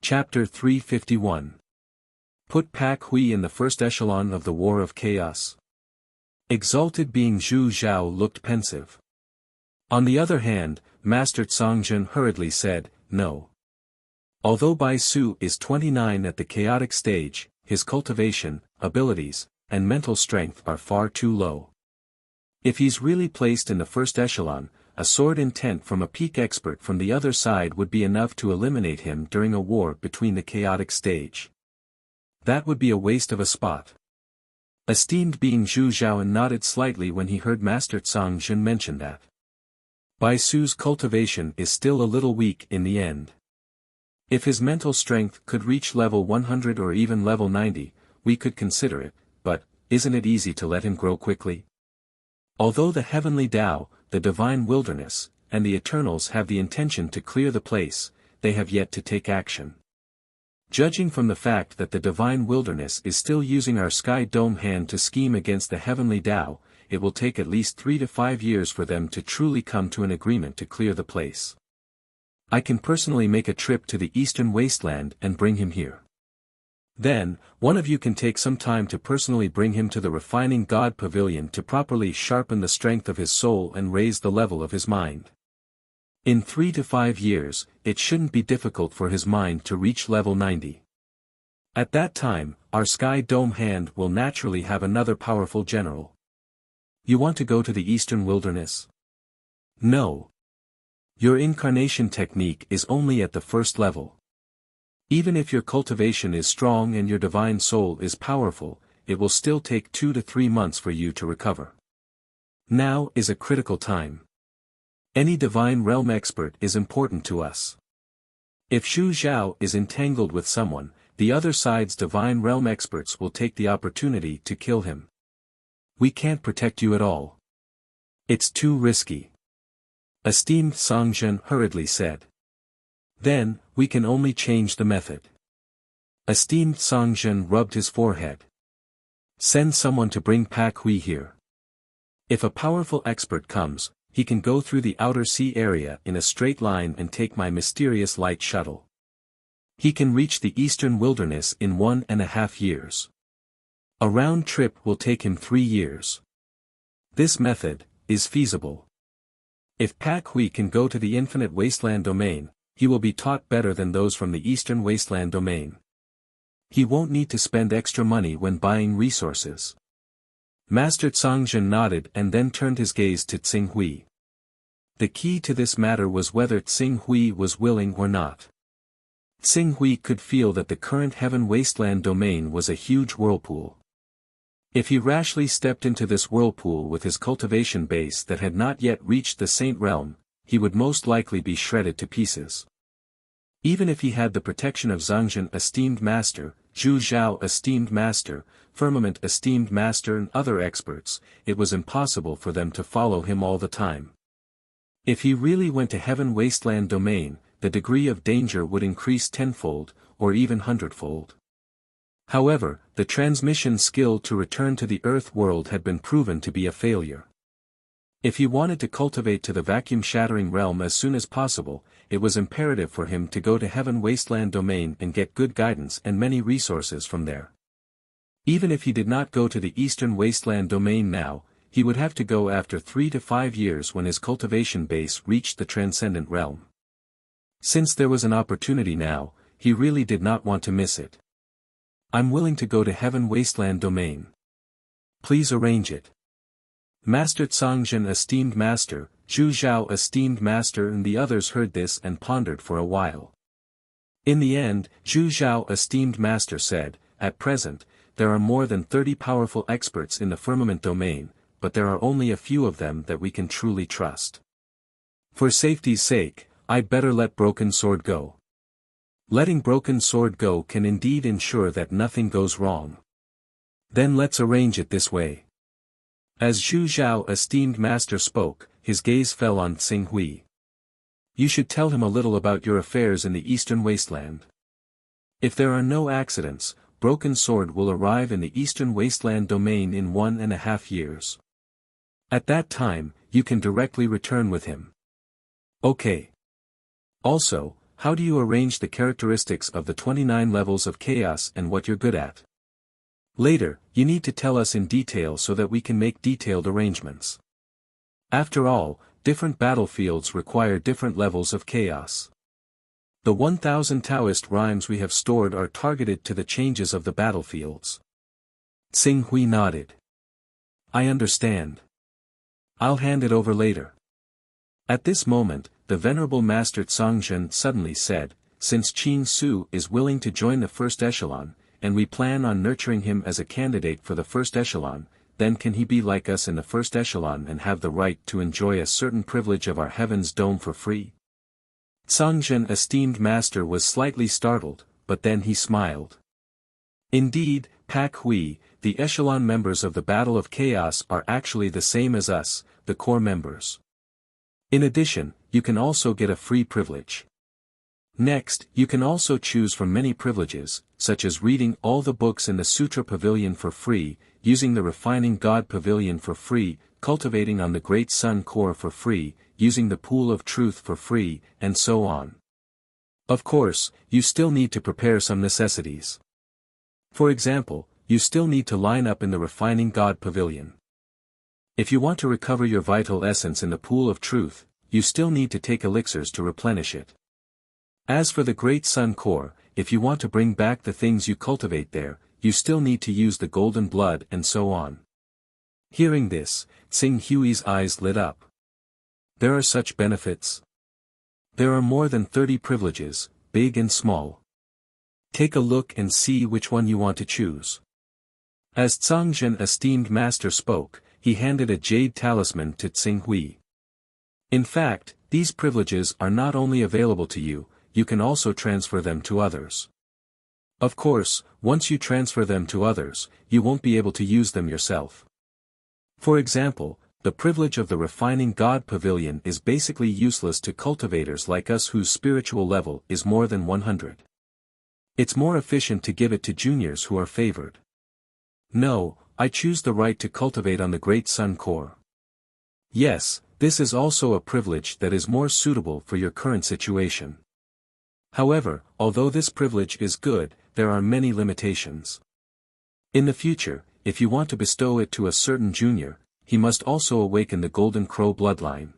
Chapter 351. Put Pak Hui in the first echelon of the War of Chaos. Exalted being Zhu Zhao looked pensive. On the other hand, Master Tsongjin hurriedly said, no. Although Bai Su is 29 at the chaotic stage, his cultivation, abilities, and mental strength are far too low. If he's really placed in the first echelon, a sword intent from a peak expert from the other side would be enough to eliminate him during a war between the chaotic stage. That would be a waste of a spot. Esteemed being Zhu Zhaoan nodded slightly when he heard Master Tsongjin mention that. Bai Su's cultivation is still a little weak in the end. If his mental strength could reach level 100 or even level 90, we could consider it, but, isn't it easy to let him grow quickly? Although the heavenly Tao, the divine wilderness, and the Eternals have the intention to clear the place, they have yet to take action. Judging from the fact that the divine wilderness is still using our sky dome hand to scheme against the heavenly Tao, it will take at least 3 to 5 years for them to truly come to an agreement to clear the place. I can personally make a trip to the eastern wasteland and bring him here. Then, one of you can take some time to personally bring him to the refining God Pavilion to properly sharpen the strength of his soul and raise the level of his mind. In 3 to 5 years, it shouldn't be difficult for his mind to reach level 90. At that time, our Sky Dome hand will naturally have another powerful general. You want to go to the eastern wilderness? No. Your incarnation technique is only at the first level. Even if your cultivation is strong and your divine soul is powerful, it will still take 2 to 3 months for you to recover. Now is a critical time. Any divine realm expert is important to us. If Zhu Zhao is entangled with someone, the other side's divine realm experts will take the opportunity to kill him. We can't protect you at all. It's too risky. Esteemed Tsongjin hurriedly said. Then, we can only change the method. Esteemed Tsongjin rubbed his forehead. Send someone to bring Pak Hui here. If a powerful expert comes, he can go through the outer sea area in a straight line and take my mysterious light shuttle. He can reach the eastern wilderness in 1.5 years. A round trip will take him 3 years. This method is feasible. If Pak Hui can go to the infinite wasteland domain, he will be taught better than those from the eastern wasteland domain. He won't need to spend extra money when buying resources. Master Tsongjin nodded and then turned his gaze to Tsing Hui. The key to this matter was whether Tsing Hui was willing or not. Tsing Hui could feel that the current heaven wasteland domain was a huge whirlpool. If he rashly stepped into this whirlpool with his cultivation base that had not yet reached the Saint Realm, he would most likely be shredded to pieces. Even if he had the protection of Tsongjin esteemed master, Zhu Zhao esteemed master, Firmament esteemed master and other experts, it was impossible for them to follow him all the time. If he really went to heaven wasteland domain, the degree of danger would increase tenfold, or even hundredfold. However, the transmission skill to return to the Earth world had been proven to be a failure. If he wanted to cultivate to the vacuum-shattering realm as soon as possible, it was imperative for him to go to Heaven Wasteland domain and get good guidance and many resources from there. Even if he did not go to the Eastern Wasteland domain now, he would have to go after 3 to 5 years when his cultivation base reached the Transcendent Realm. Since there was an opportunity now, he really did not want to miss it. I'm willing to go to Heaven Wasteland domain. Please arrange it. Master Tsongjin esteemed master, Zhu Zhao esteemed master and the others heard this and pondered for a while. In the end, Zhu Zhao esteemed master said, at present, there are more than 30 powerful experts in the firmament domain, but there are only a few of them that we can truly trust. For safety's sake, I'd better let Broken Sword go. Letting Broken Sword go can indeed ensure that nothing goes wrong. Then let's arrange it this way. As Zhu Zhao esteemed master spoke, his gaze fell on Tsing Hui. You should tell him a little about your affairs in the eastern wasteland. If there are no accidents, Broken Sword will arrive in the eastern wasteland domain in 1.5 years. At that time, you can directly return with him. Okay. Also, how do you arrange the characteristics of the 29 levels of chaos and what you're good at? Later, you need to tell us in detail so that we can make detailed arrangements. After all, different battlefields require different levels of chaos. The 1000 Taoist rhymes we have stored are targeted to the changes of the battlefields. Tsing Hui nodded. I understand. I'll hand it over later. At this moment, the Venerable Master Tsongzhen suddenly said, since Qin Su is willing to join the first echelon, and we plan on nurturing him as a candidate for the first echelon, then can he be like us in the first echelon and have the right to enjoy a certain privilege of our heaven's dome for free? Tsongzhen esteemed master was slightly startled, but then he smiled. Indeed, Pak Hui, the echelon members of the Battle of Chaos are actually the same as us, the core members. In addition, you can also get a free privilege. Next, you can also choose from many privileges, such as reading all the books in the Sutra Pavilion for free, using the Refining God Pavilion for free, cultivating on the Great Sun Core for free, using the Pool of Truth for free, and so on. Of course, you still need to prepare some necessities. For example, you still need to line up in the Refining God Pavilion. If you want to recover your vital essence in the Pool of Truth, you still need to take elixirs to replenish it. As for the Great Sun Core, if you want to bring back the things you cultivate there, you still need to use the golden blood and so on. Hearing this, Tsing Hui's eyes lit up. There are such benefits. There are more than 30 privileges, big and small. Take a look and see which one you want to choose. As Tsongzhen esteemed master spoke, he handed a jade talisman to Tsing Hui. In fact, these privileges are not only available to you, you can also transfer them to others. Of course, once you transfer them to others, you won't be able to use them yourself. For example, the privilege of the Refining God Pavilion is basically useless to cultivators like us whose spiritual level is more than 100. It's more efficient to give it to juniors who are favored. No, I choose the right to cultivate on the Great Sun Core. Yes, this is also a privilege that is more suitable for your current situation. However, although this privilege is good, there are many limitations. In the future, if you want to bestow it to a certain junior, he must also awaken the Golden Crow bloodline.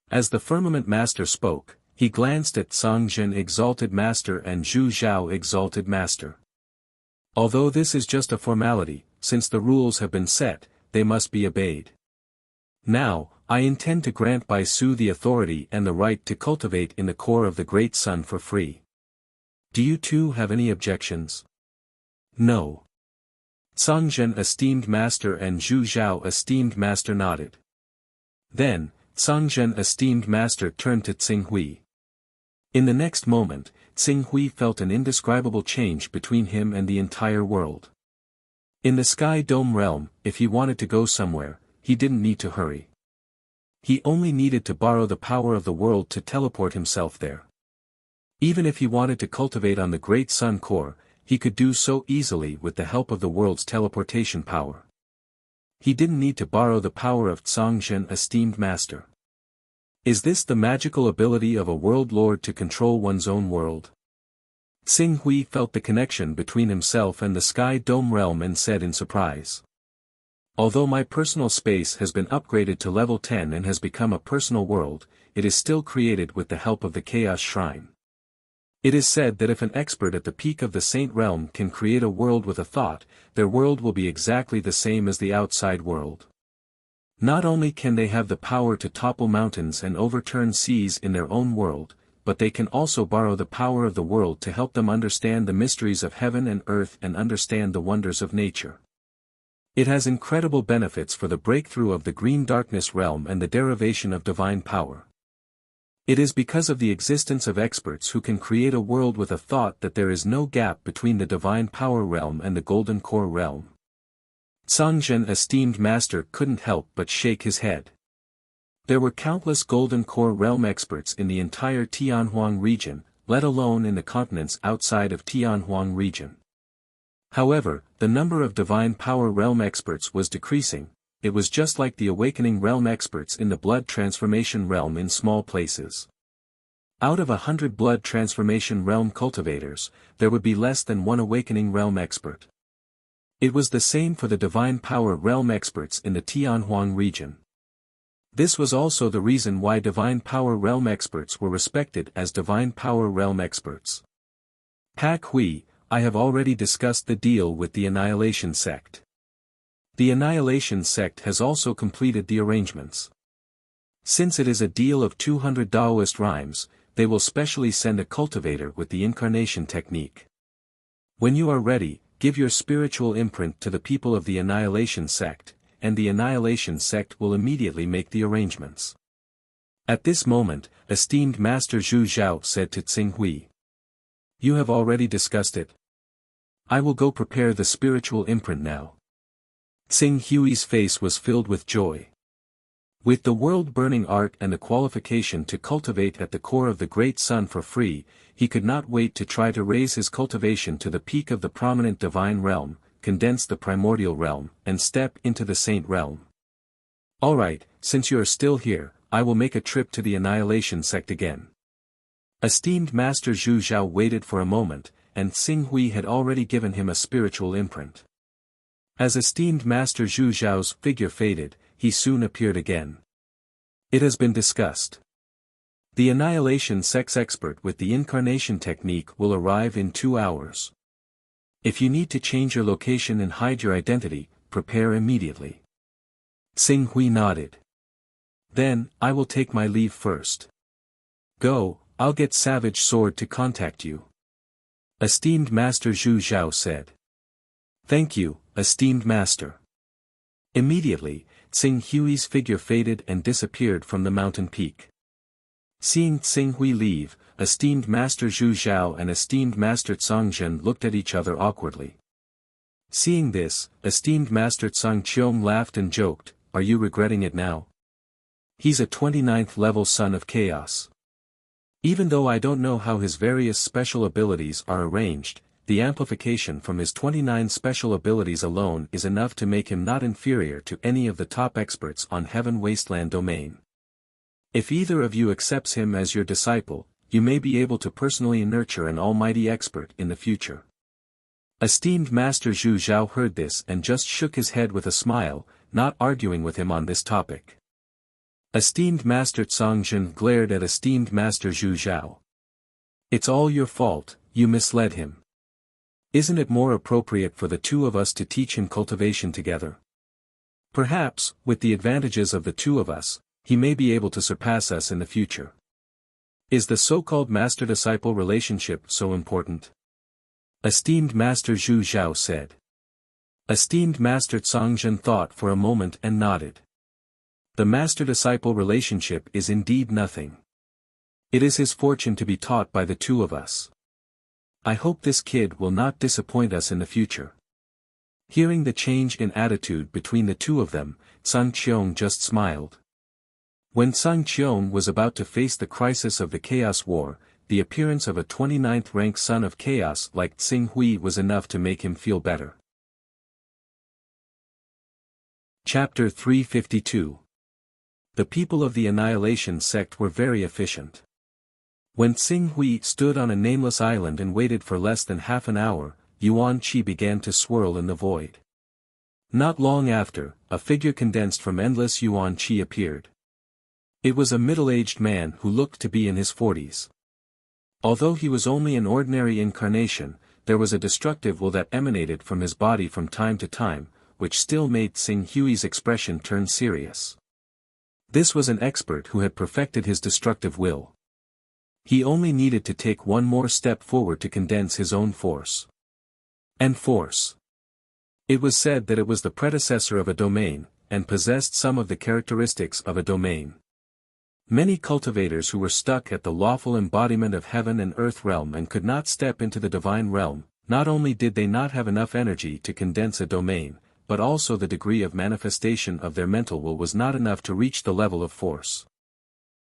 As the Firmament Master spoke, he glanced at Tsongzhen Exalted Master and Zhu Zhao Exalted Master. Although this is just a formality, since the rules have been set, they must be obeyed. Now, I intend to grant Bai Su the authority and the right to cultivate in the core of the Great Sun for free. Do you two have any objections? No. Tsongzhen esteemed master and Zhu Zhao esteemed master nodded. Then, Tsongzhen esteemed master turned to Tsing Hui. In the next moment, Tsing Hui felt an indescribable change between him and the entire world. In the Sky Dome realm, if he wanted to go somewhere, he didn't need to hurry. He only needed to borrow the power of the world to teleport himself there. Even if he wanted to cultivate on the Great Sun Core, he could do so easily with the help of the world's teleportation power. He didn't need to borrow the power of Tsongzhen esteemed master. Is this the magical ability of a world lord to control one's own world? Tsing Hui felt the connection between himself and the Sky Dome realm and said in surprise. Although my personal space has been upgraded to level 10 and has become a personal world, it is still created with the help of the Chaos Shrine. It is said that if an expert at the peak of the Saint Realm can create a world with a thought, their world will be exactly the same as the outside world. Not only can they have the power to topple mountains and overturn seas in their own world, but they can also borrow the power of the world to help them understand the mysteries of heaven and earth and understand the wonders of nature. It has incredible benefits for the breakthrough of the green darkness realm and the derivation of divine power. It is because of the existence of experts who can create a world with a thought that there is no gap between the divine power realm and the golden core realm. Tsongzhen esteemed master couldn't help but shake his head. There were countless golden core realm experts in the entire Tianhuang region, let alone in the continents outside of Tianhuang region. However, the number of divine power realm experts was decreasing. It was just like the awakening realm experts in the blood transformation realm in small places. Out of 100 blood transformation realm cultivators, there would be less than one awakening realm expert. It was the same for the divine power realm experts in the Tianhuang region. This was also the reason why divine power realm experts were respected as divine power realm experts. Pak Hui, I have already discussed the deal with the Annihilation Sect. The Annihilation Sect has also completed the arrangements. Since it is a deal of 200 Taoist rhymes, they will specially send a cultivator with the incarnation technique. When you are ready, give your spiritual imprint to the people of the Annihilation Sect, and the Annihilation Sect will immediately make the arrangements. At this moment, esteemed Master Zhu Zhao said to Tsing Hui. You have already discussed it. I will go prepare the spiritual imprint now. Tsing Hui's face was filled with joy. With the world-burning art and the qualification to cultivate at the core of the great sun for free, he could not wait to try to raise his cultivation to the peak of the prominent divine realm, condense the primordial realm, and step into the saint realm. Alright, since you are still here, I will make a trip to the Annihilation Sect again. Esteemed Master Zhu Zhao waited for a moment, and Tsing Hui had already given him a spiritual imprint. As esteemed Master Zhu Zhao's figure faded, he soon appeared again. It has been discussed. The Annihilation Sect's expert with the incarnation technique will arrive in 2 hours. If you need to change your location and hide your identity, prepare immediately. Tsing Hui nodded. Then, I will take my leave first. Go, I'll get Savage Sword to contact you. Esteemed Master Zhu Zhao said. Thank you, esteemed Master. Immediately, Tsing Hui's figure faded and disappeared from the mountain peak. Seeing Tsing Hui leave, esteemed Master Zhu Zhao and esteemed Master Zhang looked at each other awkwardly. Seeing this, esteemed Master Zhang Qiong laughed and joked, Are you regretting it now? He's a 29th level son of chaos. Even though I don't know how his various special abilities are arranged, the amplification from his 29 special abilities alone is enough to make him not inferior to any of the top experts on Heaven Wasteland domain. If either of you accepts him as your disciple, you may be able to personally nurture an almighty expert in the future. Esteemed Master Zhu Zhao heard this and just shook his head with a smile, not arguing with him on this topic. Esteemed Master Zhang glared at esteemed Master Zhu Zhao. It's all your fault, you misled him. Isn't it more appropriate for the two of us to teach him cultivation together? Perhaps, with the advantages of the two of us, he may be able to surpass us in the future. Is the so-called master-disciple relationship so important? Esteemed Master Zhu Zhao said. Esteemed Master Zhang thought for a moment and nodded. The master-disciple relationship is indeed nothing. It is his fortune to be taught by the two of us. I hope this kid will not disappoint us in the future. Hearing the change in attitude between the two of them, Zhang Qiong just smiled. When Zhang Qiong was about to face the crisis of the Chaos War, the appearance of a 29th rank son of chaos like Tsing Hui was enough to make him feel better. Chapter 352. The people of the Annihilation Sect were very efficient. When Tsing Hui stood on a nameless island and waited for less than half an hour, Yuan Qi began to swirl in the void. Not long after, a figure condensed from endless Yuan Qi appeared. It was a middle-aged man who looked to be in his 40s. Although he was only an ordinary incarnation, there was a destructive will that emanated from his body from time to time, which still made Tsing Hui's expression turn serious. This was an expert who had perfected his destructive will. He only needed to take one more step forward to condense his own force. And force. It was said that it was the predecessor of a domain, and possessed some of the characteristics of a domain. Many cultivators who were stuck at the lawful embodiment of heaven and earth realm and could not step into the divine realm, not only did they not have enough energy to condense a domain, but also the degree of manifestation of their mental will was not enough to reach the level of force.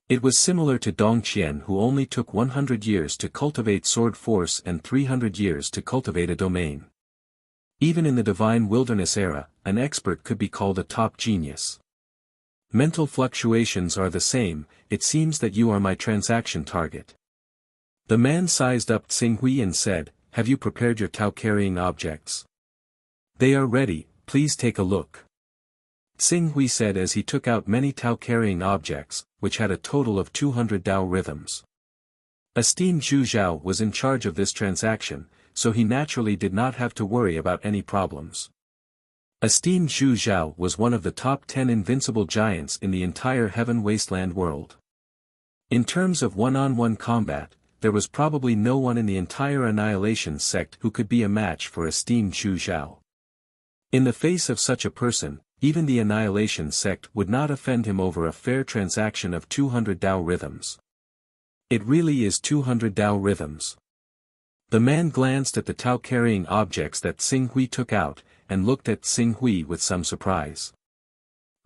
It was similar to Dongqian, who only took 100 years to cultivate sword force and 300 years to cultivate a domain. Even in the divine wilderness era, an expert could be called a top genius. Mental fluctuations are the same. It seems that you are my transaction target. The man sized up Tsing Hui and said, "Have you prepared your Tao-carrying objects?" "They are ready, please take a look." Tsing Hui said as he took out many Tao-carrying objects, which had a total of 200 Tao rhythms. Esteemed Zhu Zhao was in charge of this transaction, so he naturally did not have to worry about any problems. Esteemed Zhu Zhao was one of the top 10 invincible giants in the entire Heaven Wasteland world. In terms of one-on-one combat, there was probably no one in the entire Annihilation sect who could be a match for esteemed Zhu Zhao. In the face of such a person, even the Annihilation sect would not offend him over a fair transaction of 200 Tao rhythms. It really is 200 Tao rhythms. The man glanced at the Tao-carrying objects that Tsing Hui took out, and looked at Tsing Hui with some surprise.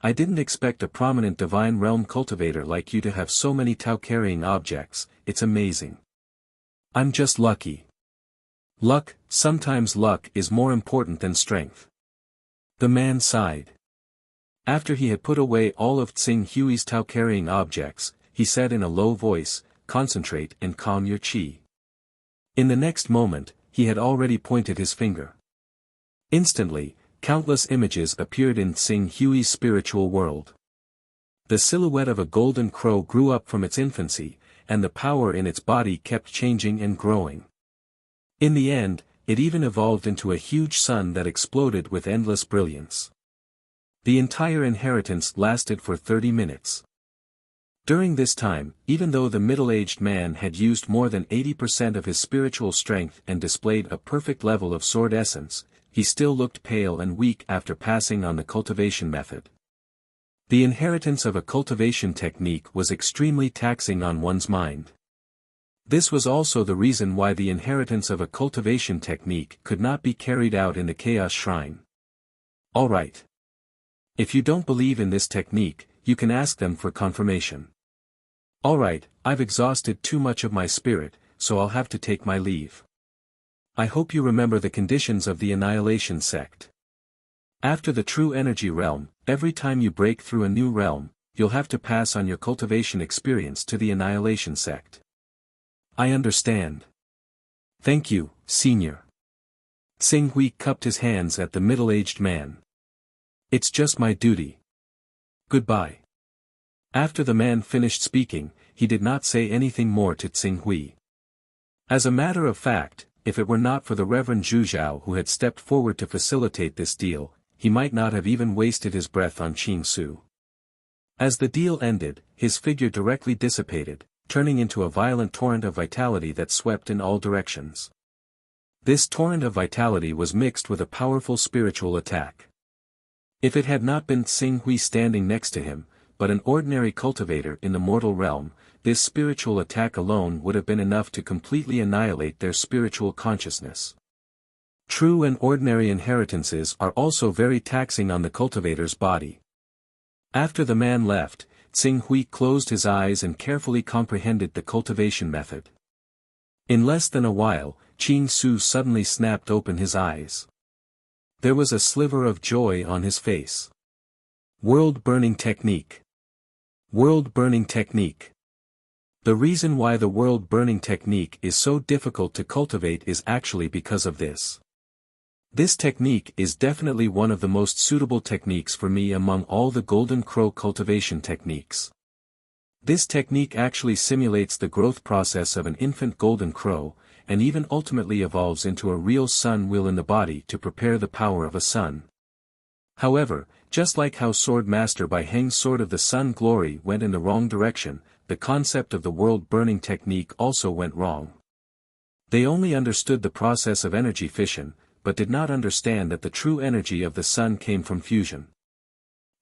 "I didn't expect a prominent divine realm cultivator like you to have so many Tao-carrying objects, it's amazing. I'm just lucky." Sometimes luck is more important than strength. The man sighed. After he had put away all of Tsing Hui's Tao-carrying objects, he said in a low voice, "Concentrate and calm your qi." In the next moment, he had already pointed his finger. Instantly, countless images appeared in Tsing Hui's spiritual world. The silhouette of a golden crow grew up from its infancy, and the power in its body kept changing and growing. In the end, it even evolved into a huge sun that exploded with endless brilliance. The entire inheritance lasted for 30 minutes. During this time, even though the middle-aged man had used more than 80% of his spiritual strength and displayed a perfect level of sword essence, he still looked pale and weak after passing on the cultivation method. The inheritance of a cultivation technique was extremely taxing on one's mind. This was also the reason why the inheritance of a cultivation technique could not be carried out in the Chaos Shrine. Alright. If you don't believe in this technique, you can ask them for confirmation. Alright, I've exhausted too much of my spirit, so I'll have to take my leave. I hope you remember the conditions of the Annihilation sect. After the true energy realm, every time you break through a new realm, you'll have to pass on your cultivation experience to the Annihilation sect. I understand. Thank you, Senior. Tsing Hui cupped his hands at the middle-aged man. It's just my duty. Goodbye. After the man finished speaking, he did not say anything more to Tsing Hui. As a matter of fact, if it were not for the Reverend Zhu Zhao who had stepped forward to facilitate this deal, he might not have even wasted his breath on Qing Su. As the deal ended, his figure directly dissipated, turning into a violent torrent of vitality that swept in all directions. This torrent of vitality was mixed with a powerful spiritual attack. If it had not been Tsing Hui standing next to him, but an ordinary cultivator in the mortal realm, this spiritual attack alone would have been enough to completely annihilate their spiritual consciousness. True and ordinary inheritances are also very taxing on the cultivator's body. After the man left, Tsing Hui closed his eyes and carefully comprehended the cultivation method. In less than a while, Qing Su suddenly snapped open his eyes. There was a sliver of joy on his face. World-burning technique. World-burning technique. The reason why the world-burning technique is so difficult to cultivate is actually because of this. This technique is definitely one of the most suitable techniques for me among all the Golden Crow cultivation techniques. This technique actually simulates the growth process of an infant Golden Crow, and even ultimately evolves into a real sun will in the body to prepare the power of a sun. However, just like how Sword Master Bai Heng's Sword of the Sun Glory went in the wrong direction, the concept of the world-burning technique also went wrong. They only understood the process of energy fission, but did not understand that the true energy of the sun came from fusion.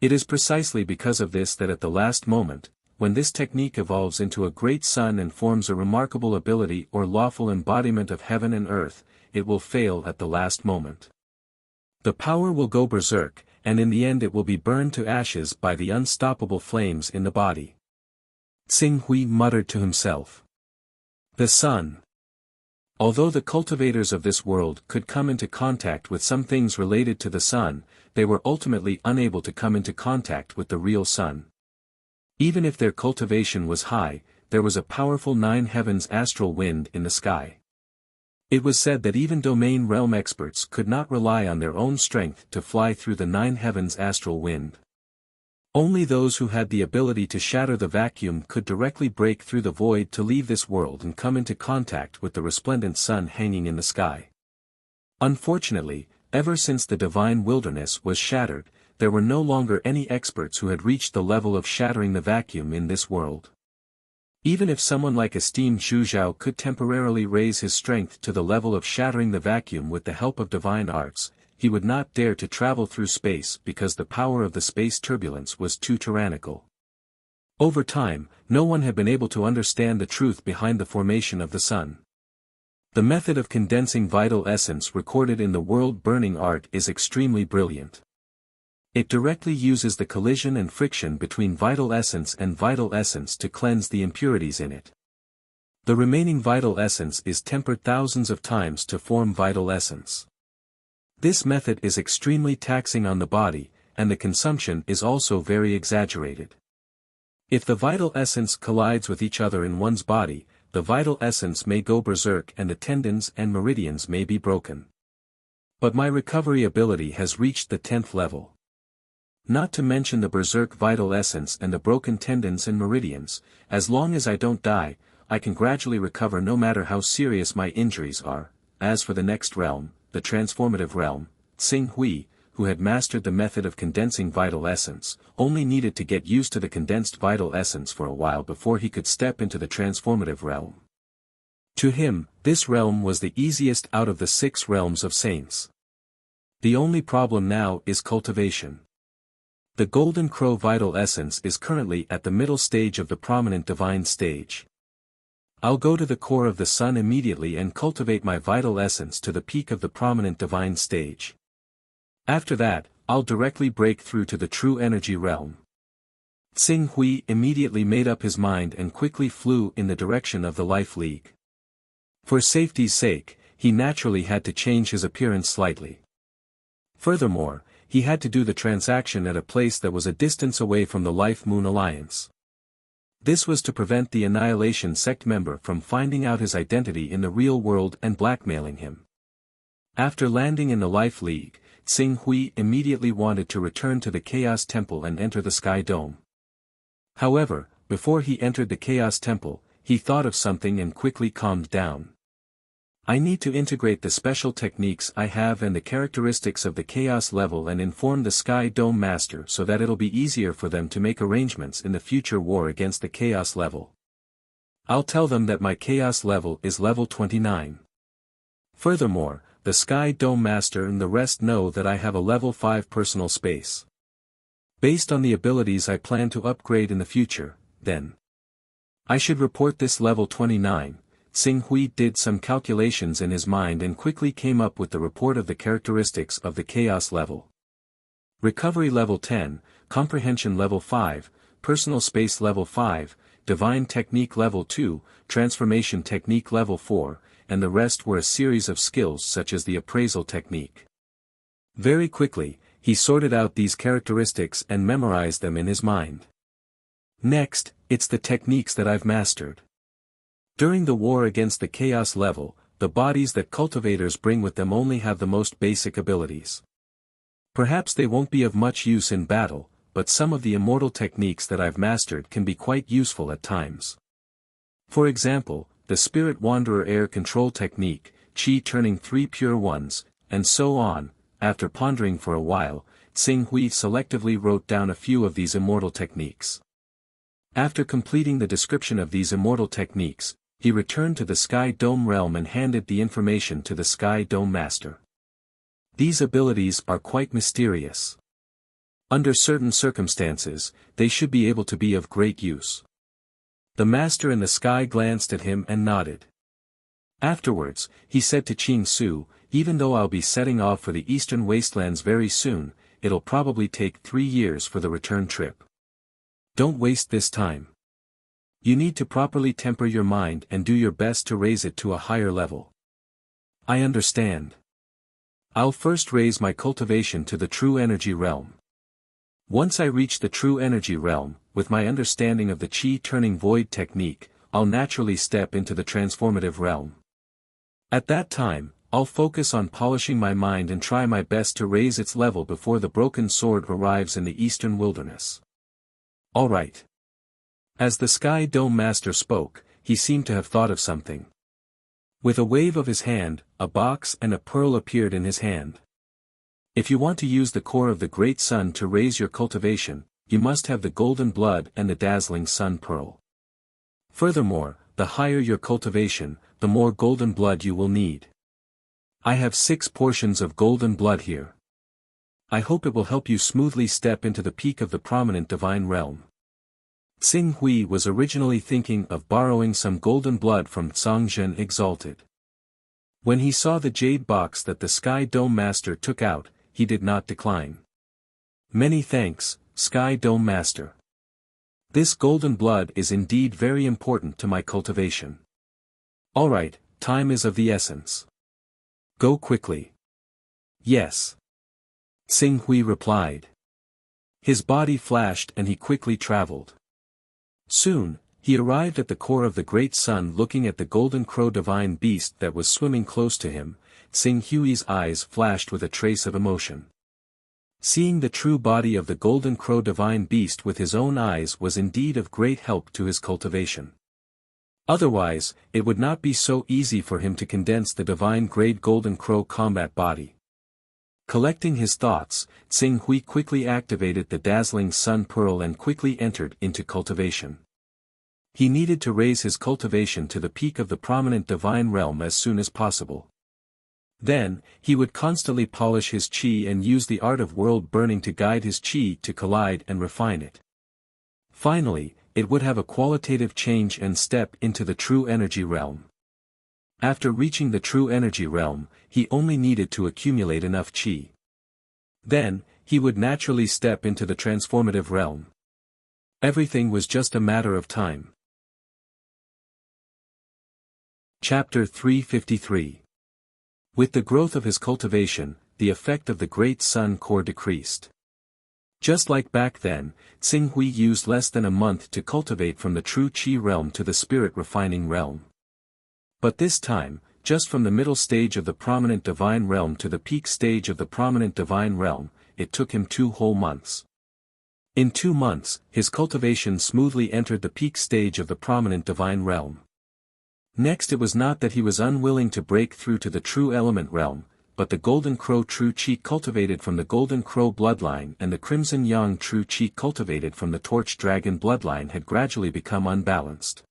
It is precisely because of this that at the last moment, when this technique evolves into a great sun and forms a remarkable ability or lawful embodiment of heaven and earth, it will fail at the last moment. The power will go berserk, and in the end it will be burned to ashes by the unstoppable flames in the body. Tsing Hui muttered to himself. The sun. Although the cultivators of this world could come into contact with some things related to the sun, they were ultimately unable to come into contact with the real sun. Even if their cultivation was high, there was a powerful nine heavens astral wind in the sky. It was said that even domain realm experts could not rely on their own strength to fly through the nine heavens astral wind. Only those who had the ability to shatter the vacuum could directly break through the void to leave this world and come into contact with the resplendent sun hanging in the sky. Unfortunately, ever since the divine wilderness was shattered, there were no longer any experts who had reached the level of shattering the vacuum in this world. Even if someone like esteemed Zhu Zhao could temporarily raise his strength to the level of shattering the vacuum with the help of divine arts, he would not dare to travel through space because the power of the space turbulence was too tyrannical. Over time, no one had been able to understand the truth behind the formation of the sun. The method of condensing vital essence recorded in the world-burning art is extremely brilliant. It directly uses the collision and friction between vital essence and vital essence to cleanse the impurities in it. The remaining vital essence is tempered thousands of times to form vital essence. This method is extremely taxing on the body, and the consumption is also very exaggerated. If the vital essence collides with each other in one's body, the vital essence may go berserk and the tendons and meridians may be broken. But my recovery ability has reached the 10th level. Not to mention the berserk vital essence and the broken tendons and meridians, as long as I don't die, I can gradually recover no matter how serious my injuries are. As for the next realm, the transformative realm, Xing Hui, who had mastered the method of condensing vital essence, only needed to get used to the condensed vital essence for a while before he could step into the transformative realm. To him, this realm was the easiest out of the 6 realms of saints. The only problem now is cultivation. The Golden Crow vital essence is currently at the middle stage of the prominent divine stage. I'll go to the core of the sun immediately and cultivate my vital essence to the peak of the prominent divine stage. After that, I'll directly break through to the true energy realm. Xing Hui immediately made up his mind and quickly flew in the direction of the Life League. For safety's sake, he naturally had to change his appearance slightly. Furthermore, he had to do the transaction at a place that was a distance away from the Life Moon Alliance. This was to prevent the Annihilation Sect member from finding out his identity in the real world and blackmailing him. After landing in the Life League, Xing Hui immediately wanted to return to the Chaos Temple and enter the Sky Dome. However, before he entered the Chaos Temple, he thought of something and quickly calmed down. I need to integrate the special techniques I have and the characteristics of the Chaos level and inform the Sky Dome Master so that it'll be easier for them to make arrangements in the future war against the Chaos level. I'll tell them that my Chaos level is level 29. Furthermore, the Sky Dome Master and the rest know that I have a level 5 personal space. Based on the abilities I plan to upgrade in the future, then I should report this level 29. Xing Hui did some calculations in his mind and quickly came up with the report of the characteristics of the Chaos level. Recovery level 10, Comprehension level 5, Personal Space level 5, Divine Technique level 2, Transformation Technique level 4, and the rest were a series of skills such as the Appraisal Technique. Very quickly, he sorted out these characteristics and memorized them in his mind. Next, it's the techniques that I've mastered. During the war against the Chaos level, the bodies that cultivators bring with them only have the most basic abilities. Perhaps they won't be of much use in battle, but some of the immortal techniques that I've mastered can be quite useful at times. For example, the Spirit Wanderer Air Control Technique, Qi turning 3 pure ones, and so on. After pondering for a while, Xing Hui selectively wrote down a few of these immortal techniques. After completing the description of these immortal techniques, he returned to the Sky Dome realm and handed the information to the Sky Dome Master. These abilities are quite mysterious. Under certain circumstances, they should be able to be of great use. The Master in the sky glanced at him and nodded. Afterwards, he said to Qing Su, even though I'll be setting off for the Eastern Wastelands very soon, it'll probably take 3 years for the return trip. Don't waste this time. You need to properly temper your mind and do your best to raise it to a higher level. I understand. I'll first raise my cultivation to the true energy realm. Once I reach the true energy realm, with my understanding of the Qi turning void technique, I'll naturally step into the transformative realm. At that time, I'll focus on polishing my mind and try my best to raise its level before the broken sword arrives in the eastern wilderness. Alright. As the Sky Dome Master spoke, he seemed to have thought of something. With a wave of his hand, a box and a pearl appeared in his hand. If you want to use the core of the Great Sun to raise your cultivation, you must have the golden blood and the dazzling sun pearl. Furthermore, the higher your cultivation, the more golden blood you will need. I have 6 portions of golden blood here. I hope it will help you smoothly step into the peak of the prominent divine realm. Xing Hui was originally thinking of borrowing some golden blood from Zhangzhen Exalted. When he saw the jade box that the Sky Dome Master took out, he did not decline. Many thanks, Sky Dome Master. This golden blood is indeed very important to my cultivation. Alright, time is of the essence. Go quickly. Yes. Xing Hui replied. His body flashed and he quickly traveled. Soon, he arrived at the core of the Great Sun looking at the golden crow divine beast that was swimming close to him. Xing Hui's eyes flashed with a trace of emotion. Seeing the true body of the golden crow divine beast with his own eyes was indeed of great help to his cultivation. Otherwise, it would not be so easy for him to condense the divine grade golden crow combat body. Collecting his thoughts, Xing Hui quickly activated the dazzling sun pearl and quickly entered into cultivation. He needed to raise his cultivation to the peak of the prominent divine realm as soon as possible. Then, he would constantly polish his qi and use the art of world burning to guide his qi to collide and refine it. Finally, it would have a qualitative change and step into the true energy realm. After reaching the true energy realm, he only needed to accumulate enough qi. Then, he would naturally step into the transformative realm. Everything was just a matter of time. Chapter 353. With the growth of his cultivation, the effect of the Great Sun core decreased. Just like back then, Xing Hui used less than a month to cultivate from the true qi realm to the spirit refining realm. But this time, just from the middle stage of the prominent divine realm to the peak stage of the prominent divine realm, it took him 2 whole months. In 2 months, his cultivation smoothly entered the peak stage of the prominent divine realm. Next, it was not that he was unwilling to break through to the true element realm, but the golden crow true qi cultivated from the golden crow bloodline and the crimson yang true qi cultivated from the torch dragon bloodline had gradually become unbalanced.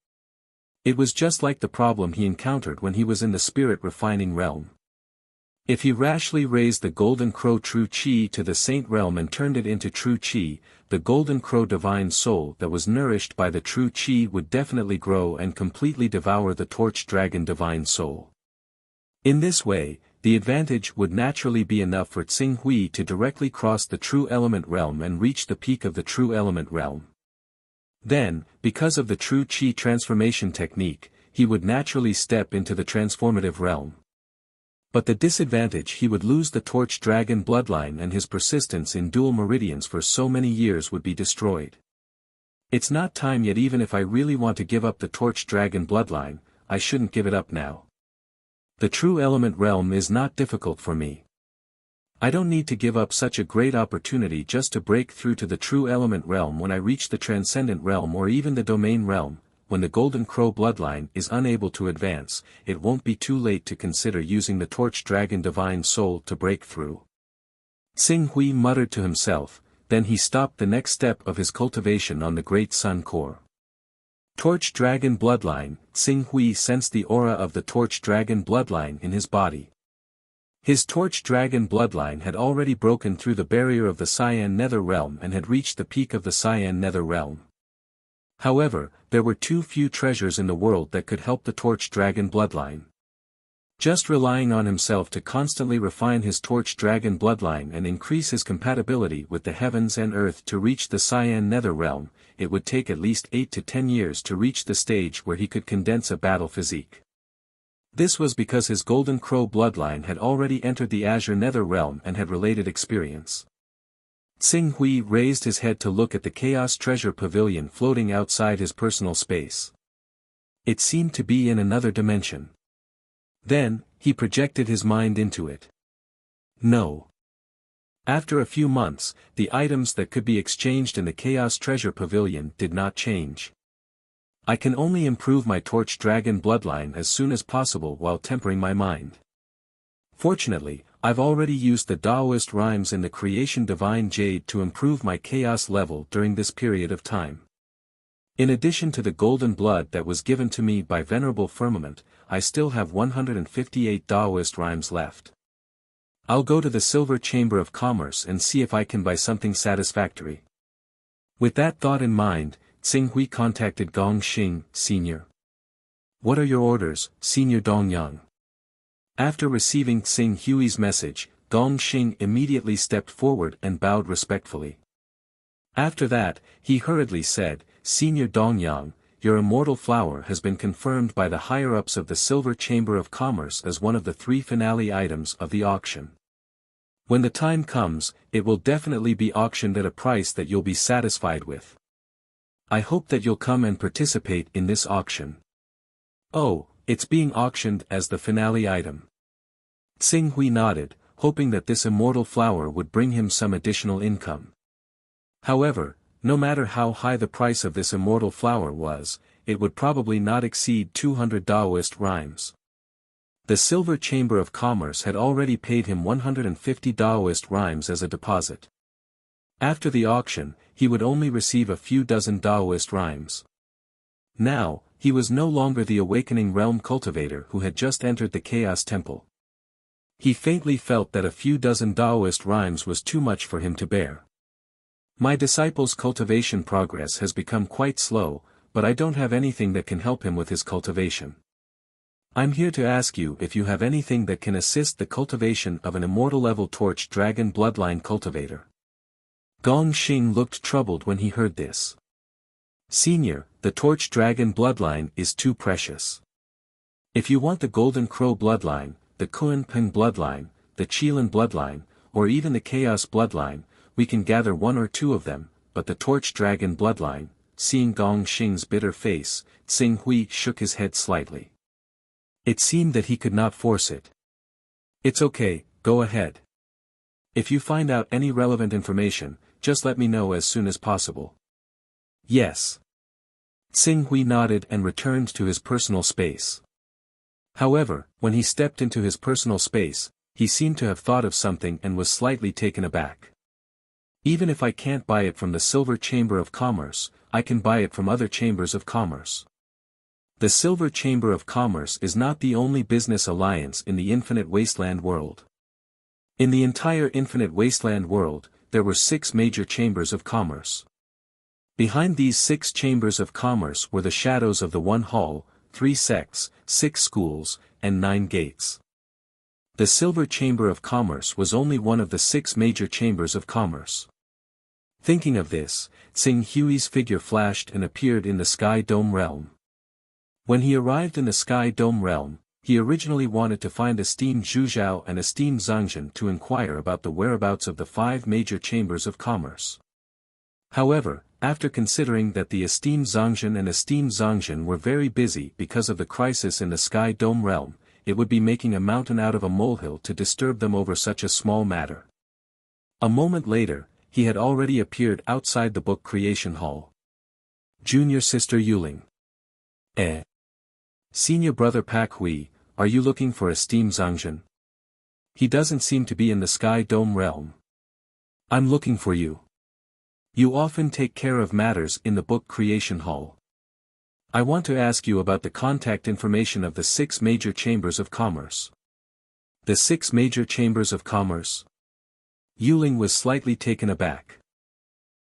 It was just like the problem he encountered when he was in the spirit refining realm. If he rashly raised the golden crow true qi to the saint realm and turned it into true qi, the golden crow divine soul that was nourished by the true qi would definitely grow and completely devour the torch dragon divine soul. In this way, the advantage would naturally be enough for Xing Hui to directly cross the true element realm and reach the peak of the true element realm. Then, because of the true qi transformation technique, he would naturally step into the transformative realm. But the disadvantage, he would lose the torch dragon bloodline and his persistence in dual meridians for so many years would be destroyed. It's not time yet. Even if I really want to give up the torch dragon bloodline, I shouldn't give it up now. The true element realm is not difficult for me. I don't need to give up such a great opportunity just to break through to the true element realm when I reach the transcendent realm or even the domain realm. When the golden crow bloodline is unable to advance, it won't be too late to consider using the torch dragon divine soul to break through. Xing Hui muttered to himself, then he stopped the next step of his cultivation on the Great Sun core. Torch dragon bloodline. Xing Hui sensed the aura of the torch dragon bloodline in his body. His torch dragon bloodline had already broken through the barrier of the Cyan Nether realm and had reached the peak of the Cyan Nether realm. However, there were too few treasures in the world that could help the torch dragon bloodline. Just relying on himself to constantly refine his torch dragon bloodline and increase his compatibility with the heavens and earth to reach the Cyan Nether realm, it would take at least 8 to 10 years to reach the stage where he could condense a battle physique. This was because his golden crow bloodline had already entered the Azure Nether realm and had related experience. Xing Hui raised his head to look at the Chaos Treasure Pavilion floating outside his personal space. It seemed to be in another dimension. Then, he projected his mind into it. No. After a few months, the items that could be exchanged in the Chaos Treasure Pavilion did not change. I can only improve my Torch Dragon bloodline as soon as possible while tempering my mind. Fortunately, I've already used the Taoist rhymes in the Creation Divine Jade to improve my Chaos level during this period of time. In addition to the golden blood that was given to me by Venerable Firmament, I still have 158 Taoist rhymes left. I'll go to the Silver Chamber of Commerce and see if I can buy something satisfactory. With that thought in mind, Tsing Hui contacted Gong Xing, Sr. What are your orders, Sr. Dongyang? After receiving Tsing Hui's message, Gong Xing immediately stepped forward and bowed respectfully. After that, he hurriedly said, Sr. Dongyang, your immortal flower has been confirmed by the higher-ups of the Silver Chamber of Commerce as one of the 3 finale items of the auction. When the time comes, it will definitely be auctioned at a price that you'll be satisfied with. I hope that you'll come and participate in this auction. Oh, it's being auctioned as the finale item. Tsing Hui nodded, hoping that this immortal flower would bring him some additional income. However, no matter how high the price of this immortal flower was, it would probably not exceed 200 Taoist rhymes. The Silver Chamber of Commerce had already paid him 150 Taoist rhymes as a deposit. After the auction, he would only receive a few dozen Taoist rhymes. Now, he was no longer the Awakening Realm cultivator who had just entered the Chaos Temple. He faintly felt that a few dozen Taoist rhymes was too much for him to bear. My disciple's cultivation progress has become quite slow, but I don't have anything that can help him with his cultivation. I'm here to ask you if you have anything that can assist the cultivation of an immortal level Torch Dragon bloodline cultivator. Gong Xing looked troubled when he heard this. Senior, the Torch Dragon bloodline is too precious. If you want the Golden Crow bloodline, the Kunpeng bloodline, the Qilin bloodline, or even the Chaos bloodline, we can gather 1 or 2 of them, but the Torch Dragon bloodline, seeing Gong Xing's bitter face, Tsing Hui shook his head slightly. It seemed that he could not force it. It's okay, go ahead. If you find out any relevant information, just let me know as soon as possible. Yes. Tsing Hui nodded and returned to his personal space. However, when he stepped into his personal space, he seemed to have thought of something and was slightly taken aback. Even if I can't buy it from the Silver Chamber of Commerce, I can buy it from other chambers of commerce. The Silver Chamber of Commerce is not the only business alliance in the Infinite Wasteland world. In the entire Infinite Wasteland world, there were 6 major chambers of commerce. Behind these 6 chambers of commerce were the shadows of the 1 hall, 3 sects, 6 schools, and 9 gates. The Silver Chamber of Commerce was only one of the 6 major chambers of commerce. Thinking of this, Tsing Hui's figure flashed and appeared in the Sky Dome realm. When he arrived in the Sky Dome realm, he originally wanted to find esteemed Zhu and esteemed Zhangzhen to inquire about the whereabouts of the 5 major chambers of commerce. However, after considering that the esteemed Zhangzhen and esteemed Zhangzhen were very busy because of the crisis in the Sky Dome realm, it would be making a mountain out of a molehill to disturb them over such a small matter. A moment later, he had already appeared outside the book creation hall. Junior Sister Yuling. Senior Brother Pak Hui, are you looking for esteemed Zhangzhen? He doesn't seem to be in the Sky Dome realm. I'm looking for you. You often take care of matters in the book creation hall. I want to ask you about the contact information of the 6 major chambers of commerce. The 6 major chambers of commerce? Yuling was slightly taken aback.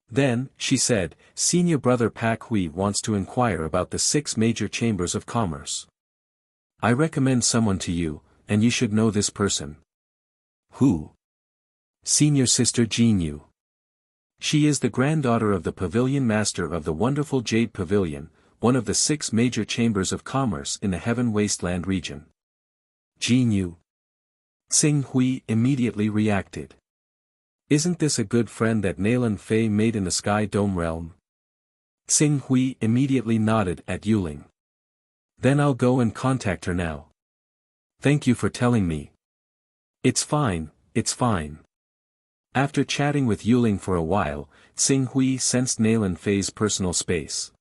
Then, she said, Senior Brother Pak Hui wants to inquire about the 6 major chambers of commerce. I recommend someone to you, and you should know this person. Who? Senior Sister Jin Yu. She is the granddaughter of the Pavilion Master of the wonderful Jade Pavilion, one of the 6 major chambers of commerce in the Heaven Wasteland region. Jin Yu. Tsing Hui immediately reacted. Isn't this a good friend that Nalan Fei made in the Sky Dome realm? Tsing Hui immediately nodded at Yuling. Then I'll go and contact her now. Thank you for telling me. It's fine, it's fine. After chatting with Yuling for a while, Tsing Hui sensed Nalan Fei's personal space.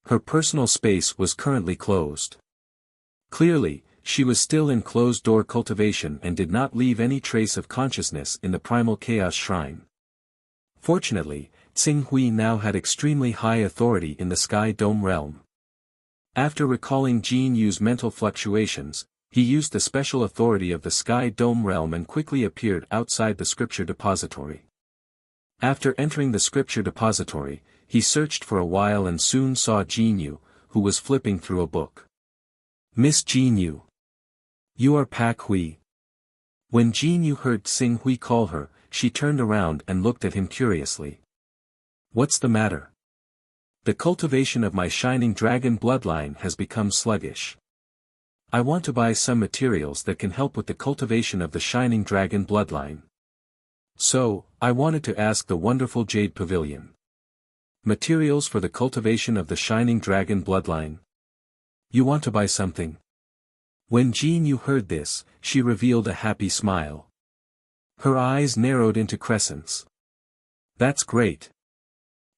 Her personal space was currently closed. Clearly, she was still in closed-door cultivation and did not leave any trace of consciousness in the primal chaos shrine. Fortunately, Tsing Hui now had extremely high authority in the Sky Dome realm. After recalling Jin Yu's mental fluctuations, he used the special authority of the Sky Dome realm and quickly appeared outside the scripture depository. After entering the scripture depository, he searched for a while and soon saw Jin Yu, who was flipping through a book. Miss Jin Yu. You are Pak Hui. When Jin Yu heard Tsing Hui call her, she turned around and looked at him curiously. What's the matter? The cultivation of my shining dragon bloodline has become sluggish. I want to buy some materials that can help with the cultivation of the shining dragon bloodline. So, I wanted to ask the wonderful Jade Pavilion. Materials for the cultivation of the shining dragon bloodline. You want to buy something? When Jin Yu heard this, she revealed a happy smile. Her eyes narrowed into crescents. That's great.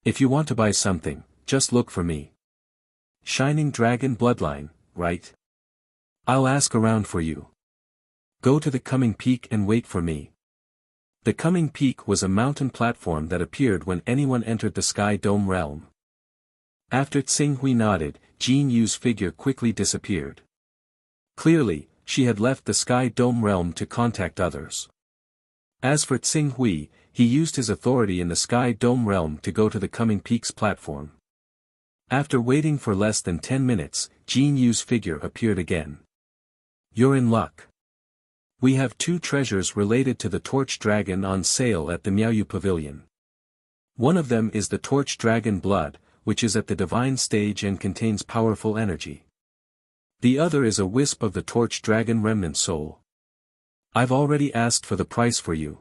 If you want to buy something, just look for me. Shining dragon bloodline, right? I'll ask around for you. Go to the coming peak and wait for me. The coming peak was a mountain platform that appeared when anyone entered the Sky Dome realm. After Tsing Hui nodded, Jin Yu's figure quickly disappeared. Clearly, she had left the Sky Dome realm to contact others. As for Tsing Hui, he used his authority in the Sky Dome realm to go to the coming peaks platform. After waiting for less than 10 minutes, Jin Yu's figure appeared again. You're in luck. We have 2 treasures related to the Torch Dragon on sale at the Miaoyu Pavilion. One of them is the Torch Dragon Blood, which is at the divine stage and contains powerful energy. The other is a wisp of the Torch Dragon Remnant Soul. I've already asked for the price for you.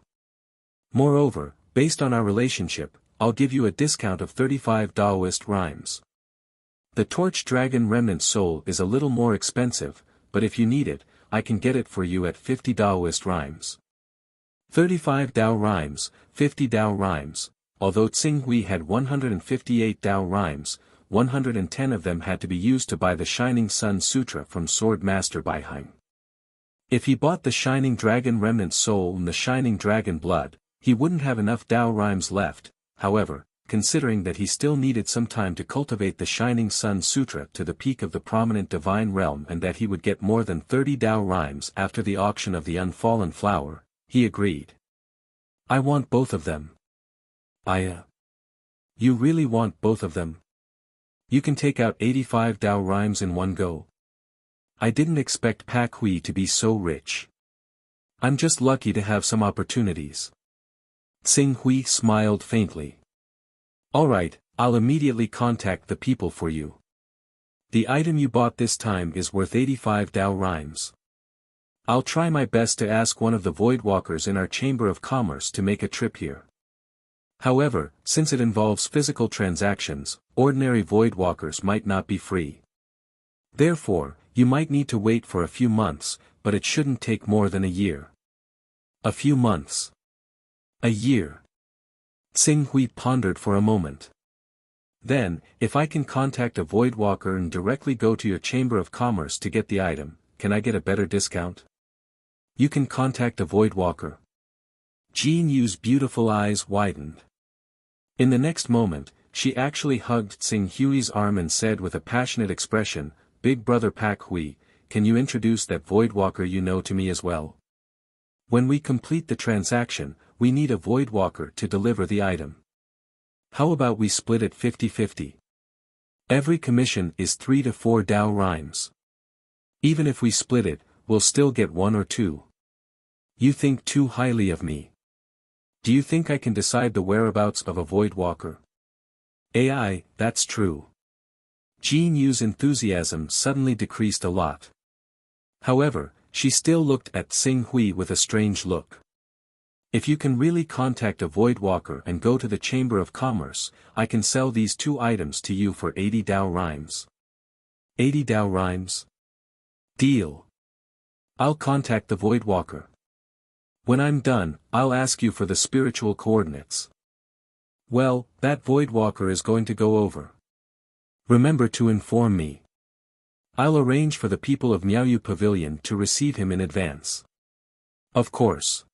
Moreover, based on our relationship, I'll give you a discount of 35 Daoist rhymes. The Torch Dragon Remnant Soul is a little more expensive, but if you need it, I can get it for you at 50 Daoist rhymes. 35 Dao rhymes, 50 Dao rhymes. Although Tsing Hui had 158 Dao rhymes, 110 of them had to be used to buy the Shining Sun Sutra from Sword Master Baiheim. If he bought the Shining Dragon Remnant Soul and the Shining Dragon Blood, he wouldn't have enough Dao rhymes left. However, considering that he still needed some time to cultivate the Shining Sun Sutra to the peak of the prominent divine realm and that he would get more than 30 Dao rhymes after the auction of the Unfallen Flower, he agreed. I want both of them. You really want both of them? You can take out 85 Dao rhymes in one go. I didn't expect Pak Hui to be so rich. I'm just lucky to have some opportunities. Tsing Hui smiled faintly. Alright, I'll immediately contact the people for you. The item you bought this time is worth 85 Dao rhymes. I'll try my best to ask one of the Voidwalkers in our Chamber of Commerce to make a trip here. However, since it involves physical transactions, ordinary Voidwalkers might not be free. Therefore, you might need to wait for a few months, but it shouldn't take more than a year. A few months. A year. Tsing Hui pondered for a moment. Then, if I can contact a Voidwalker and directly go to your Chamber of Commerce to get the item, can I get a better discount? You can contact a Voidwalker. Jin Yu's beautiful eyes widened. In the next moment, she actually hugged Tsing Hui's arm and said with a passionate expression, Big brother Pak Hui, can you introduce that Voidwalker you know to me as well? When we complete the transaction, we need a Voidwalker to deliver the item. How about we split it 50-50? Every commission is 3 to 4 Dao rhymes. Even if we split it, we'll still get 1 or 2. You think too highly of me. Do you think I can decide the whereabouts of a Voidwalker? AI, that's true. Jin Yu's enthusiasm suddenly decreased a lot. However, she still looked at Tsing Hui with a strange look. If you can really contact a Voidwalker and go to the Chamber of Commerce, I can sell these 2 items to you for 80 Dao rhymes. 80 Tao rhymes? Deal. I'll contact the Void Walker. When I'm done, I'll ask you for the spiritual coordinates. Well, that Void Walker is going to go over. Remember to inform me. I'll arrange for the people of Miaoyu Pavilion to receive him in advance. Of course.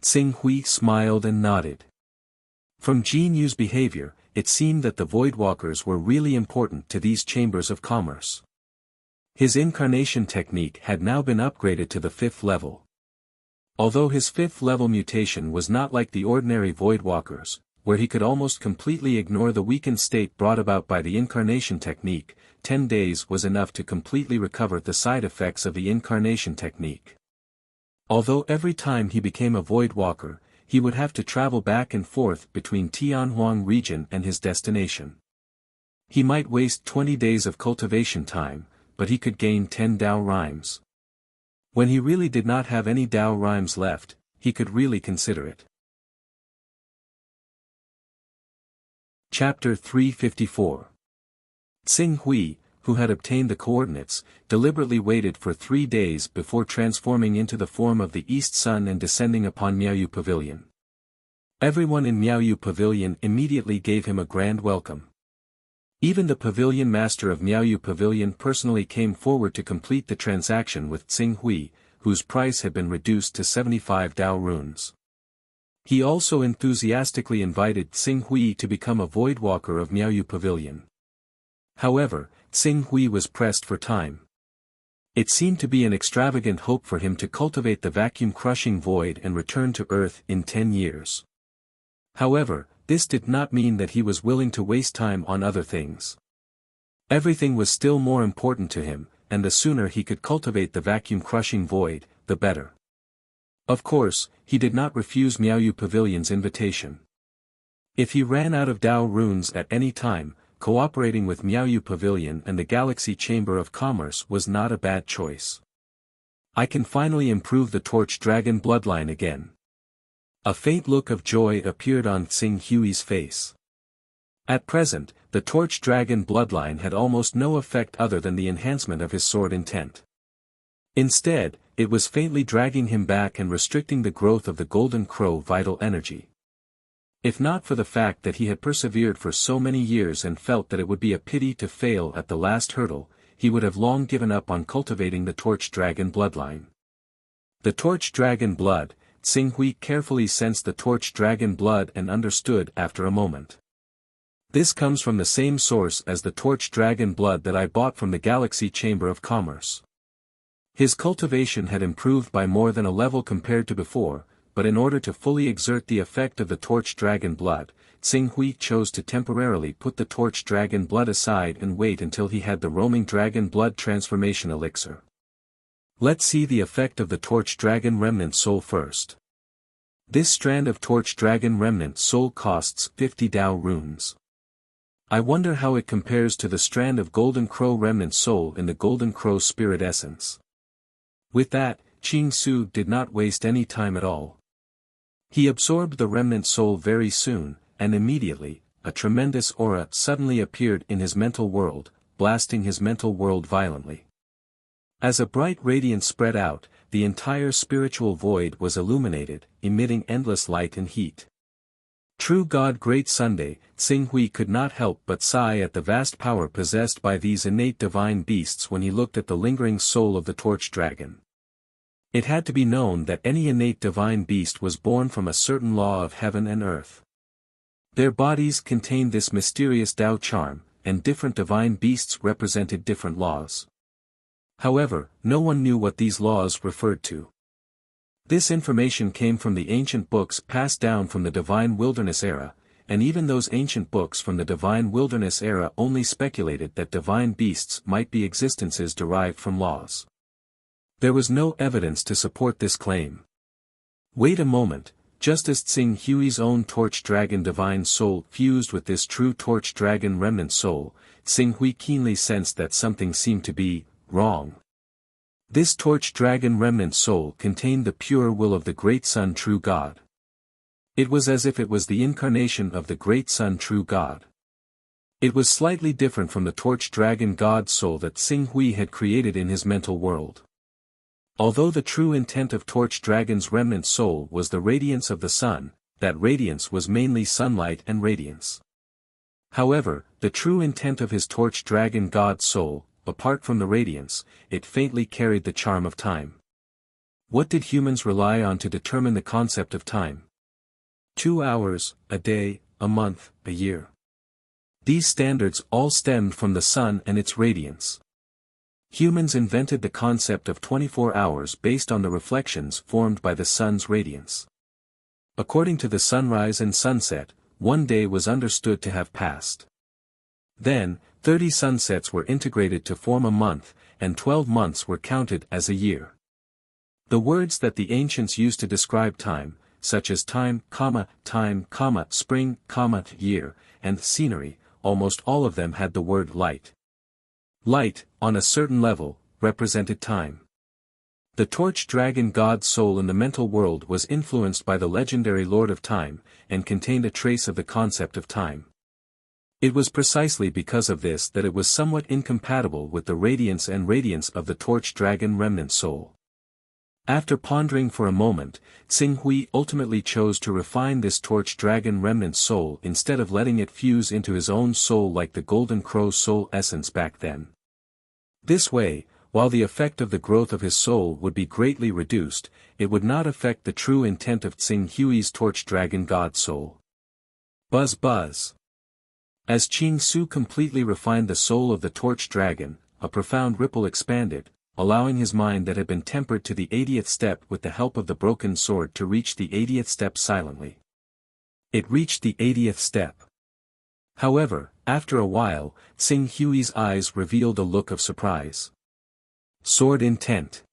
Tsing Hui smiled and nodded. From Jin Yu's behavior, it seemed that the Void Walkers were really important to these chambers of commerce. His incarnation technique had now been upgraded to the 5th level. Although his 5th level mutation was not like the ordinary Void Walkers, where he could almost completely ignore the weakened state brought about by the incarnation technique, 10 days was enough to completely recover the side effects of the incarnation technique. Although every time he became a Void Walker, he would have to travel back and forth between Tianhuang region and his destination. He might waste 20 days of cultivation time, but he could gain 10 Dao rhymes. When he really did not have any Dao rhymes left, he could really consider it. Chapter 354. Tsing Hui, who had obtained the coordinates, deliberately waited for 3 days before transforming into the form of the East Sun and descending upon Miaoyu Pavilion. Everyone in Miaoyu Pavilion immediately gave him a grand welcome. Even the pavilion master of Miaoyu Pavilion personally came forward to complete the transaction with Tsing Hui, whose price had been reduced to 75 Dao runes. He also enthusiastically invited Tsing Hui to become a Void Walker of Miaoyu Pavilion. However, Tsing Hui was pressed for time. It seemed to be an extravagant hope for him to cultivate the vacuum-crushing void and return to Earth in 10 years. However, this did not mean that he was willing to waste time on other things. Everything was still more important to him, and the sooner he could cultivate the vacuum-crushing void, the better. Of course, he did not refuse Miaoyu Pavilion's invitation. If he ran out of Dao runes at any time, cooperating with Miaoyu Pavilion and the Galaxy Chamber of Commerce was not a bad choice. I can finally improve the Torch Dragon bloodline again. A faint look of joy appeared on Tsing Hui's face. At present, the Torch Dragon bloodline had almost no effect other than the enhancement of his sword intent. Instead, it was faintly dragging him back and restricting the growth of the Golden Crow vital energy. If not for the fact that he had persevered for so many years and felt that it would be a pity to fail at the last hurdle, he would have long given up on cultivating the Torch Dragon bloodline. The Torch Dragon blood, Tsing Hui carefully sensed the Torch Dragon blood and understood after a moment. This comes from the same source as the Torch Dragon blood that I bought from the Galaxy Chamber of Commerce. His cultivation had improved by more than a level compared to before, but in order to fully exert the effect of the Torch Dragon blood, Tsing Hui chose to temporarily put the Torch Dragon blood aside and wait until he had the roaming Dragon blood transformation elixir. Let's see the effect of the Torch Dragon Remnant Soul first. This strand of Torch Dragon Remnant Soul costs 50 Dao runes. I wonder how it compares to the strand of Golden Crow Remnant Soul in the Golden Crow Spirit Essence. With that, Qing Su did not waste any time at all. He absorbed the remnant soul very soon, and immediately, a tremendous aura suddenly appeared in his mental world, blasting his mental world violently. As a bright radiance spread out, the entire spiritual void was illuminated, emitting endless light and heat. True God Great Sunday, Tsing Hui could not help but sigh at the vast power possessed by these innate divine beasts when he looked at the lingering soul of the Torch Dragon. It had to be known that any innate divine beast was born from a certain law of heaven and earth. Their bodies contained this mysterious Tao charm, and different divine beasts represented different laws. However, no one knew what these laws referred to. This information came from the ancient books passed down from the Divine Wilderness era, and even those ancient books from the Divine Wilderness era only speculated that divine beasts might be existences derived from laws. There was no evidence to support this claim. Wait a moment, just as Tsing Hui's own Torch Dragon Divine Soul fused with this true Torch Dragon Remnant Soul, Tsing Hui keenly sensed that something seemed to be wrong. This Torch Dragon Remnant Soul contained the pure will of the Great Sun True God. It was as if it was the incarnation of the Great Sun True God. It was slightly different from the torch dragon god soul that Xing Hui had created in his mental world. Although the true intent of torch dragon's remnant soul was the radiance of the sun, that radiance was mainly sunlight and radiance. However, the true intent of his torch dragon god soul, apart from the radiance, it faintly carried the charm of time. What did humans rely on to determine the concept of time? 2 hours, a day, a month, a year. These standards all stemmed from the sun and its radiance. Humans invented the concept of 24 hours based on the reflections formed by the sun's radiance. According to the sunrise and sunset, 1 day was understood to have passed. Then, 30 sunsets were integrated to form a month, and 12 months were counted as a year. The words that the ancients used to describe time, such as time, spring, year, and scenery, almost all of them had the word light. Light, on a certain level, represented time. The torch dragon god soul in the mental world was influenced by the legendary Lord of Time, and contained a trace of the concept of time. It was precisely because of this that it was somewhat incompatible with the radiance of the torch dragon remnant soul. After pondering for a moment, Xing Hui ultimately chose to refine this torch dragon remnant soul instead of letting it fuse into his own soul like the golden crow soul essence back then. This way, while the effect of the growth of his soul would be greatly reduced, it would not affect the true intent of Xing Hui's torch dragon god soul. Buzz buzz. As Qing Su completely refined the soul of the torch dragon, a profound ripple expanded, allowing his mind that had been tempered to the 80th step with the help of the broken sword to reach the 80th step silently. It reached the 80th step. However, after a while, Xing Hui's eyes revealed a look of surprise. Sword intent.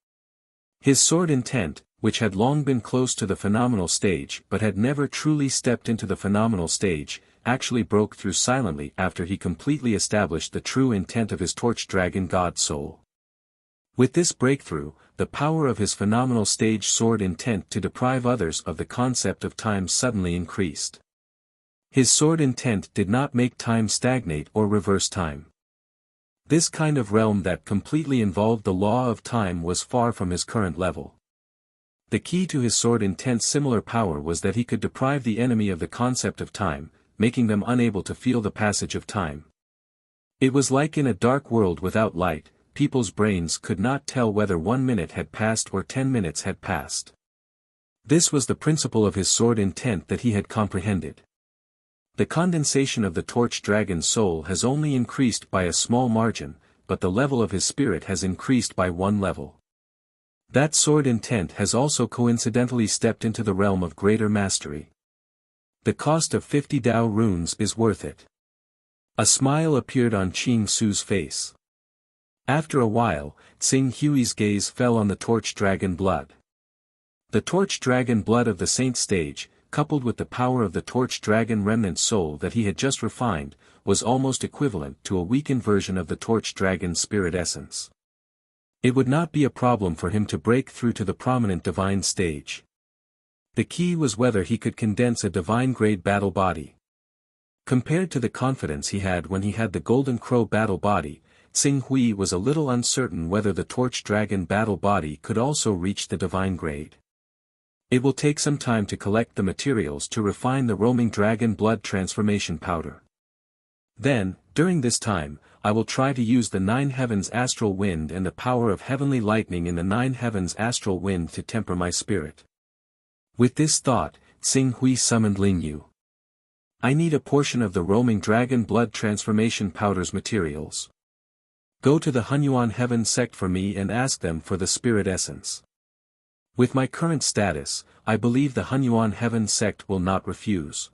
His sword intent, which had long been close to the phenomenal stage but had never truly stepped into the phenomenal stage, actually broke through silently after he completely established the true intent of his torch dragon god soul. With this breakthrough, the power of his phenomenal stage sword intent to deprive others of the concept of time suddenly increased. His sword intent did not make time stagnate or reverse time. This kind of realm that completely involved the law of time was far from his current level. The key to his sword intent's similar power was that he could deprive the enemy of the concept of time, making them unable to feel the passage of time. It was like in a dark world without light, people's brains could not tell whether 1 minute had passed or 10 minutes had passed. This was the principle of his sword intent that he had comprehended. The condensation of the torch dragon's soul has only increased by a small margin, but the level of his spirit has increased by 1 level. That sword intent has also coincidentally stepped into the realm of greater mastery. The cost of 50 Dao runes is worth it. A smile appeared on Qing Su's face. After a while, Xing Hui's gaze fell on the torch dragon blood. The torch dragon blood of the saint stage, coupled with the power of the torch dragon remnant soul that he had just refined, was almost equivalent to a weakened version of the torch dragon's spirit essence. It would not be a problem for him to break through to the prominent divine stage. The key was whether he could condense a divine-grade battle body. Compared to the confidence he had when he had the Golden Crow battle body, Xing Hui was a little uncertain whether the torch dragon battle body could also reach the divine grade. It will take some time to collect the materials to refine the roaming dragon blood transformation powder. Then, during this time, I will try to use the 9 heavens astral wind and the power of heavenly lightning in the 9 heavens astral wind to temper my spirit. With this thought, Xing Hui summoned Lingyu. I need a portion of the roaming dragon blood transformation powder's materials. Go to the Hunyuan heaven sect for me and ask them for the spirit essence. With my current status, I believe the Hunyuan heaven sect will not refuse.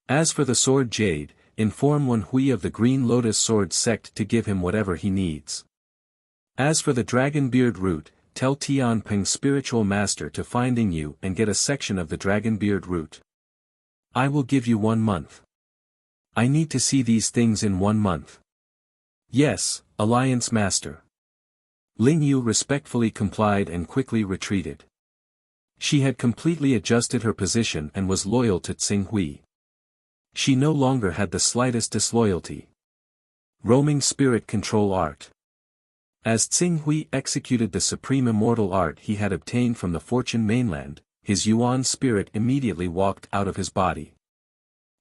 As for the sword jade, inform Wen Hui of the green lotus sword sect to give him whatever he needs. As for the dragon beard root, tell Tianping's spiritual master to finding you and get a section of the dragon beard root. I will give you 1 month. I need to see these things in 1 month. Yes, Alliance Master. Lingyu respectfully complied and quickly retreated. She had completely adjusted her position and was loyal to Xing Hui. She no longer had the slightest disloyalty. Roaming Spirit Control Art. As Tsing Hui executed the supreme immortal art he had obtained from the Fortune mainland, his Yuan spirit immediately walked out of his body.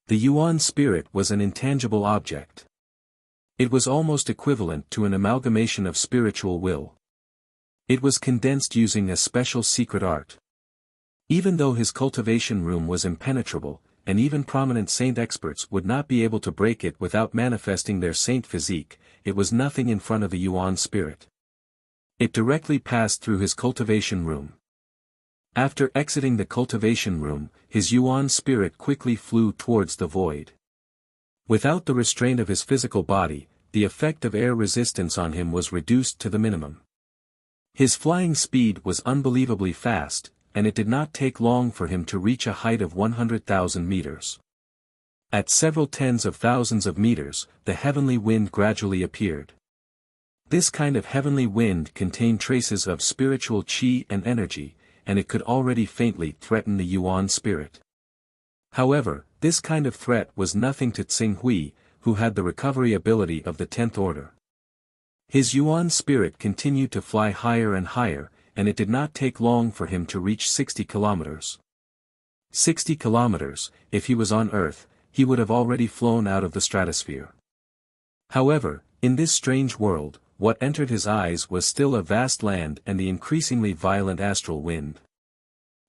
The Yuan spirit was an intangible object. It was almost equivalent to an amalgamation of spiritual will. It was condensed using a special secret art. Even though his cultivation room was impenetrable, and even prominent saint experts would not be able to break it without manifesting their saint physique, it was nothing in front of the Yuan spirit. It directly passed through his cultivation room. After exiting the cultivation room, his Yuan spirit quickly flew towards the void. Without the restraint of his physical body, the effect of air resistance on him was reduced to the minimum. His flying speed was unbelievably fast, and it did not take long for him to reach a height of 100,000 meters. At several tens of thousands of meters, the heavenly wind gradually appeared. This kind of heavenly wind contained traces of spiritual qi and energy, and it could already faintly threaten the Yuan spirit. However, this kind of threat was nothing to Tsing Hui, who had the recovery ability of the 10th order. His Yuan spirit continued to fly higher and higher, and it did not take long for him to reach 60 kilometers. 60 kilometers, if he was on Earth, he would have already flown out of the stratosphere. However, in this strange world, what entered his eyes was still a vast land and the increasingly violent astral wind.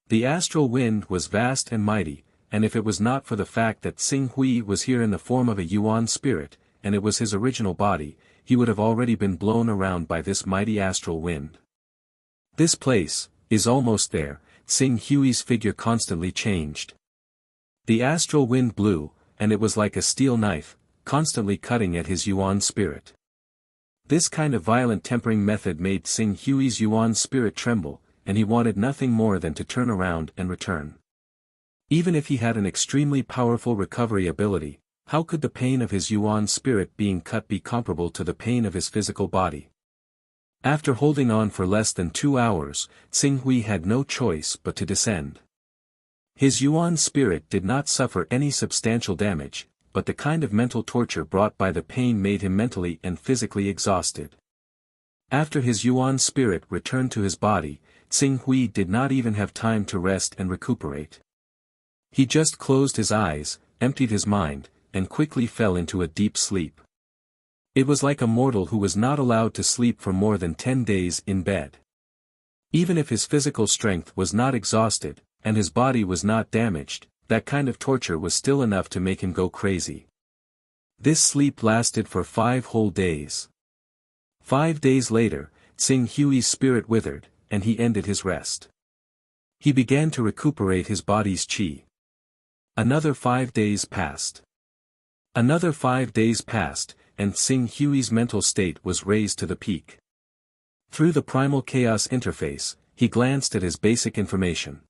The astral wind was vast and mighty, and if it was not for the fact that Tsing Hui was here in the form of a Yuan spirit, and it was his original body, he would have already been blown around by this mighty astral wind. This place is almost there. Tsing Hui's figure constantly changed. The astral wind blew, and it was like a steel knife, constantly cutting at his Yuan spirit. This kind of violent tempering method made Tsing Hui's Yuan spirit tremble, and he wanted nothing more than to turn around and return. Even if he had an extremely powerful recovery ability, how could the pain of his Yuan spirit being cut be comparable to the pain of his physical body? After holding on for less than 2 hours, Tsing Hui had no choice but to descend. His Yuan spirit did not suffer any substantial damage, but the kind of mental torture brought by the pain made him mentally and physically exhausted. After his Yuan spirit returned to his body, Tsing Hui did not even have time to rest and recuperate. He just closed his eyes, emptied his mind, and quickly fell into a deep sleep. It was like a mortal who was not allowed to sleep for more than 10 days in bed. Even if his physical strength was not exhausted, and his body was not damaged, that kind of torture was still enough to make him go crazy. This sleep lasted for 5 whole days. 5 days later, Tsing Hui's spirit withered, and he ended his rest. He began to recuperate his body's qi. Another 5 days passed. Another 5 days passed, and Tsing Hui's mental state was raised to the peak. Through the primal chaos interface, he glanced at his basic information.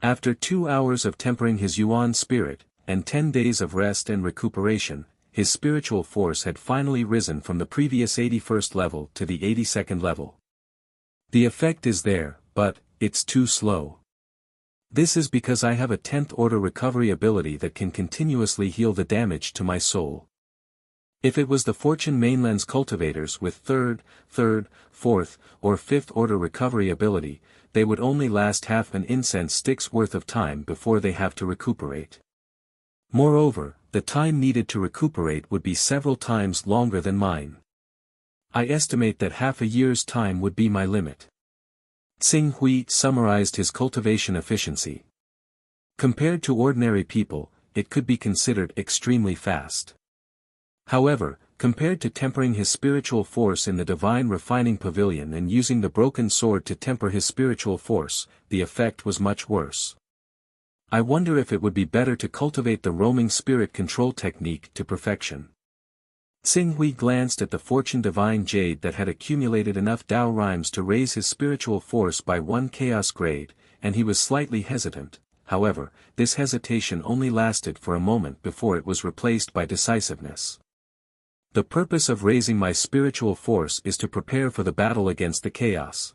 After 2 hours of tempering his Yuan spirit, and 10 days of rest and recuperation, his spiritual force had finally risen from the previous 81st level to the 82nd level. The effect is there, but it's too slow. This is because I have a 10th order recovery ability that can continuously heal the damage to my soul. If it was the Fortune mainland's cultivators with 3rd, 4th, or 5th order recovery ability, they would only last half an incense stick's worth of time before they have to recuperate. Moreover, the time needed to recuperate would be several times longer than mine. I estimate that half a year's time would be my limit. Tsing Hui summarized his cultivation efficiency. Compared to ordinary people, it could be considered extremely fast. However, compared to tempering his spiritual force in the divine refining pavilion and using the broken sword to temper his spiritual force, the effect was much worse. I wonder if it would be better to cultivate the roaming spirit control technique to perfection. Tsing Hui glanced at the Fortune Divine Jade that had accumulated enough Tao rhymes to raise his spiritual force by 1 chaos grade, and he was slightly hesitant. However, this hesitation only lasted for a moment before it was replaced by decisiveness. The purpose of raising my spiritual force is to prepare for the battle against the chaos.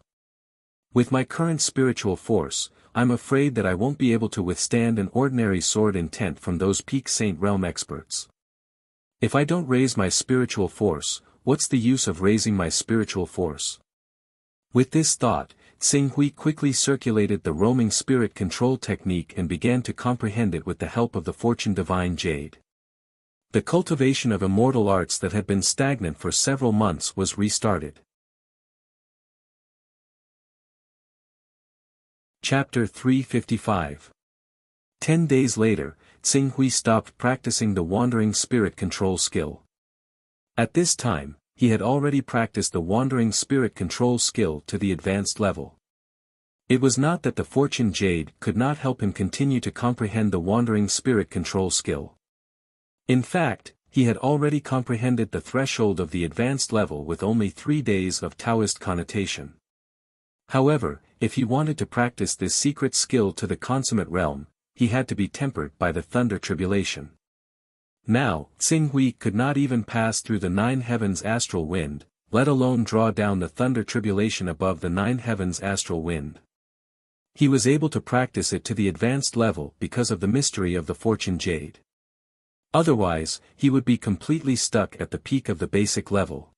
With my current spiritual force, I'm afraid that I won't be able to withstand an ordinary sword intent from those peak Saint Realm experts. If I don't raise my spiritual force, what's the use of raising my spiritual force? With this thought, Tsing Hui quickly circulated the roaming spirit control technique and began to comprehend it with the help of the Fortune Divine Jade. The cultivation of immortal arts that had been stagnant for several months was restarted. Chapter 355. 10 days later, Tsing Hui stopped practicing the wandering spirit control skill. At this time, he had already practiced the wandering spirit control skill to the advanced level. It was not that the Fortune Jade could not help him continue to comprehend the wandering spirit control skill. In fact, he had already comprehended the threshold of the advanced level with only 3 days of Taoist connotation. However, if he wanted to practice this secret skill to the consummate realm, he had to be tempered by the thunder tribulation. Now, Tsing Hui could not even pass through the 9 heavens astral wind, let alone draw down the thunder tribulation above the 9 heavens astral wind. He was able to practice it to the advanced level because of the mystery of the Fortune Jade. Otherwise, he would be completely stuck at the peak of the basic level.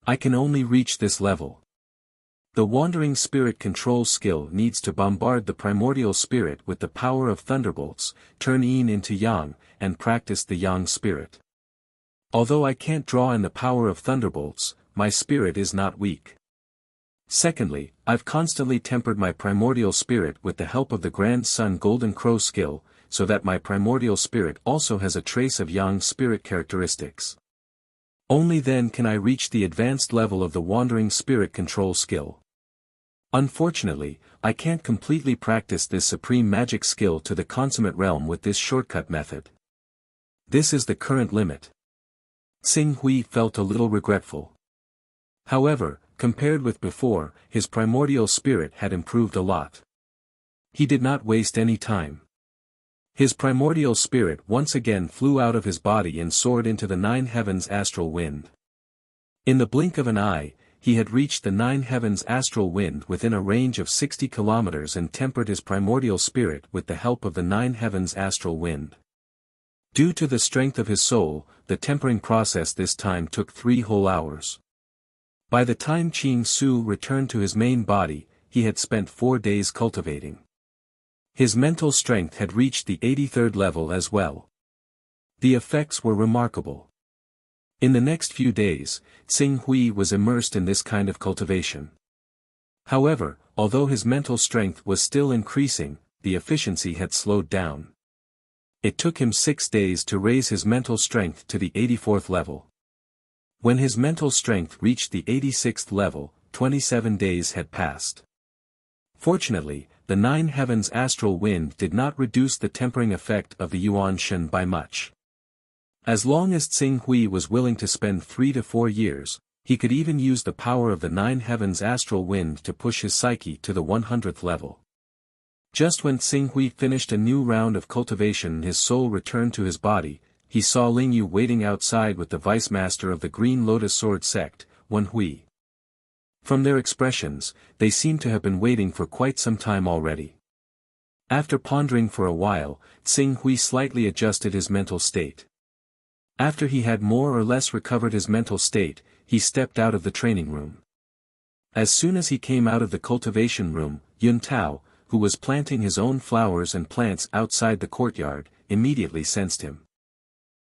I can only reach this level. The wandering spirit control skill needs to bombard the primordial spirit with the power of thunderbolts, turn yin into yang, and practice the yang spirit. Although I can't draw in the power of thunderbolts, my spirit is not weak. Secondly, I've constantly tempered my primordial spirit with the help of the Grand Sun Golden Crow skill, so that my primordial spirit also has a trace of yang spirit characteristics. Only then can I reach the advanced level of the wandering spirit control skill. Unfortunately, I can't completely practice this supreme magic skill to the consummate realm with this shortcut method. This is the current limit. Tsing Hui felt a little regretful. However, compared with before, his primordial spirit had improved a lot. He did not waste any time. His primordial spirit once again flew out of his body and soared into the 9 heavens astral wind. In the blink of an eye, he had reached the 9 heavens astral wind within a range of 60 kilometers and tempered his primordial spirit with the help of the 9 heavens astral wind. Due to the strength of his soul, the tempering process this time took 3 whole hours. By the time Qing Su returned to his main body, he had spent 4 days cultivating. His mental strength had reached the 83rd level as well. The effects were remarkable. In the next few days, Tsing Hui was immersed in this kind of cultivation. However, although his mental strength was still increasing, the efficiency had slowed down. It took him 6 days to raise his mental strength to the 84th level. When his mental strength reached the 86th level, 27 days had passed. Fortunately, the 9 heavens astral wind did not reduce the tempering effect of the Yuan Shen by much. As long as Tsing Hui was willing to spend 3 to 4 years, he could even use the power of the 9 heavens astral wind to push his psyche to the 100th level. Just when Tsing Hui finished a new round of cultivation and his soul returned to his body, he saw Ling Yu waiting outside with the vice master of the Green Lotus Sword sect, Wen Hui. From their expressions, they seemed to have been waiting for quite some time already. After pondering for a while, Tsing Hui slightly adjusted his mental state. After he had more or less recovered his mental state, he stepped out of the training room. As soon as he came out of the cultivation room, Yun Tao, who was planting his own flowers and plants outside the courtyard, immediately sensed him.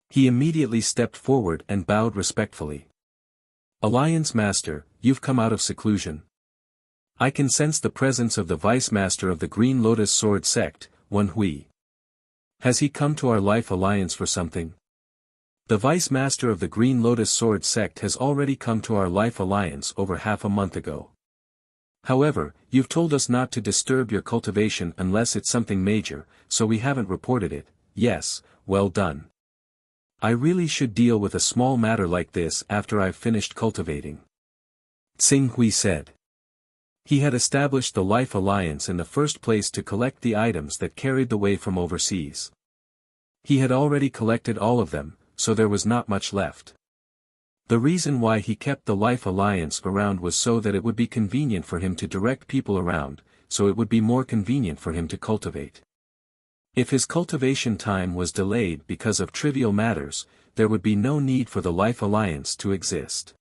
He immediately stepped forward and bowed respectfully. "Alliance Master, you've come out of seclusion. I can sense the presence of the Vice Master of the Green Lotus Sword sect, Wen Hui. Has he come to our life alliance for something?" "The Vice Master of the Green Lotus Sword sect has already come to our life alliance over half a month ago. However, you've told us not to disturb your cultivation unless it's something major, so we haven't reported it." "Yes, well done. I really should deal with a small matter like this after I've finished cultivating," Tsing Hui said. He had established the Life Alliance in the first place to collect the items that carried the way from overseas. He had already collected all of them, so there was not much left. The reason why he kept the Life Alliance around was so that it would be convenient for him to direct people around, so it would be more convenient for him to cultivate. If his cultivation time was delayed because of trivial matters, there would be no need for the Life Alliance to exist.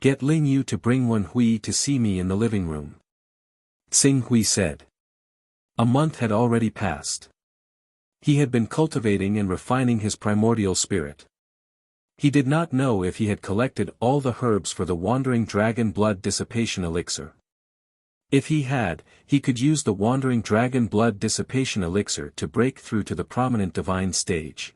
Get Ling Yu to bring Wen Hui to see me in the living room. Xing Hui said. A month had already passed. He had been cultivating and refining his primordial spirit. He did not know if he had collected all the herbs for the Wandering Dragon Blood Dissipation Elixir. If he had, he could use the Wandering Dragon Blood Dissipation Elixir to break through to the prominent divine stage.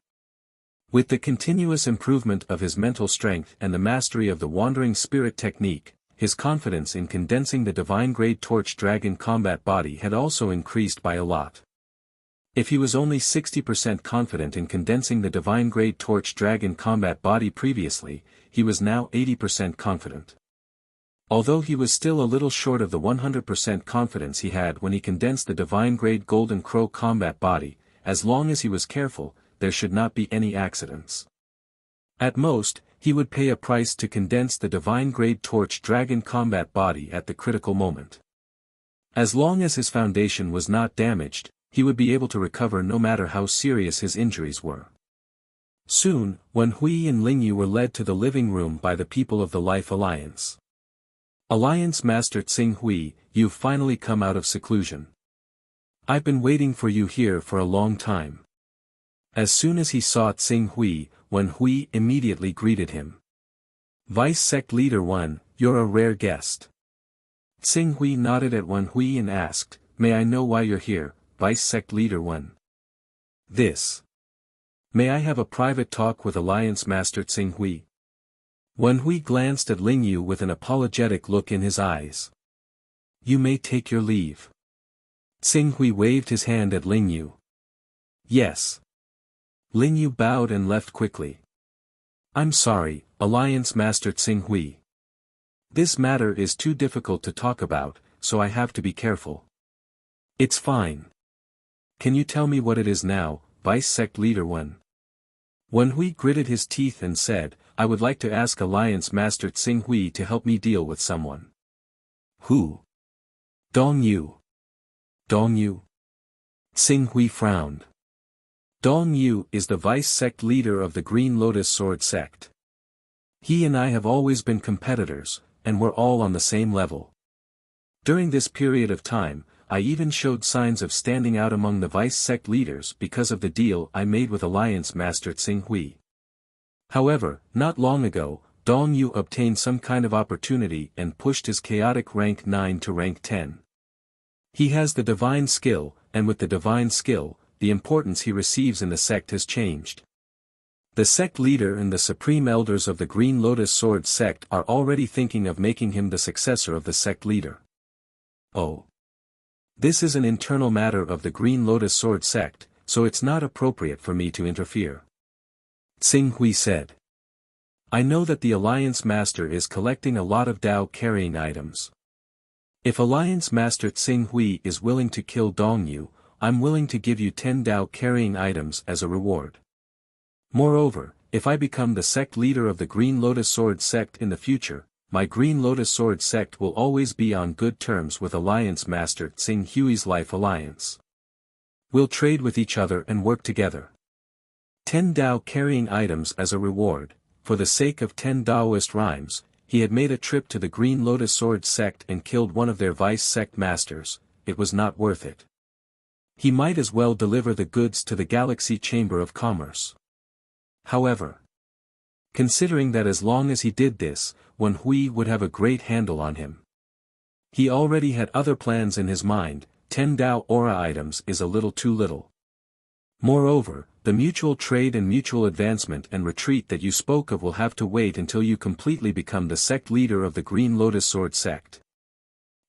With the continuous improvement of his mental strength and the mastery of the Wandering Spirit technique, his confidence in condensing the divine-grade Torch Dragon combat body had also increased by a lot. If he was only 60% confident in condensing the divine-grade Torch Dragon combat body previously, he was now 80% confident. Although he was still a little short of the 100% confidence he had when he condensed the divine-grade Golden Crow combat body, as long as he was careful, there should not be any accidents. At most, he would pay a price to condense the divine-grade Torch Dragon combat body at the critical moment. As long as his foundation was not damaged, he would be able to recover no matter how serious his injuries were. Soon, Wen Hui and Ling Yu were led to the living room by the people of the Life Alliance. Alliance Master Xing Hui, you've finally come out of seclusion. I've been waiting for you here for a long time. As soon as he saw Xing Hui, Wen Hui immediately greeted him. Vice Sect Leader 1, you're a rare guest. Xing Hui nodded at Wen Hui and asked, may I know why you're here, Vice Sect Leader 1? This. May I have a private talk with Alliance Master Xing Hui? Wen Hui glanced at Ling Yu with an apologetic look in his eyes. You may take your leave. Xing Hui waved his hand at Ling Yu. Yes. Ling Yu bowed and left quickly. I'm sorry, Alliance Master Xing Hui. This matter is too difficult to talk about, so I have to be careful. It's fine. Can you tell me what it is now, Vice Sect Leader 1? Wen Hui gritted his teeth and said, I would like to ask Alliance Master Xing Hui to help me deal with someone. Who? Dong Yu. Dong Yu? Xing Hui frowned. Dong Yu is the Vice Sect Leader of the Green Lotus Sword Sect. He and I have always been competitors, and we're all on the same level. During this period of time, I even showed signs of standing out among the Vice Sect leaders because of the deal I made with Alliance Master Xing Hui. However, not long ago, Dong Yu obtained some kind of opportunity and pushed his chaotic rank 9 to rank 10. He has the divine skill, and with the divine skill, the importance he receives in the sect has changed. The sect leader and the supreme elders of the Green Lotus Sword sect are already thinking of making him the successor of the sect leader. Oh. This is an internal matter of the Green Lotus Sword sect, so it's not appropriate for me to interfere. Xing Hui said. I know that the Alliance Master is collecting a lot of Dao carrying items. If Alliance Master Xing Hui is willing to kill Dong Yu, I'm willing to give you 10 Dao carrying items as a reward. Moreover, if I become the sect leader of the Green Lotus Sword sect in the future, my Green Lotus Sword sect will always be on good terms with Alliance Master Xing Hui's Life Alliance. We'll trade with each other and work together. 10 Dao carrying items as a reward. For the sake of 10 Daoist rhymes, he had made a trip to the Green Lotus Sword sect and killed one of their vice sect masters. It was not worth it. He might as well deliver the goods to the Galaxy Chamber of Commerce. However, considering that as long as he did this, Wen Hui would have a great handle on him. He already had other plans in his mind. 10 Dao aura items is a little too little. Moreover, the mutual trade and mutual advancement and retreat that you spoke of will have to wait until you completely become the sect leader of the Green Lotus Sword sect.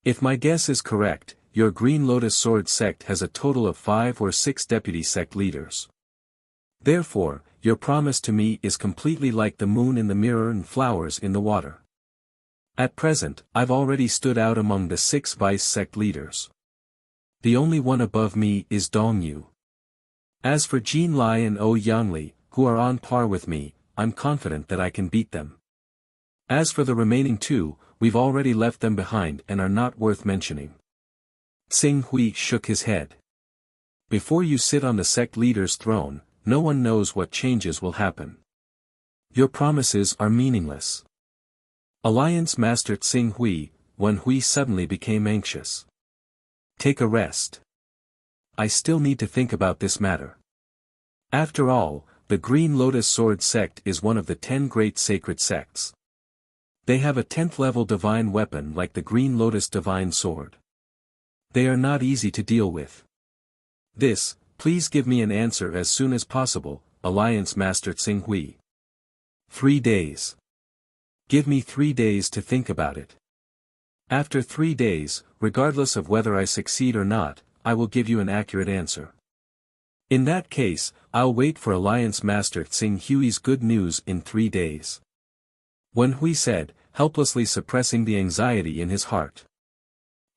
If my guess is correct, your Green Lotus Sword sect has a total of 5 or 6 deputy sect leaders. Therefore, your promise to me is completely like the moon in the mirror and flowers in the water. At present, I've already stood out among the 6 vice sect leaders. The only one above me is Dong Yu. As for Jin Lai and O Yangli, who are on par with me, I'm confident that I can beat them. As for the remaining 2, we've already left them behind and are not worth mentioning. Xing Hui shook his head. Before you sit on the sect leader's throne, no one knows what changes will happen. Your promises are meaningless. Alliance Master Xing Hui, Wen Hui suddenly became anxious. Take a rest. I still need to think about this matter. After all, the Green Lotus Sword sect is one of the 10 great sacred sects. They have a 10th level divine weapon like the Green Lotus Divine Sword. They are not easy to deal with. Please give me an answer as soon as possible, Alliance Master Xing Hui. 3 days. Give me 3 days to think about it. After 3 days, regardless of whether I succeed or not, I will give you an accurate answer. In that case, I'll wait for Alliance Master Xing Hui's good news in 3 days. Wen Hui said, helplessly suppressing the anxiety in his heart.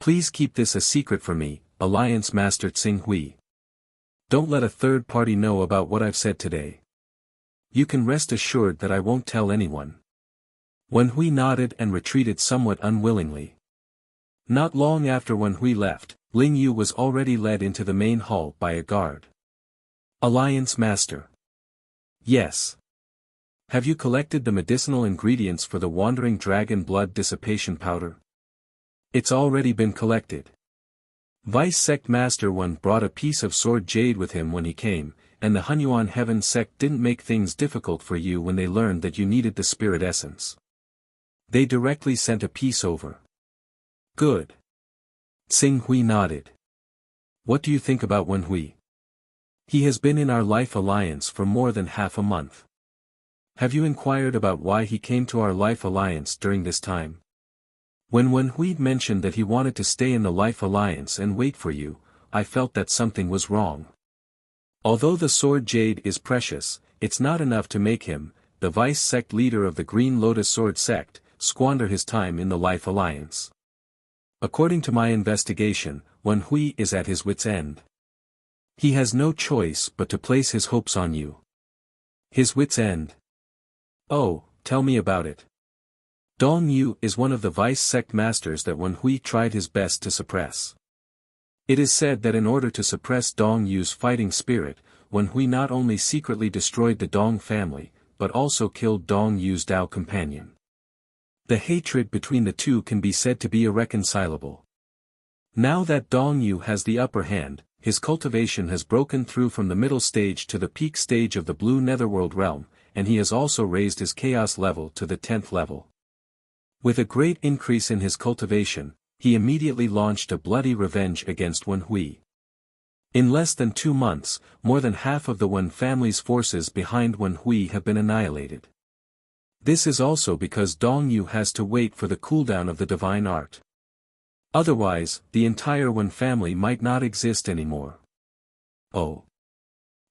Please keep this a secret for me, Alliance Master Xing Hui. Don't let a third party know about what I've said today. You can rest assured that I won't tell anyone. Wen Hui nodded and retreated somewhat unwillingly. Not long after Wen Hui left, Ling Yu was already led into the main hall by a guard. Alliance Master. Yes. Have you collected the medicinal ingredients for the Wandering Dragon Blood Dissipation Powder? It's already been collected. Vice Sect Master Wen brought a piece of sword jade with him when he came, and the Hunyuan Heaven Sect didn't make things difficult for you when they learned that you needed the spirit essence. They directly sent a piece over. Good. Xing Hui nodded. What do you think about Wen Hui? He has been in our life alliance for more than half a month. Have you inquired about why he came to our life alliance during this time? When Wen Hui mentioned that he wanted to stay in the life alliance and wait for you, I felt that something was wrong. Although the sword jade is precious, it's not enough to make him, the vice sect leader of the Green Lotus Sword sect, squander his time in the life alliance. According to my investigation, Wen Hui is at his wit's end. He has no choice but to place his hopes on you. His wit's end? Oh, tell me about it. Dong Yu is one of the vice sect masters that Wen Hui tried his best to suppress. It is said that in order to suppress Dong Yu's fighting spirit, Wen Hui not only secretly destroyed the Dong family, but also killed Dong Yu's Dao companion. The hatred between the two can be said to be irreconcilable. Now that Dong Yu has the upper hand, his cultivation has broken through from the middle stage to the peak stage of the Blue Netherworld realm, and he has also raised his chaos level to the 10th level. With a great increase in his cultivation, he immediately launched a bloody revenge against Wen Hui. In less than 2 months, more than half of the Wen family's forces behind Wen Hui have been annihilated. This is also because Dong Yu has to wait for the cooldown of the divine art. Otherwise, the entire Wen family might not exist anymore. Oh.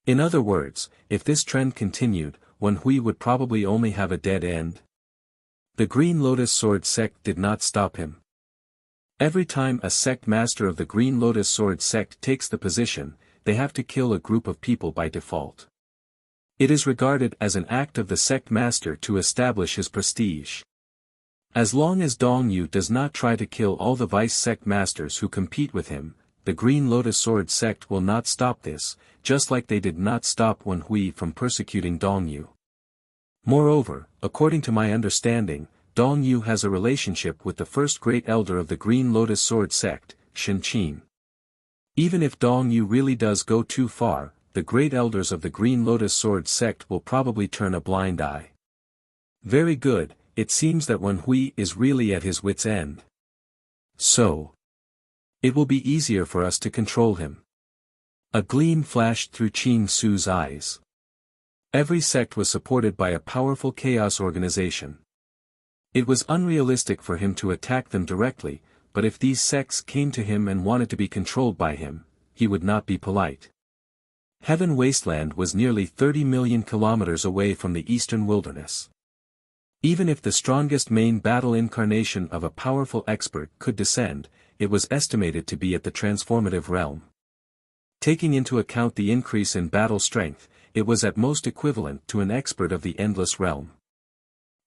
In other words, if this trend continued, Wen Hui would probably only have a dead end. The Green Lotus Sword sect did not stop him. Every time a sect master of the Green Lotus Sword sect takes the position, they have to kill a group of people by default. It is regarded as an act of the sect master to establish his prestige. As long as Dong Yu does not try to kill all the vice sect masters who compete with him, the Green Lotus Sword sect will not stop this, just like they did not stop Wen Hui from persecuting Dong Yu. Moreover, according to my understanding, Dong Yu has a relationship with the first great elder of the Green Lotus Sword sect, Shen Qin. Even if Dong Yu really does go too far, the great elders of the Green Lotus Sword sect will probably turn a blind eye. Very good, it seems that Wen Hui is really at his wit's end. So, it will be easier for us to control him. A gleam flashed through Qing Su's eyes. Every sect was supported by a powerful chaos organization. It was unrealistic for him to attack them directly, but if these sects came to him and wanted to be controlled by him, he would not be polite. Heaven Wasteland was nearly 30 million kilometers away from the eastern wilderness. Even if the strongest main battle incarnation of a powerful expert could descend, it was estimated to be at the transformative realm. Taking into account the increase in battle strength, it was at most equivalent to an expert of the endless realm.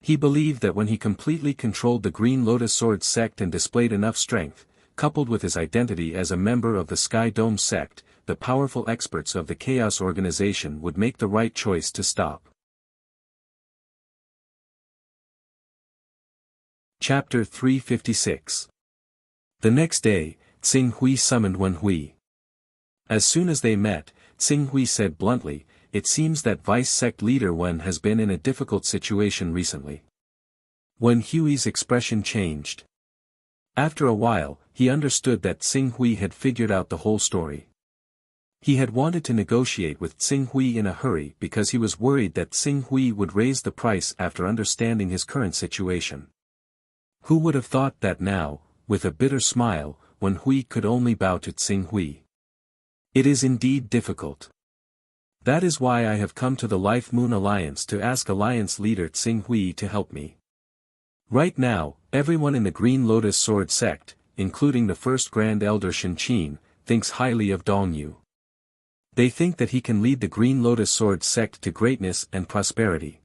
He believed that when he completely controlled the Green Lotus Sword sect and displayed enough strength, coupled with his identity as a member of the Sky Dome sect, the powerful experts of the Chaos Organization would make the right choice to stop. Chapter 356. The next day, Tsing Hui summoned Wen Hui. As soon as they met, Tsing Hui said bluntly, "It seems that Vice Sect Leader Wen has been in a difficult situation recently." Wen Hui's expression changed. After a while, he understood that Tsing Hui had figured out the whole story. He had wanted to negotiate with Tsing Hui in a hurry because he was worried that Tsing Hui would raise the price after understanding his current situation. Who would have thought that now, with a bitter smile, Wen Hui could only bow to Tsing Hui. It is indeed difficult. That is why I have come to the Life Moon Alliance to ask Alliance leader Tsing Hui to help me. Right now, everyone in the Green Lotus Sword sect, including the First Grand Elder Shinqin, thinks highly of Dongyu. They think that he can lead the Green Lotus Sword sect to greatness and prosperity.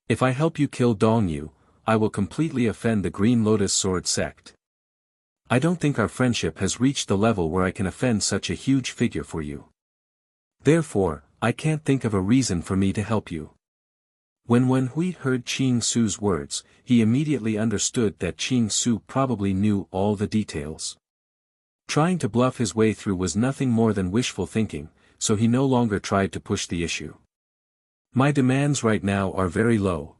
If I help you kill Dongyu, I will completely offend the Green Lotus Sword sect. I don't think our friendship has reached the level where I can offend such a huge figure for you. Therefore, I can't think of a reason for me to help you. When Wen Hui heard Qing Su's words, he immediately understood that Qing Su probably knew all the details. Trying to bluff his way through was nothing more than wishful thinking, so he no longer tried to push the issue. My demands right now are very low.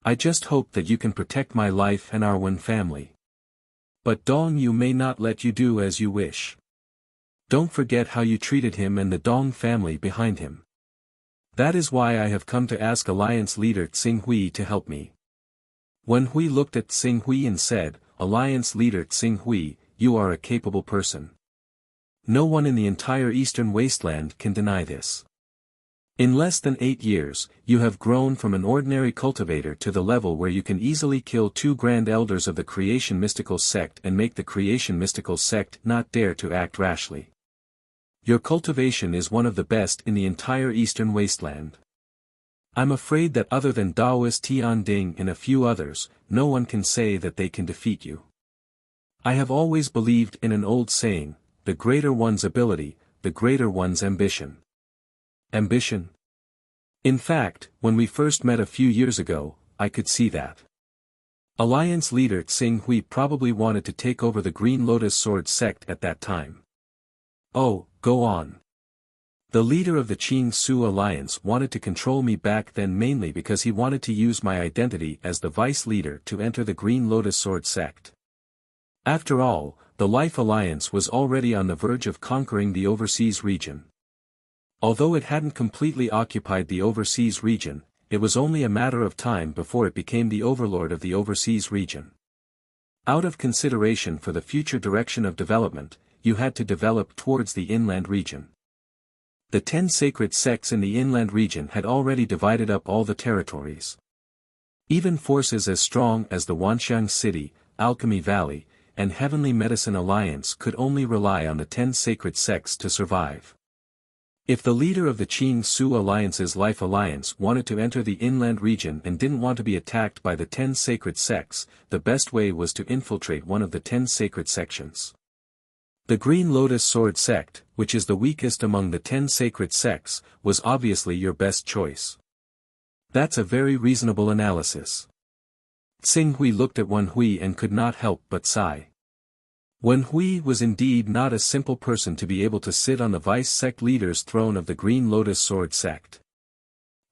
I just hope that you can protect my life and our Wen family. But Dongyu may not let you do as you wish. Don't forget how you treated him and the Dong family behind him. That is why I have come to ask Alliance leader Tsing Hui to help me. Wen Hui looked at Tsing Hui and said, "Alliance leader Tsing Hui, you are a capable person. No one in the entire Eastern Wasteland can deny this. In less than 8 years, you have grown from an ordinary cultivator to the level where you can easily kill 2 Grand Elders of the Creation Mystical Sect and make the Creation Mystical Sect not dare to act rashly. Your cultivation is one of the best in the entire Eastern Wasteland. I'm afraid that other than Daoist Tianding and a few others, no one can say that they can defeat you. I have always believed in an old saying, the greater one's ability, the greater one's ambition." Ambition? In fact, when we first met a few years ago, I could see that. Alliance leader Tsing Hui probably wanted to take over the Green Lotus Sword sect at that time. Oh, go on. The leader of the Qing Su Alliance wanted to control me back then mainly because he wanted to use my identity as the vice leader to enter the Green Lotus Sword sect. After all, the Life Alliance was already on the verge of conquering the overseas region. Although it hadn't completely occupied the overseas region, it was only a matter of time before it became the overlord of the overseas region. Out of consideration for the future direction of development, you had to develop towards the inland region. The 10 sacred sects in the inland region had already divided up all the territories. Even forces as strong as the Wanxiang City, Alchemy Valley, and Heavenly Medicine Alliance could only rely on the 10 sacred sects to survive. If the leader of the Qing Su Alliance's Life Alliance wanted to enter the inland region and didn't want to be attacked by the 10 sacred sects, the best way was to infiltrate one of the 10 sacred sections. The Green Lotus Sword sect, which is the weakest among the 10 sacred sects, was obviously your best choice. That's a very reasonable analysis. Tsing Hui looked at Wen Hui and could not help but sigh. Wen Hui was indeed not a simple person to be able to sit on the vice sect leader's throne of the Green Lotus Sword sect.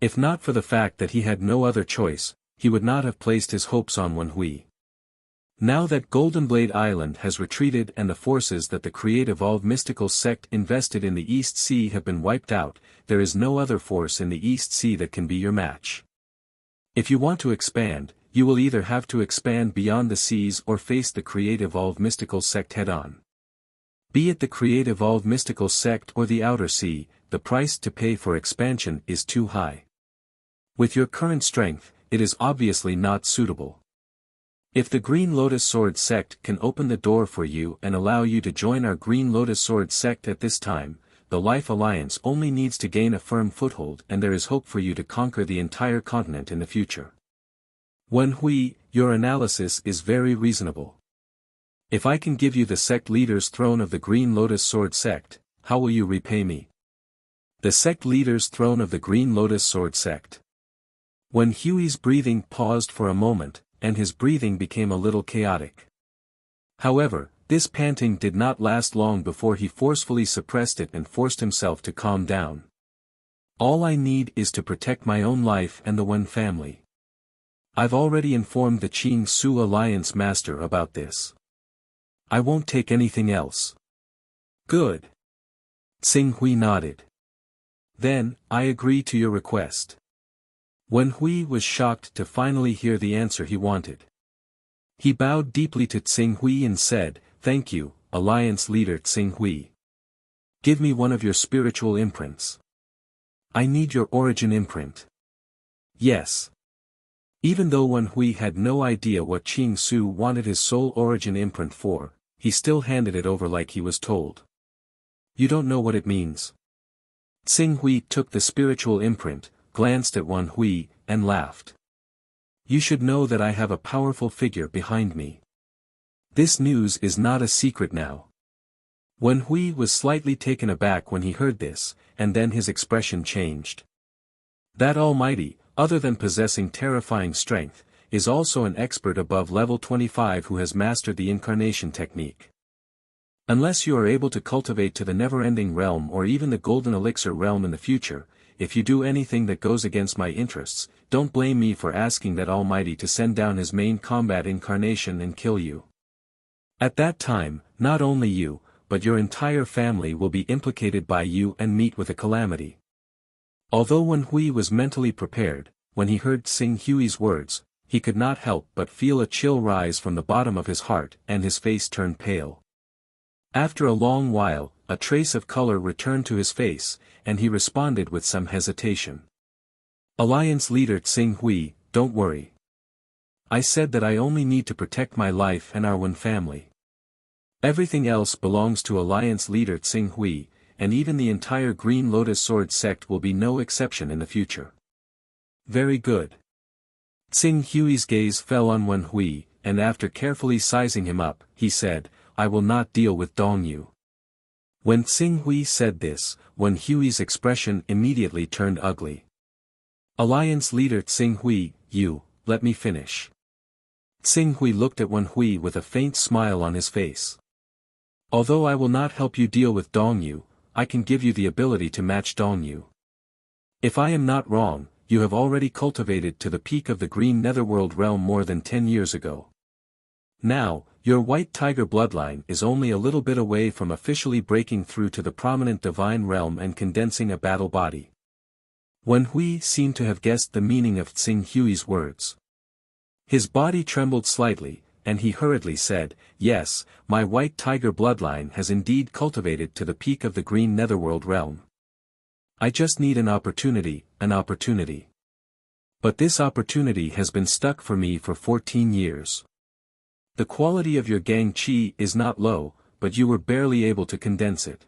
If not for the fact that he had no other choice, he would not have placed his hopes on Wen Hui. Now that Golden Blade Island has retreated and the forces that the Create Evolve Mystical Sect invested in the East Sea have been wiped out, there is no other force in the East Sea that can be your match. If you want to expand, you will either have to expand beyond the seas or face the Create Evolve Mystical Sect head-on. Be it the Create Evolve Mystical Sect or the Outer Sea, the price to pay for expansion is too high. With your current strength, it is obviously not suitable. If the Green Lotus Sword sect can open the door for you and allow you to join our Green Lotus Sword sect at this time, the Life Alliance only needs to gain a firm foothold and there is hope for you to conquer the entire continent in the future. Wen Hui, your analysis is very reasonable. If I can give you the sect leader's throne of the Green Lotus Sword Sect, how will you repay me? The sect leader's throne of the Green Lotus Sword Sect. When Huey's breathing paused for a moment, and his breathing became a little chaotic. However, this panting did not last long before he forcefully suppressed it and forced himself to calm down. All I need is to protect my own life and the Wen family. I've already informed the Qing Su Alliance Master about this. I won't take anything else. Good. Tsing Hui nodded. Then, I agree to your request. Wen Hui was shocked to finally hear the answer he wanted. He bowed deeply to Tsing Hui and said, "Thank you, Alliance Leader Tsing Hui. Give me one of your spiritual imprints. I need your origin imprint." Yes. Even though Wen Hui had no idea what Qing Su wanted his soul origin imprint for, he still handed it over like he was told. You don't know what it means. Tsing Hui took the spiritual imprint, glanced at Wen Hui, and laughed. You should know that I have a powerful figure behind me. This news is not a secret now. Wen Hui was slightly taken aback when he heard this, and then his expression changed. That Almighty, other than possessing terrifying strength, is also an expert above level 25 who has mastered the incarnation technique. Unless you are able to cultivate to the never-ending realm or even the golden elixir realm in the future, if you do anything that goes against my interests, don't blame me for asking that Almighty to send down his main combat incarnation and kill you. At that time, not only you, but your entire family will be implicated by you and meet with a calamity. Although Wen Hui was mentally prepared, when he heard Tsing Hui's words, he could not help but feel a chill rise from the bottom of his heart and his face turned pale. After a long while, a trace of color returned to his face, and he responded with some hesitation. Alliance Leader Tsing Hui, don't worry. I said that I only need to protect my life and our Wen family. Everything else belongs to Alliance Leader Tsing Hui, and even the entire Green Lotus Sword Sect will be no exception in the future. Very good. Tsing Hui's gaze fell on Wen Hui, and after carefully sizing him up, he said, I will not deal with Dongyu. When Tsing Hui said this, Wen Hui's expression immediately turned ugly. Alliance Leader Tsing Hui, let me finish. Tsing Hui looked at Wen Hui with a faint smile on his face. Although I will not help you deal with Dongyu, I can give you the ability to match Dongyu. If I am not wrong, you have already cultivated to the peak of the Green Netherworld realm more than 10 years ago. Now, your White Tiger bloodline is only a little bit away from officially breaking through to the prominent divine realm and condensing a battle body. Wen Hui seemed to have guessed the meaning of Tsing Hui's words. His body trembled slightly, and he hurriedly said, yes, my White Tiger bloodline has indeed cultivated to the peak of the Green Netherworld realm. I just need an opportunity. But this opportunity has been stuck for me for 14 years. The quality of your Gang Qi is not low, but you were barely able to condense it.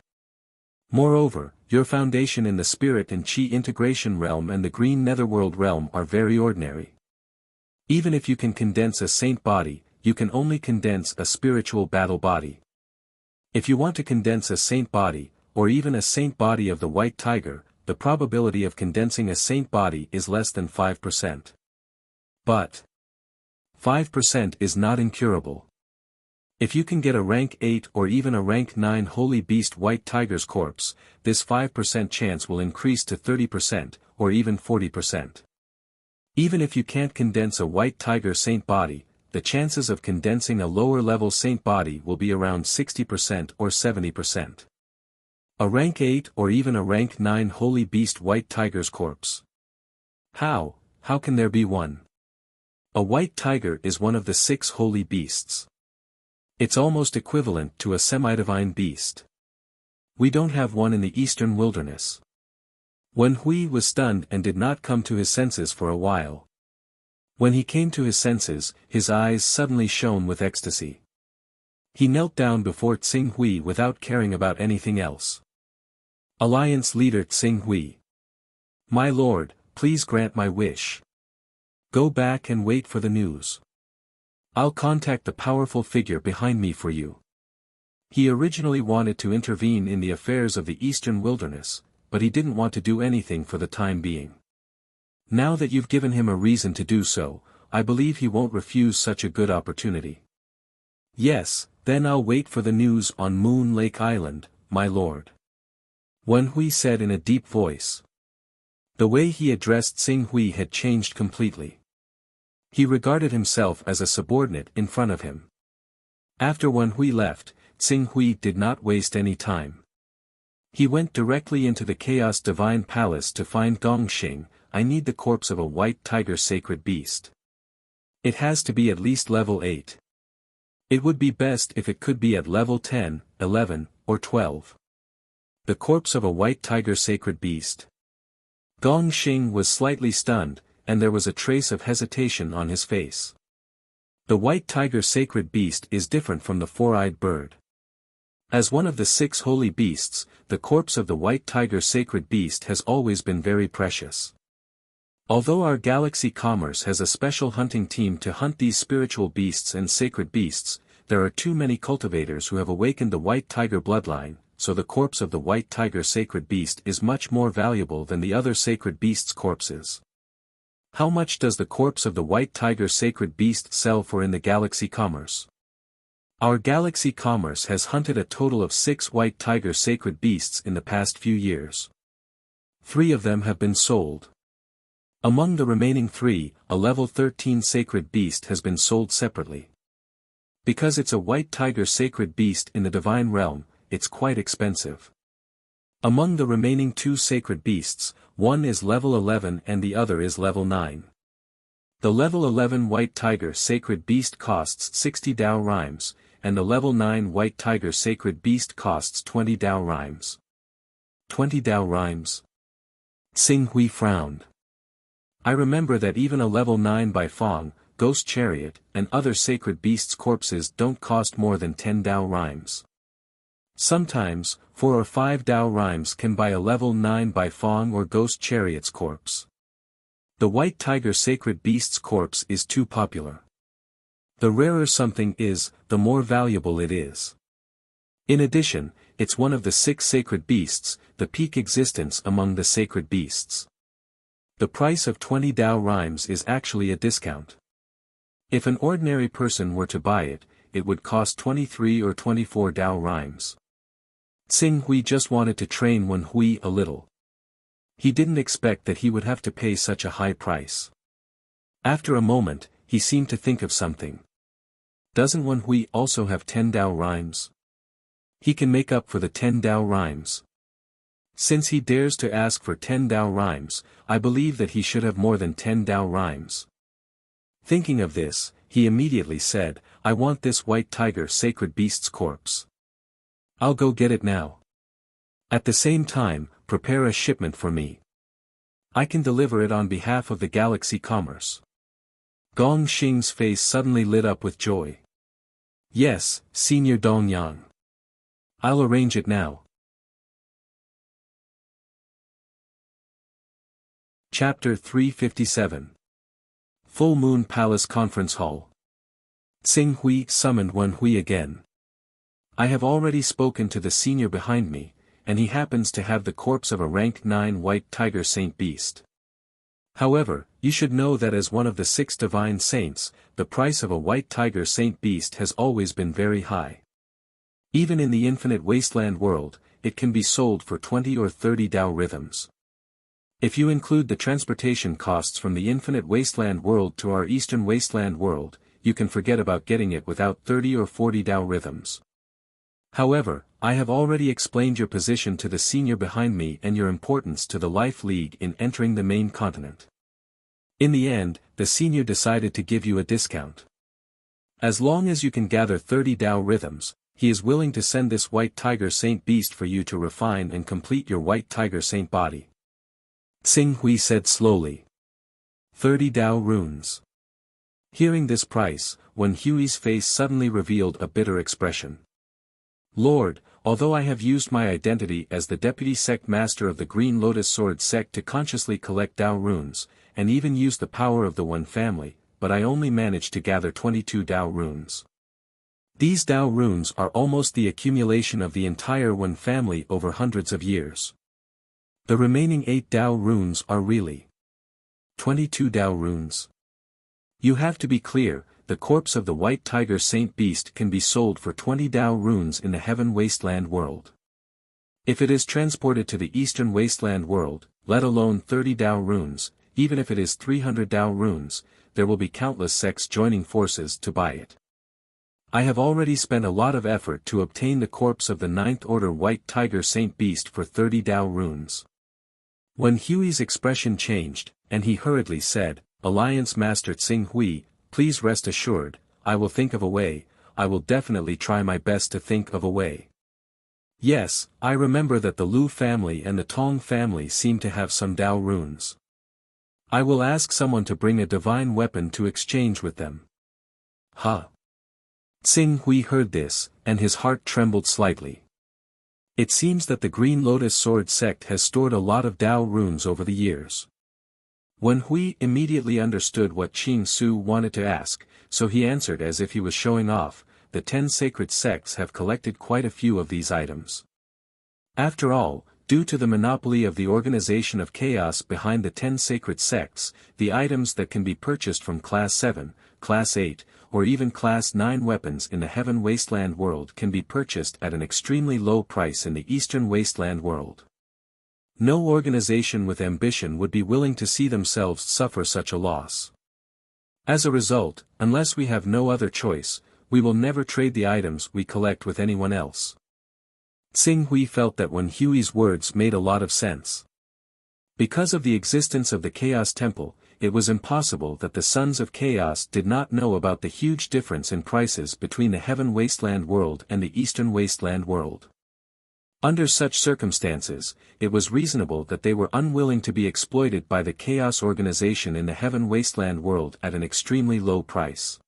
Moreover, your foundation in the spirit and Qi integration realm and the Green Netherworld realm are very ordinary. Even if you can condense a saint body, you can only condense a spiritual battle body. If you want to condense a saint body, or even a saint body of the White Tiger, the probability of condensing a saint body is less than 5%. But 5% is not incurable. If you can get a rank 8 or even a rank 9 Holy Beast White Tiger's corpse, this 5% chance will increase to 30%, or even 40%. Even if you can't condense a White Tiger saint body, the chances of condensing a lower-level saint body will be around 60% or 70%. A rank 8 or even a rank 9 Holy Beast White Tiger's corpse. How can there be one? A White Tiger is one of the 6 holy beasts. It's almost equivalent to a semi-divine beast. We don't have one in the eastern wilderness. Wen Hui was stunned and did not come to his senses for a while. When he came to his senses, his eyes suddenly shone with ecstasy. He knelt down before Tsing Hui without caring about anything else. Alliance Leader Tsing Hui. My lord, please grant my wish. Go back and wait for the news. I'll contact the powerful figure behind me for you. He originally wanted to intervene in the affairs of the Eastern Wilderness, but he didn't want to do anything for the time being. Now that you've given him a reason to do so, I believe he won't refuse such a good opportunity. Yes, then I'll wait for the news on Moon Lake Island, my lord. Wen Hui said in a deep voice. The way he addressed Xing Hui had changed completely. He regarded himself as a subordinate in front of him. After Wen Hui left, Xing Hui did not waste any time. He went directly into the Chaos Divine Palace to find Gongxing. I need the corpse of a white tiger sacred beast. It has to be at least level 8. It would be best if it could be at level 10, 11, or 12. The corpse of a white tiger sacred beast. Gongxing was slightly stunned, and there was a trace of hesitation on his face. The white tiger sacred beast is different from the four-eyed bird. As one of the 6 holy beasts, the corpse of the white tiger sacred beast has always been very precious. Although our Galaxy Commerce has a special hunting team to hunt these spiritual beasts and sacred beasts, there are too many cultivators who have awakened the white tiger bloodline, so the corpse of the white tiger sacred beast is much more valuable than the other sacred beasts' corpses. How much does the corpse of the white tiger sacred beast sell for in the Galaxy Commerce? Our Galaxy Commerce has hunted a total of 6 white tiger sacred beasts in the past few years. 3 of them have been sold. Among the remaining 3, a level 13 sacred beast has been sold separately. Because it's a white tiger sacred beast in the divine realm, it's quite expensive. Among the remaining 2 sacred beasts, one is level 11 and the other is level 9. The level 11 white tiger sacred beast costs 60 Dao rhymes, and the level 9 white tiger sacred beast costs 20 Dao rhymes. 20 Dao rhymes? Xing Hui frowned. I remember that even a level 9 by Fong, Ghost Chariot, and other sacred beasts' corpses don't cost more than 10 Dao rhymes. Sometimes, 4 or 5 Dao rhymes can buy a level 9 by Fong or Ghost Chariot's corpse. The white tiger sacred beast's corpse is too popular. The rarer something is, the more valuable it is. In addition, it's one of the 6 sacred beasts, the peak existence among the sacred beasts. The price of 20 Dao rhymes is actually a discount. If an ordinary person were to buy it, it would cost 23 or 24 Dao rhymes. Xing Hui just wanted to train Wen Hui a little. He didn't expect that he would have to pay such a high price. After a moment, he seemed to think of something. Doesn't Wen Hui also have 10 Dao rhymes? He can make up for the 10 Dao rhymes. Since he dares to ask for 10 Dao rhymes, I believe that he should have more than 10 Dao rhymes. Thinking of this, he immediately said, I want this white tiger sacred beast's corpse. I'll go get it now. At the same time, prepare a shipment for me. I can deliver it on behalf of the Galaxy Commerce. Gongxing's face suddenly lit up with joy. Yes, Senior Dongyang. I'll arrange it now. Chapter 357. Full Moon Palace Conference Hall. Xing Hui summoned Wen Hui again. I have already spoken to the senior behind me, and he happens to have the corpse of a rank 9 white tiger saint beast. However, you should know that as one of the 6 divine saints, the price of a white tiger saint beast has always been very high. Even in the infinite wasteland world, it can be sold for 20 or 30 Dao rhythms. If you include the transportation costs from the infinite wasteland world to our eastern wasteland world, you can forget about getting it without 30 or 40 Dao rhythms. However, I have already explained your position to the senior behind me and your importance to the Life League in entering the main continent. In the end, the senior decided to give you a discount. As long as you can gather 30 Dao rhythms, he is willing to send this white tiger saint beast for you to refine and complete your white tiger saint body. Xing Hui said slowly. 30 Dao runes. Hearing this price, Wen Hui's face suddenly revealed a bitter expression. Lord, although I have used my identity as the deputy sect master of the Green Lotus Sword sect to consciously collect Dao runes, and even used the power of the One family, but I only managed to gather 22 Dao runes. These Dao runes are almost the accumulation of the entire Wen family over hundreds of years. The remaining 8 Dao runes are really 22 Dao runes. You have to be clear, the corpse of the white tiger saint beast can be sold for 20 Dao runes in the heaven wasteland world. If it is transported to the eastern wasteland world, let alone 30 Dao runes, even if it is 300 Dao runes, there will be countless sects joining forces to buy it. I have already spent a lot of effort to obtain the corpse of the 9th order white tiger saint beast for 30 Dao runes. When Hui's expression changed, and he hurriedly said, "Alliance Master Tsing Hui, please rest assured, I will think of a way, I will definitely try my best to think of a way. Yes, I remember that the Lu family and the Tong family seem to have some Dao runes. I will ask someone to bring a divine weapon to exchange with them." Huh. Tsing Hui heard this, and his heart trembled slightly. It seems that the Green Lotus Sword sect has stored a lot of Dao runes over the years. Wen Hui immediately understood what Qing Su wanted to ask, so he answered as if he was showing off, "The 10 sacred sects have collected quite a few of these items. After all, due to the monopoly of the organization of chaos behind the 10 sacred sects, the items that can be purchased from Class 7, Class 8, or even Class 9 weapons in the Heaven Wasteland world can be purchased at an extremely low price in the Eastern Wasteland world. No organization with ambition would be willing to see themselves suffer such a loss. As a result, unless we have no other choice, we will never trade the items we collect with anyone else." Tsing Hui felt that Wen Hui's words made a lot of sense. Because of the existence of the Chaos Temple, it was impossible that the Sons of Chaos did not know about the huge difference in prices between the Heaven Wasteland world and the Eastern Wasteland world. Under such circumstances, it was reasonable that they were unwilling to be exploited by the Chaos organization in the Heaven Wasteland world at an extremely low price.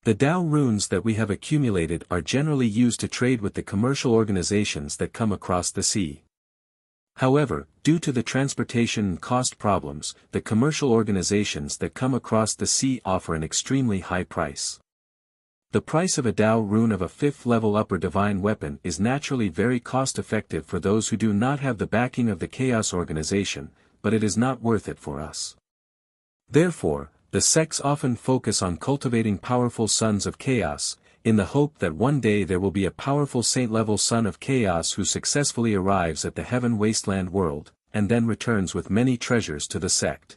The Dao runes that we have accumulated are generally used to trade with the commercial organizations that come across the sea. However, due to the transportation and cost problems, the commercial organizations that come across the sea offer an extremely high price. The price of a Dao rune of a 5th level upper divine weapon is naturally very cost-effective for those who do not have the backing of the Chaos organization, but it is not worth it for us. Therefore, the sects often focus on cultivating powerful sons of chaos, in the hope that one day there will be a powerful saint-level son of chaos who successfully arrives at the Heaven Wasteland world, and then returns with many treasures to the sect.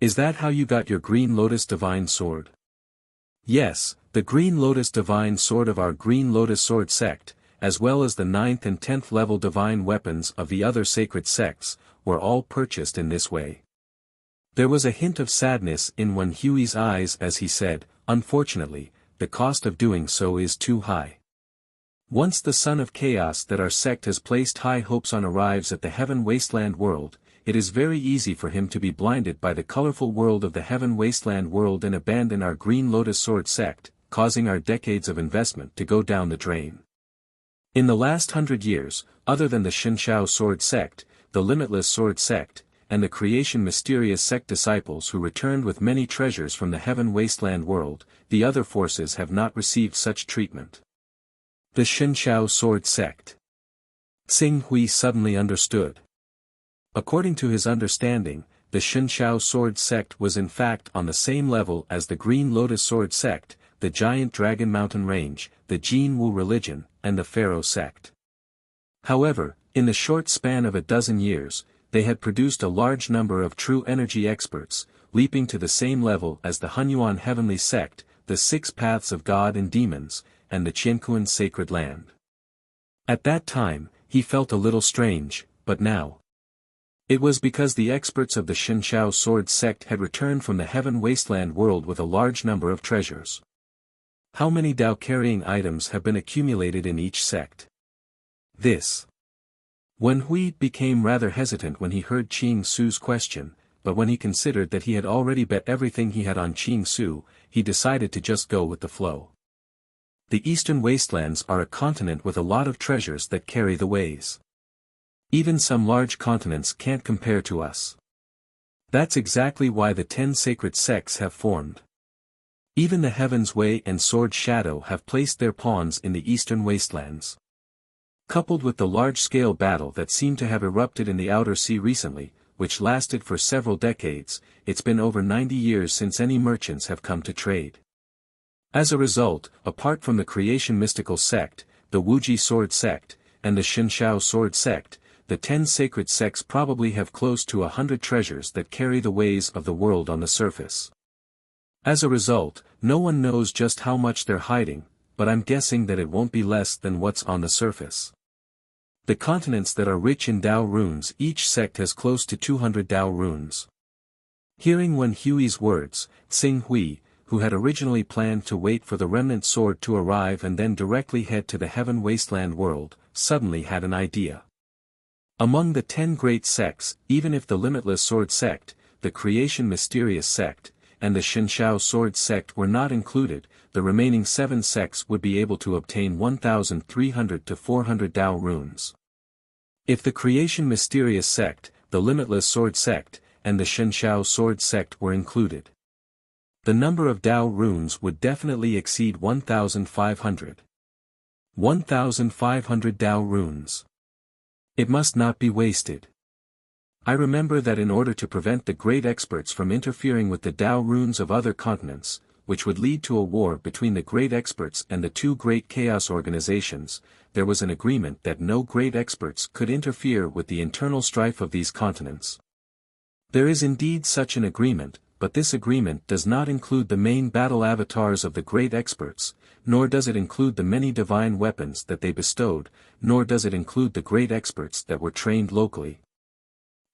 Is that how you got your Green Lotus Divine Sword? Yes, the Green Lotus Divine Sword of our Green Lotus Sword sect, as well as the 9th and 10th level divine weapons of the other sacred sects, were all purchased in this way. There was a hint of sadness in Wen Hui's eyes as he said, "Unfortunately, the cost of doing so is too high. Once the Son of Chaos that our sect has placed high hopes on arrives at the Heaven Wasteland world, it is very easy for him to be blinded by the colorful world of the Heaven Wasteland world and abandon our Green Lotus Sword sect, causing our decades of investment to go down the drain. In the last 100 years, other than the Shinshao Sword sect, the Limitless Sword sect, and the Creation Mysterious sect disciples who returned with many treasures from the Heaven Wasteland world, the other forces have not received such treatment. The Shinshao Sword sect. Tsing Hui suddenly understood. According to his understanding, the Shinshao Sword sect was in fact on the same level as the Green Lotus Sword sect, the Giant Dragon Mountain Range, the Jin Wu religion, and the Pharaoh sect. However, in the short span of a dozen years, they had produced a large number of true energy experts, leaping to the same level as the Hunyuan Heavenly Sect, the 6 Paths of God and Demons, and the Qiankuan Sacred Land. At that time, he felt a little strange, but now. It was because the experts of the Shinshao Sword sect had returned from the Heaven Wasteland world with a large number of treasures. How many Dao-carrying items have been accumulated in each sect? This. Wen Hui became rather hesitant when he heard Qing Su's question, but when he considered that he had already bet everything he had on Qing Su, he decided to just go with the flow. The Eastern Wastelands are a continent with a lot of treasures that carry the ways. Even some large continents can't compare to us. That's exactly why the 10 sacred sects have formed. Even the Heaven's Way and Sword Shadow have placed their pawns in the eastern wastelands. Coupled with the large-scale battle that seemed to have erupted in the Outer Sea recently, which lasted for several decades, it's been over 90 years since any merchants have come to trade. As a result, apart from the Creation Mystical Sect, the Wuji Sword Sect, and the Shinshao Sword Sect, the 10 sacred sects probably have close to 100 treasures that carry the ways of the world on the surface. As a result, no one knows just how much they're hiding, but I'm guessing that it won't be less than what's on the surface. The continents that are rich in Dao runes, each sect has close to 200 Dao runes. Hearing Wen Hui's words, Xing Hui, who had originally planned to wait for the remnant sword to arrive and then directly head to the Heaven Wasteland world, suddenly had an idea. Among the 10 great sects, even if the Limitless Sword Sect, the Creation Mysterious Sect, and the Shinshao Sword Sect were not included, the remaining 7 sects would be able to obtain 1,300 to 400 Dao runes. If the Creation Mysterious Sect, the Limitless Sword Sect, and the Shinshao Sword Sect were included, the number of Dao runes would definitely exceed 1,500. 1,500 Dao runes. It must not be wasted. I remember that in order to prevent the great experts from interfering with the Dao runes of other continents, which would lead to a war between the great experts and the 2 great chaos organizations, there was an agreement that no great experts could interfere with the internal strife of these continents. There is indeed such an agreement, but this agreement does not include the main battle avatars of the great experts, nor does it include the many divine weapons that they bestowed, nor does it include the great experts that were trained locally.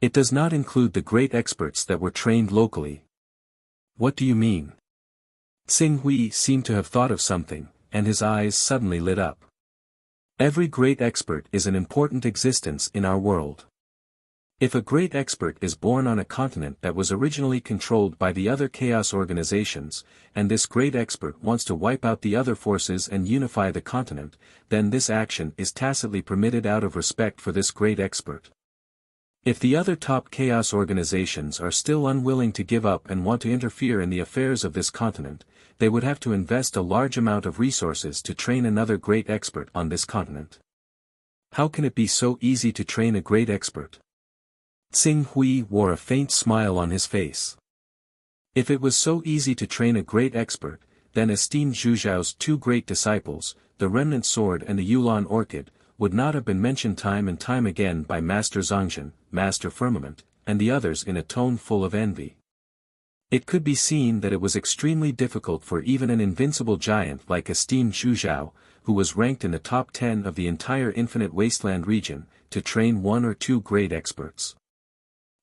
It does not include the great experts that were trained locally. What do you mean? Xing Hui seemed to have thought of something, and his eyes suddenly lit up. Every great expert is an important existence in our world. If a great expert is born on a continent that was originally controlled by the other chaos organizations, and this great expert wants to wipe out the other forces and unify the continent, then this action is tacitly permitted out of respect for this great expert. If the other top chaos organizations are still unwilling to give up and want to interfere in the affairs of this continent, they would have to invest a large amount of resources to train another great expert on this continent. How can it be so easy to train a great expert? Xing Hui wore a faint smile on his face. If it was so easy to train a great expert, then esteemed Zhu Zhao's 2 great disciples, the Remnant Sword and the Yulan Orchid, would not have been mentioned time and time again by Master Zongzhen, Master Firmament, and the others in a tone full of envy. It could be seen that it was extremely difficult for even an invincible giant like esteemed Zhu Zhao, who was ranked in the top 10 of the entire Infinite Wasteland region, to train 1 or 2 great experts.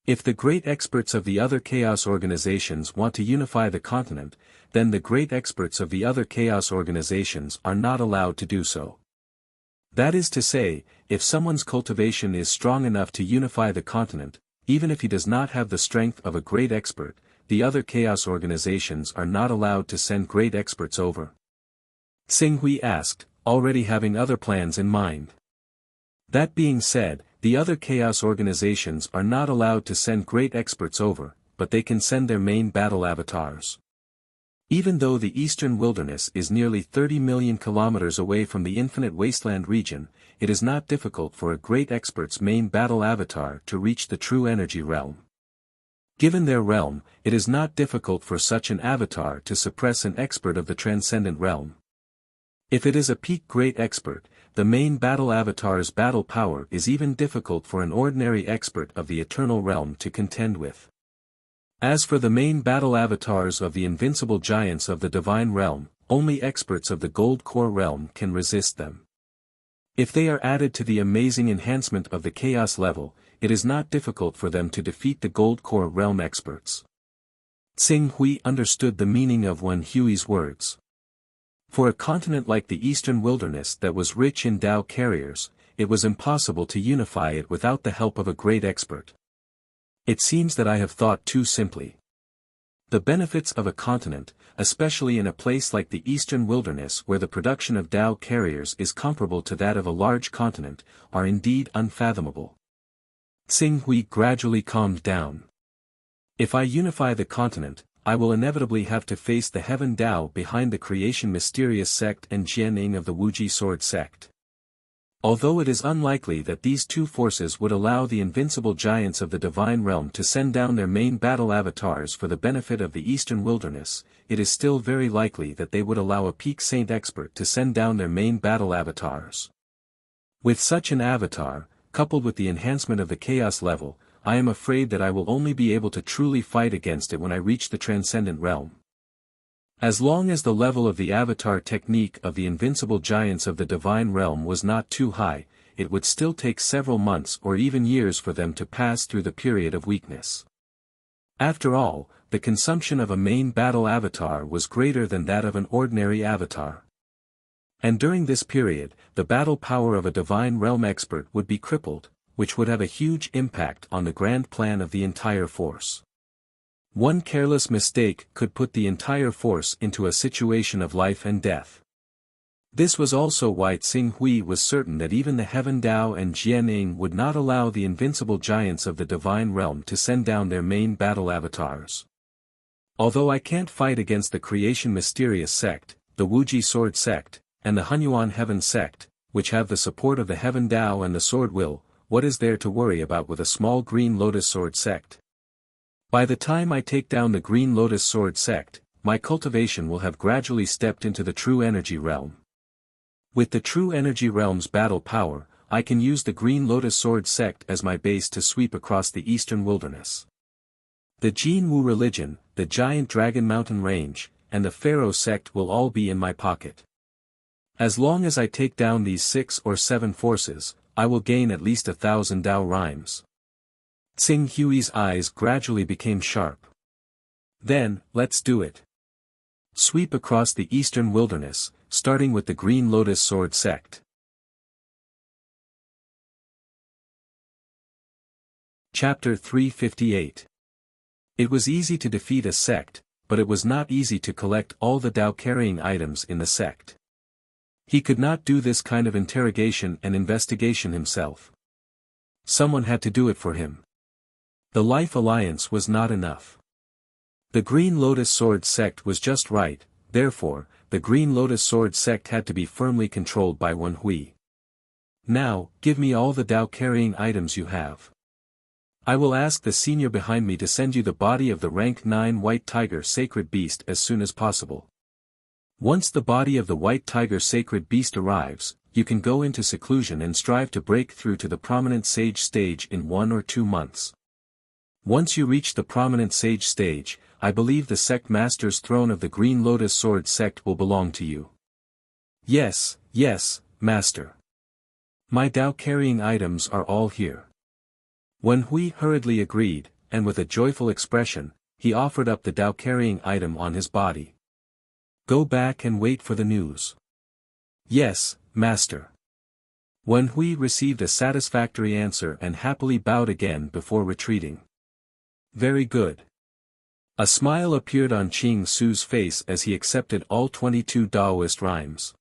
If the great experts of the other chaos organizations want to unify the continent, then the great experts of the other chaos organizations are not allowed to do so. That is to say, if someone's cultivation is strong enough to unify the continent, even if he does not have the strength of a great expert, the other chaos organizations are not allowed to send great experts over. Xing Hui asked, already having other plans in mind. That being said, the other chaos organizations are not allowed to send great experts over, but they can send their main battle avatars. Even though the Eastern Wilderness is nearly 30 million kilometers away from the Infinite Wasteland region, it is not difficult for a great expert's main battle avatar to reach the true energy realm. Given their realm, it is not difficult for such an avatar to suppress an expert of the transcendent realm. If it is a peak great expert, the main battle avatar's battle power is even difficult for an ordinary expert of the eternal realm to contend with. As for the main battle avatars of the invincible giants of the divine realm, only experts of the gold core realm can resist them. If they are added to the amazing enhancement of the chaos level, it is not difficult for them to defeat the gold core realm experts. Xing Hui understood the meaning of Wen Hui's words. For a continent like the Eastern Wilderness that was rich in Dao carriers, it was impossible to unify it without the help of a great expert. It seems that I have thought too simply. The benefits of a continent, especially in a place like the Eastern Wilderness where the production of Dao carriers is comparable to that of a large continent, are indeed unfathomable. Xing Hui gradually calmed down. If I unify the continent, I will inevitably have to face the Heaven Tao behind the Creation Mysterious sect and Jianing of the Wuji Sword sect. Although it is unlikely that these two forces would allow the invincible giants of the Divine Realm to send down their main battle avatars for the benefit of the Eastern Wilderness, it is still very likely that they would allow a Peak Saint expert to send down their main battle avatars. With such an avatar, coupled with the enhancement of the chaos level, I am afraid that I will only be able to truly fight against it when I reach the Transcendent Realm. As long as the level of the avatar technique of the invincible giants of the Divine Realm was not too high, it would still take several months or even years for them to pass through the period of weakness. After all, the consumption of a main battle avatar was greater than that of an ordinary avatar. And during this period, the battle power of a Divine Realm expert would be crippled, which would have a huge impact on the grand plan of the entire force. One careless mistake could put the entire force into a situation of life and death. This was also why Tsing Hui was certain that even the Heaven Tao and Jianing would not allow the invincible giants of the Divine Realm to send down their main battle avatars. Although I can't fight against the Creation Mysterious sect, the Wuji Sword sect, and the Hunyuan Heaven sect, which have the support of the Heaven Tao and the Sword Will, what is there to worry about with a small Green Lotus Sword sect? By the time I take down the Green Lotus Sword sect, my cultivation will have gradually stepped into the True Energy Realm. With the True Energy Realm's battle power, I can use the Green Lotus Sword sect as my base to sweep across the Eastern Wilderness. The Jin Wu religion, the Giant Dragon Mountain Range, and the Pharaoh sect will all be in my pocket. As long as I take down these 6 or 7 forces, I will gain at least 1,000 Tao rhymes. Tsing Hui's eyes gradually became sharp. Then, let's do it. Sweep across the Eastern Wilderness, starting with the Green Lotus Sword sect. Chapter 358. It was easy to defeat a sect, but it was not easy to collect all the Tao-carrying items in the sect. He could not do this kind of interrogation and investigation himself. Someone had to do it for him. The Life Alliance was not enough. The Green Lotus Sword sect was just right, therefore, the Green Lotus Sword sect had to be firmly controlled by Wen Hui. Now, give me all the Tao-carrying items you have. I will ask the senior behind me to send you the body of the rank 9 White Tiger Sacred Beast as soon as possible. Once the body of the White Tiger Sacred Beast arrives, you can go into seclusion and strive to break through to the Prominent Sage stage in 1 or 2 months. Once you reach the Prominent Sage stage, I believe the Sect Master's throne of the Green Lotus Sword sect will belong to you. Yes, Master. My Tao-carrying items are all here. Wen Hui hurriedly agreed, and with a joyful expression, he offered up the Tao-carrying item on his body. Go back and wait for the news. Yes, Master. Wen Hui received a satisfactory answer and happily bowed again before retreating. Very good. A smile appeared on Qing Su's face as he accepted all 22 Daoist rhymes.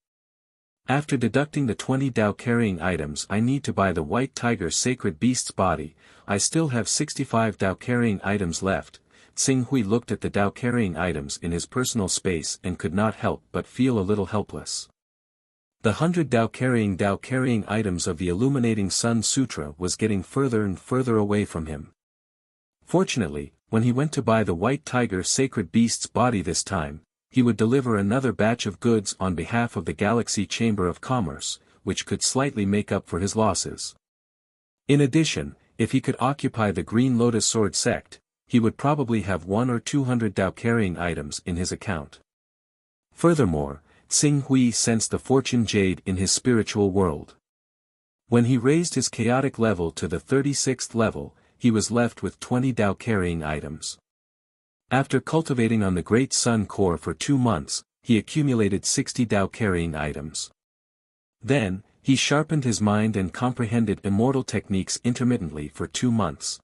After deducting the 20 Tao-carrying items I need to buy the White Tiger Sacred Beast's body, I still have 65 Tao-carrying items left. Tsing Hui looked at the Tao-carrying items in his personal space and could not help but feel a little helpless. The 100 Tao-carrying items of the Illuminating Sun Sutra was getting further and further away from him. Fortunately, when he went to buy the White Tiger Sacred Beast's body this time, he would deliver another batch of goods on behalf of the Galaxy Chamber of Commerce, which could slightly make up for his losses. In addition, if he could occupy the Green Lotus Sword sect, he would probably have 100 or 200 Tao-carrying items in his account. Furthermore, Tsing Hui sensed the fortune jade in his spiritual world. When he raised his chaotic level to the 36th level, he was left with 20 Tao-carrying items. After cultivating on the Great Sun Core for 2 months, he accumulated 60 Tao-carrying items. Then, he sharpened his mind and comprehended immortal techniques intermittently for 2 months.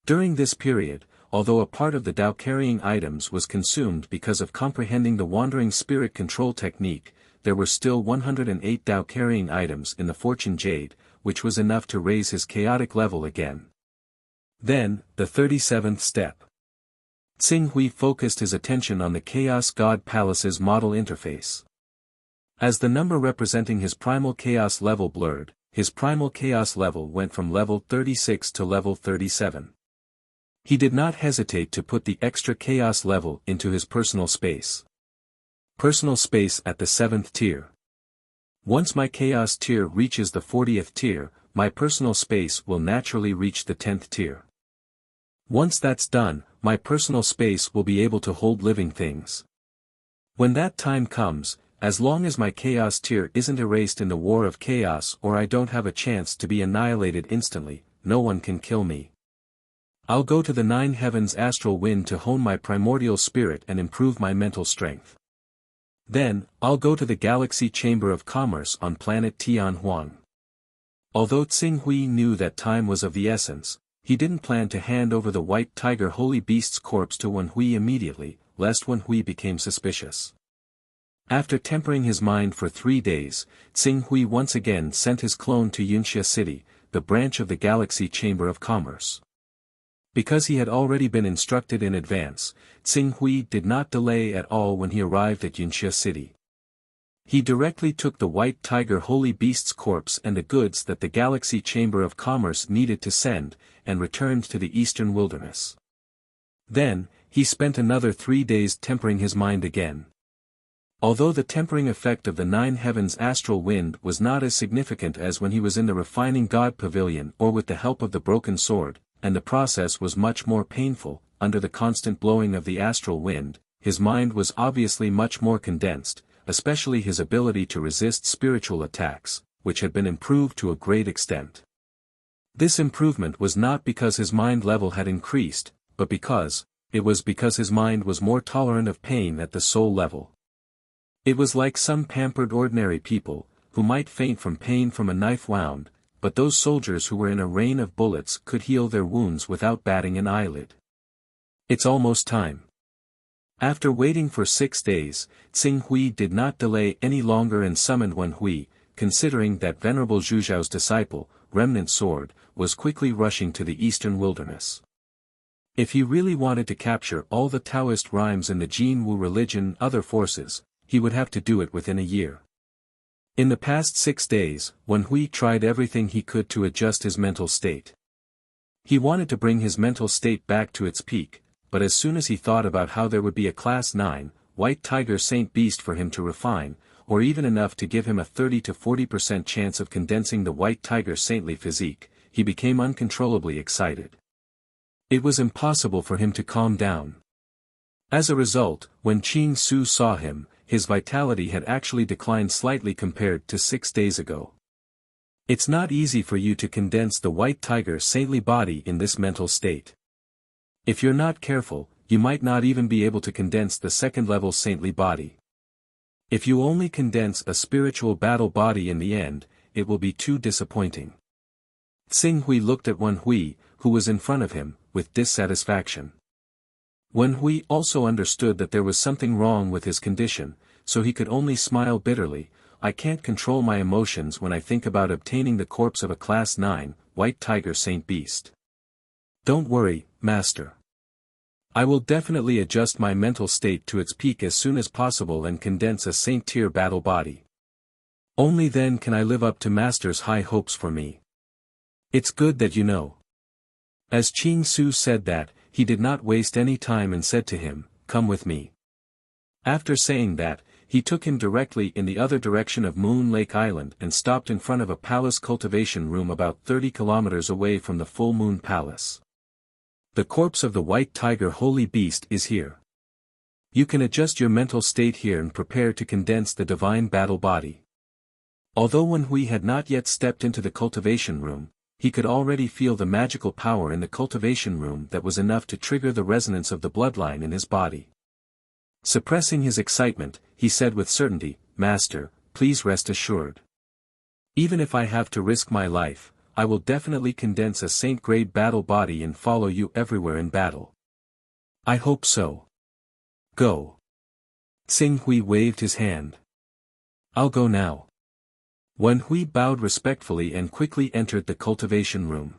During this period, although a part of the Tao-carrying items was consumed because of comprehending the Wandering Spirit Control technique, there were still 108 Tao-carrying items in the Fortune Jade, which was enough to raise his chaotic level again. Then, the 37th step. Tsing Hui focused his attention on the Chaos God Palace's model interface. As the number representing his primal chaos level blurred, his primal chaos level went from level 36 to level 37. He did not hesitate to put the extra chaos level into his personal space. Personal space at the 7th tier. Once my chaos tier reaches the 40th tier, my personal space will naturally reach the 10th tier. Once that's done, my personal space will be able to hold living things. When that time comes, as long as my chaos tier isn't erased in the war of chaos or I don't have a chance to be annihilated instantly, no one can kill me. I'll go to the 9 heavens astral wind to hone my primordial spirit and improve my mental strength. Then, I'll go to the Galaxy Chamber of Commerce on planet Tianhuang. Although Tsing Hui knew that time was of the essence, he didn't plan to hand over the White Tiger Holy Beast's corpse to Wen Hui immediately, lest Wen Hui became suspicious. After tempering his mind for 3 days, Tsing Hui once again sent his clone to Wuxia City, the branch of the Galaxy Chamber of Commerce. Because he had already been instructed in advance, Tsing Hui did not delay at all when he arrived at Wuxia City. He directly took the White Tiger Holy Beast's corpse and the goods that the Galaxy Chamber of Commerce needed to send, and returned to the eastern wilderness. Then, he spent another 3 days tempering his mind again. Although the tempering effect of the 9 heavens astral wind was not as significant as when he was in the refining god pavilion or with the help of the broken sword, and the process was much more painful, under the constant blowing of the astral wind, his mind was obviously much more condensed, especially his ability to resist spiritual attacks, which had been improved to a great extent. This improvement was not because his mind level had increased, but because his mind was more tolerant of pain at the soul level. It was like some pampered ordinary people, who might faint from pain from a knife wound, but those soldiers who were in a rain of bullets could heal their wounds without batting an eyelid. It's almost time. After waiting for 6 days, Tsing Hui did not delay any longer and summoned Wen Hui, considering that Venerable Zhu Zhao's disciple, Remnant Sword, was quickly rushing to the eastern wilderness. If he really wanted to capture all the Taoist rhymes in the Jin Wu religion and other forces, he would have to do it within a year. In the past 6 days, Wen Hui tried everything he could to adjust his mental state. He wanted to bring his mental state back to its peak, but as soon as he thought about how there would be a Class 9, White Tiger Saint Beast for him to refine, or even enough to give him a 30 to 40% chance of condensing the White Tiger saintly physique, he became uncontrollably excited. It was impossible for him to calm down. As a result, when Qing Su saw him, his vitality had actually declined slightly compared to 6 days ago. It's not easy for you to condense the White Tiger saintly body in this mental state. If you're not careful, you might not even be able to condense the 2nd level saintly body. If you only condense a spiritual battle body in the end, it will be too disappointing. Tsing Hui looked at Wen Hui, who was in front of him, with dissatisfaction. Wen Hui also understood that there was something wrong with his condition, so he could only smile bitterly. I can't control my emotions when I think about obtaining the corpse of a Class 9, White Tiger Saint Beast. Don't worry, Master. I will definitely adjust my mental state to its peak as soon as possible and condense a Saint-tier battle body. Only then can I live up to Master's high hopes for me. It's good that you know. As Qing Su said that, he did not waste any time and said to him, "Come with me." After saying that, he took him directly in the other direction of Moon Lake Island and stopped in front of a palace cultivation room about 30 kilometers away from the Full Moon Palace. The corpse of the White Tiger Holy Beast is here. You can adjust your mental state here and prepare to condense the divine battle body. Although Wen Hui had not yet stepped into the cultivation room, he could already feel the magical power in the cultivation room that was enough to trigger the resonance of the bloodline in his body. Suppressing his excitement, he said with certainty, "Master, please rest assured. Even if I have to risk my life, I will definitely condense a saint-grade battle body and follow you everywhere in battle." "I hope so. Go." Tsing Hui waved his hand. "I'll go now." Wen Hui bowed respectfully and quickly entered the cultivation room.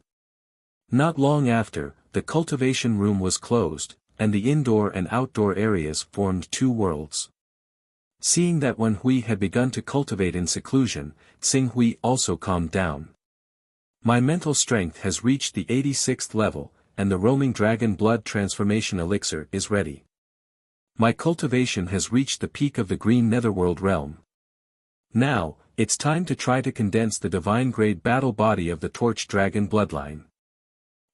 Not long after, the cultivation room was closed, and the indoor and outdoor areas formed two worlds. Seeing that Wen Hui had begun to cultivate in seclusion, Xing Hui also calmed down. My mental strength has reached the 86th level, and the roaming dragon blood transformation elixir is ready. My cultivation has reached the peak of the green netherworld realm. Now, it's time to try to condense the divine-grade battle body of the torch dragon bloodline.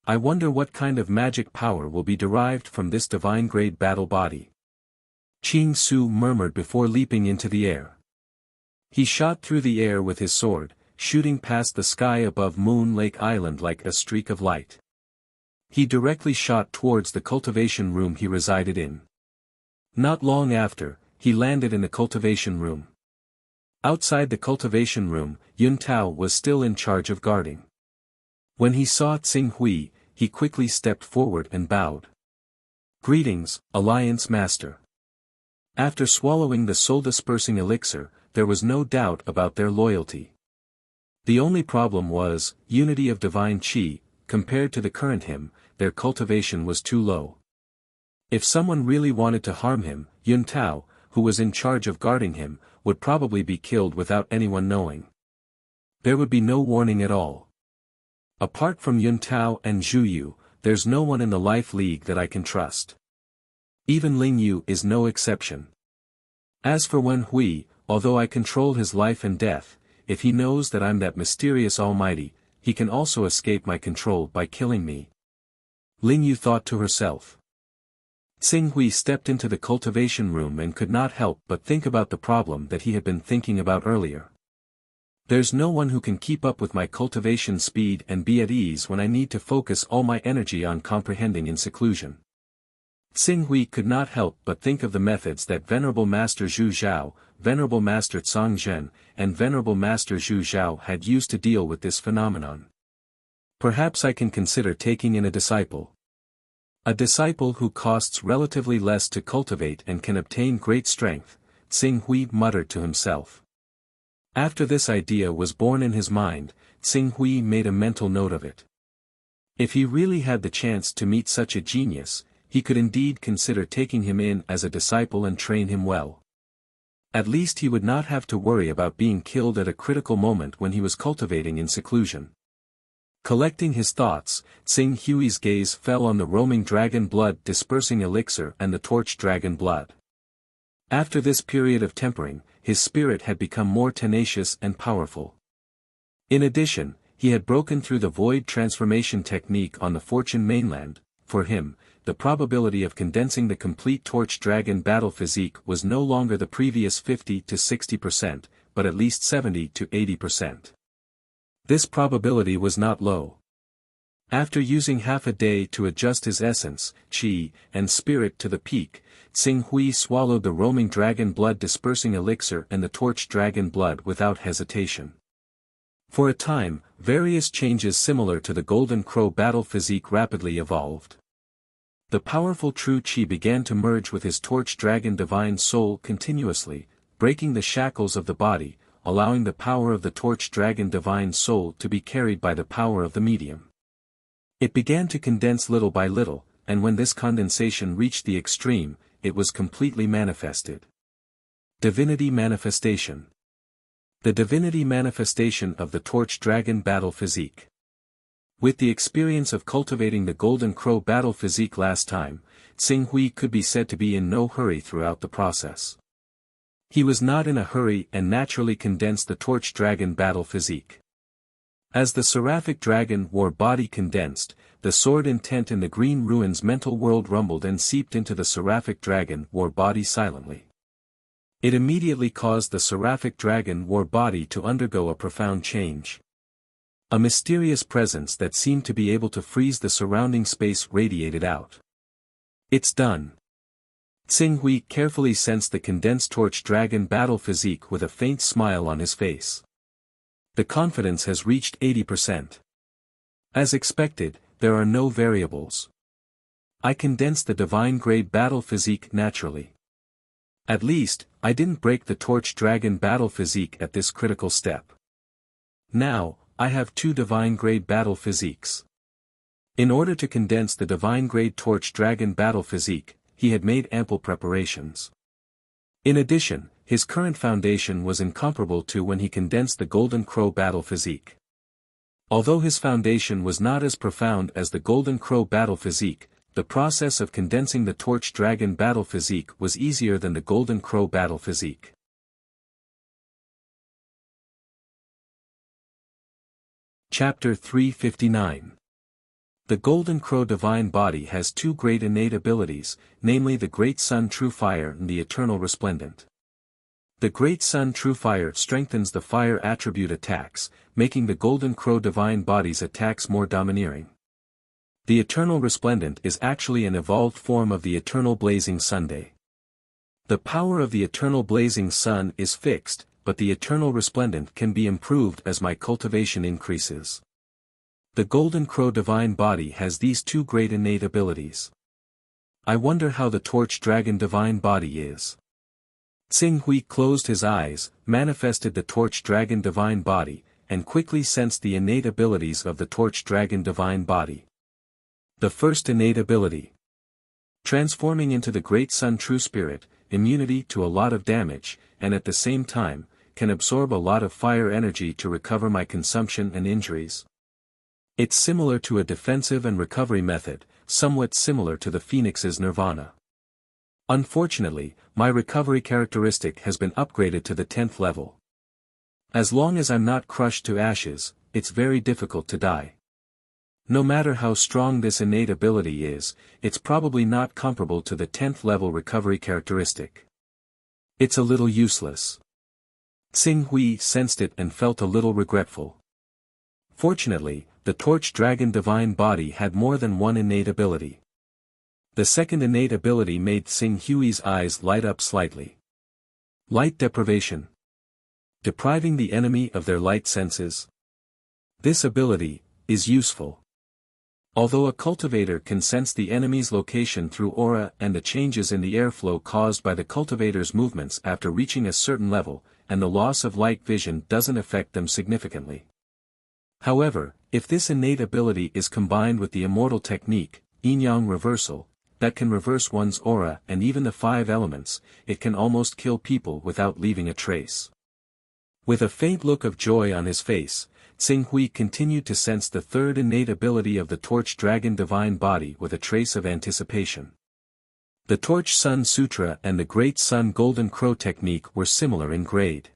I wonder what kind of magic power will be derived from this divine-grade battle body. Qing Su murmured before leaping into the air. He shot through the air with his sword, shooting past the sky above Moon Lake Island like a streak of light. He directly shot towards the cultivation room he resided in. Not long after, he landed in the cultivation room. Outside the cultivation room, Yun Tao was still in charge of guarding. When he saw Xing Hui, he quickly stepped forward and bowed. "Greetings, Alliance Master." After swallowing the soul-dispersing elixir, there was no doubt about their loyalty. The only problem was, unity of divine qi, compared to the current him, their cultivation was too low. If someone really wanted to harm him, Yun Tao, who was in charge of guarding him, would probably be killed without anyone knowing. There would be no warning at all. Apart from Yun Tao and Zhu Yu, there's no one in the Life League that I can trust. Even Ling Yu is no exception. As for Wen Hui, although I control his life and death, if he knows that I'm that mysterious almighty, he can also escape my control by killing me. Ling Yu thought to herself. Xing Hui stepped into the cultivation room and could not help but think about the problem that he had been thinking about earlier. There's no one who can keep up with my cultivation speed and be at ease when I need to focus all my energy on comprehending in seclusion. Xing Hui could not help but think of the methods that Venerable Master Zhu Zhao, Venerable Master Cang Zhen, and Venerable Master Zhu Zhao had used to deal with this phenomenon. Perhaps I can consider taking in a disciple. A disciple who costs relatively less to cultivate and can obtain great strength, Xing Hui muttered to himself. After this idea was born in his mind, Xing Hui made a mental note of it. If he really had the chance to meet such a genius, he could indeed consider taking him in as a disciple and train him well. At least he would not have to worry about being killed at a critical moment when he was cultivating in seclusion. Collecting his thoughts, Xing Hui's gaze fell on the roaming dragon blood dispersing elixir and the torch dragon blood. After this period of tempering, his spirit had become more tenacious and powerful. In addition, he had broken through the void transformation technique on the Fortune mainland. For him, the probability of condensing the complete torch dragon battle physique was no longer the previous 50 to 60%, but at least 70 to 80%. This probability was not low. After using half a day to adjust his essence, qi, and spirit to the peak, Xing Hui swallowed the roaming dragon blood dispersing elixir and the torch dragon blood without hesitation. For a time, various changes similar to the golden crow battle physique rapidly evolved. The powerful true qi began to merge with his torch dragon divine soul continuously, breaking the shackles of the body, allowing the power of the torch dragon divine soul to be carried by the power of the medium. It began to condense little by little, and when this condensation reached the extreme, it was completely manifested. Divinity Manifestation. The divinity manifestation of the torch dragon battle physique. With the experience of cultivating the golden crow battle physique last time, Xing Hui could be said to be in no hurry throughout the process. He was not in a hurry and naturally condensed the torch dragon battle physique. As the seraphic dragon war body condensed, the sword intent in the green ruins mental world rumbled and seeped into the seraphic dragon war body silently. It immediately caused the seraphic dragon war body to undergo a profound change. A mysterious presence that seemed to be able to freeze the surrounding space radiated out. It's done. Xing Hui carefully sensed the condensed torch dragon battle physique with a faint smile on his face. The confidence has reached 80%. As expected, there are no variables. I condensed the divine grade battle physique naturally. At least, I didn't break the torch dragon battle physique at this critical step. Now, I have two divine grade battle physiques. In order to condense the divine-grade torch dragon battle physique, he had made ample preparations. In addition, his current foundation was incomparable to when he condensed the Golden Crow battle physique. Although his foundation was not as profound as the Golden Crow battle physique, the process of condensing the Torch Dragon battle physique was easier than the Golden Crow battle physique. Chapter 359. The Golden Crow Divine Body has two great innate abilities, namely the Great Sun True Fire and the Eternal Resplendent. The Great Sun True Fire strengthens the fire attribute attacks, making the Golden Crow Divine Body's attacks more domineering. The Eternal Resplendent is actually an evolved form of the Eternal Blazing Sunday. The power of the Eternal Blazing Sun is fixed, but the Eternal Resplendent can be improved as my cultivation increases. The Golden Crow Divine Body has these two great innate abilities. I wonder how the Torch Dragon Divine Body is. Tsing Hui closed his eyes, manifested the Torch Dragon Divine Body, and quickly sensed the innate abilities of the Torch Dragon Divine Body. The first innate ability. Transforming into the Great Sun True Spirit, immunity to a lot of damage, and at the same time, can absorb a lot of fire energy to recover my consumption and injuries. It's similar to a defensive and recovery method, somewhat similar to the Phoenix's Nirvana. Unfortunately, my recovery characteristic has been upgraded to the 10th level. As long as I'm not crushed to ashes, it's very difficult to die. No matter how strong this innate ability is, it's probably not comparable to the 10th level recovery characteristic. It's a little useless. Tsing Hui sensed it and felt a little regretful. Fortunately, the Torch Dragon Divine Body had more than one innate ability. The second innate ability made Tsing Hui's eyes light up slightly. Light deprivation. Depriving the enemy of their light senses. This ability is useful. Although a cultivator can sense the enemy's location through aura and the changes in the airflow caused by the cultivator's movements after reaching a certain level, and the loss of light vision doesn't affect them significantly. However, if this innate ability is combined with the immortal technique, yin-yang reversal, that can reverse one's aura and even the 5 elements, it can almost kill people without leaving a trace. With a faint look of joy on his face, Tsing Hui continued to sense the third innate ability of the Torch Dragon Divine Body with a trace of anticipation. The Torch Sun Sutra and the Great Sun Golden Crow technique were similar in grade.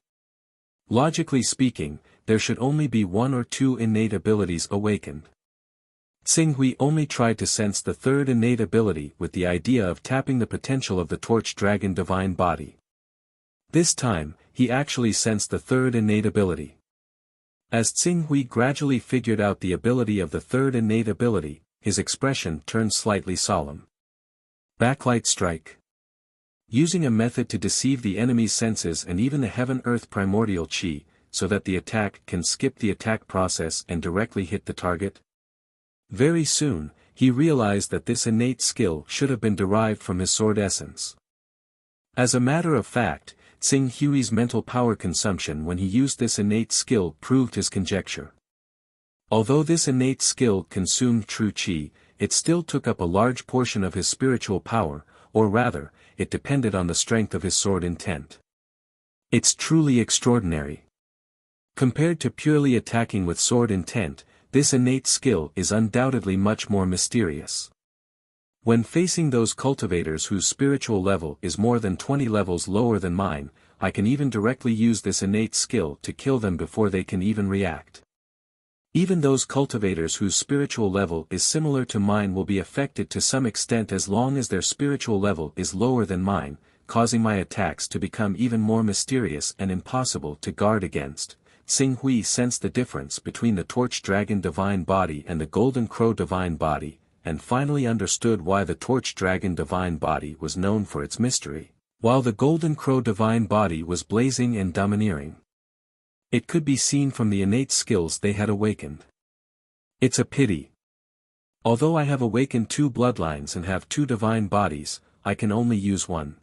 Logically speaking, there should only be 1 or 2 innate abilities awakened. Tsing Hui only tried to sense the third innate ability with the idea of tapping the potential of the Torch Dragon Divine Body. This time, he actually sensed the third innate ability. As Tsing Hui gradually figured out the ability of the third innate ability, his expression turned slightly solemn. Backlight strike. Using a method to deceive the enemy's senses and even the heaven-earth primordial chi, so that the attack can skip the attack process and directly hit the target? Very soon, he realized that this innate skill should have been derived from his sword essence. As a matter of fact, Tsing Hui's mental power consumption when he used this innate skill proved his conjecture. Although this innate skill consumed true chi, it still took up a large portion of his spiritual power, or rather, it depended on the strength of his sword intent. It's truly extraordinary. Compared to purely attacking with sword intent, this innate skill is undoubtedly much more mysterious. When facing those cultivators whose spiritual level is more than 20 levels lower than mine, I can even directly use this innate skill to kill them before they can even react. Even those cultivators whose spiritual level is similar to mine will be affected to some extent as long as their spiritual level is lower than mine, causing my attacks to become even more mysterious and impossible to guard against. Tsing Hui sensed the difference between the Torch Dragon Divine Body and the Golden Crow Divine Body, and finally understood why the Torch Dragon Divine Body was known for its mystery, while the Golden Crow Divine Body was blazing and domineering. It could be seen from the innate skills they had awakened. It's a pity. Although I have awakened 2 bloodlines and have 2 divine bodies, I can only use one.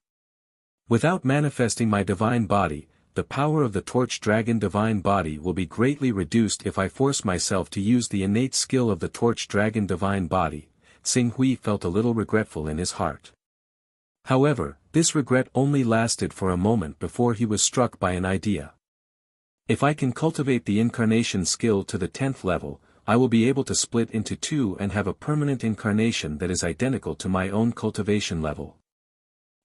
Without manifesting my divine body, the power of the Torch Dragon Divine Body will be greatly reduced if I force myself to use the innate skill of the Torch Dragon Divine Body. Xing Hui felt a little regretful in his heart. However, this regret only lasted for a moment before he was struck by an idea. If I can cultivate the incarnation skill to the 10th level, I will be able to split into two and have a permanent incarnation that is identical to my own cultivation level.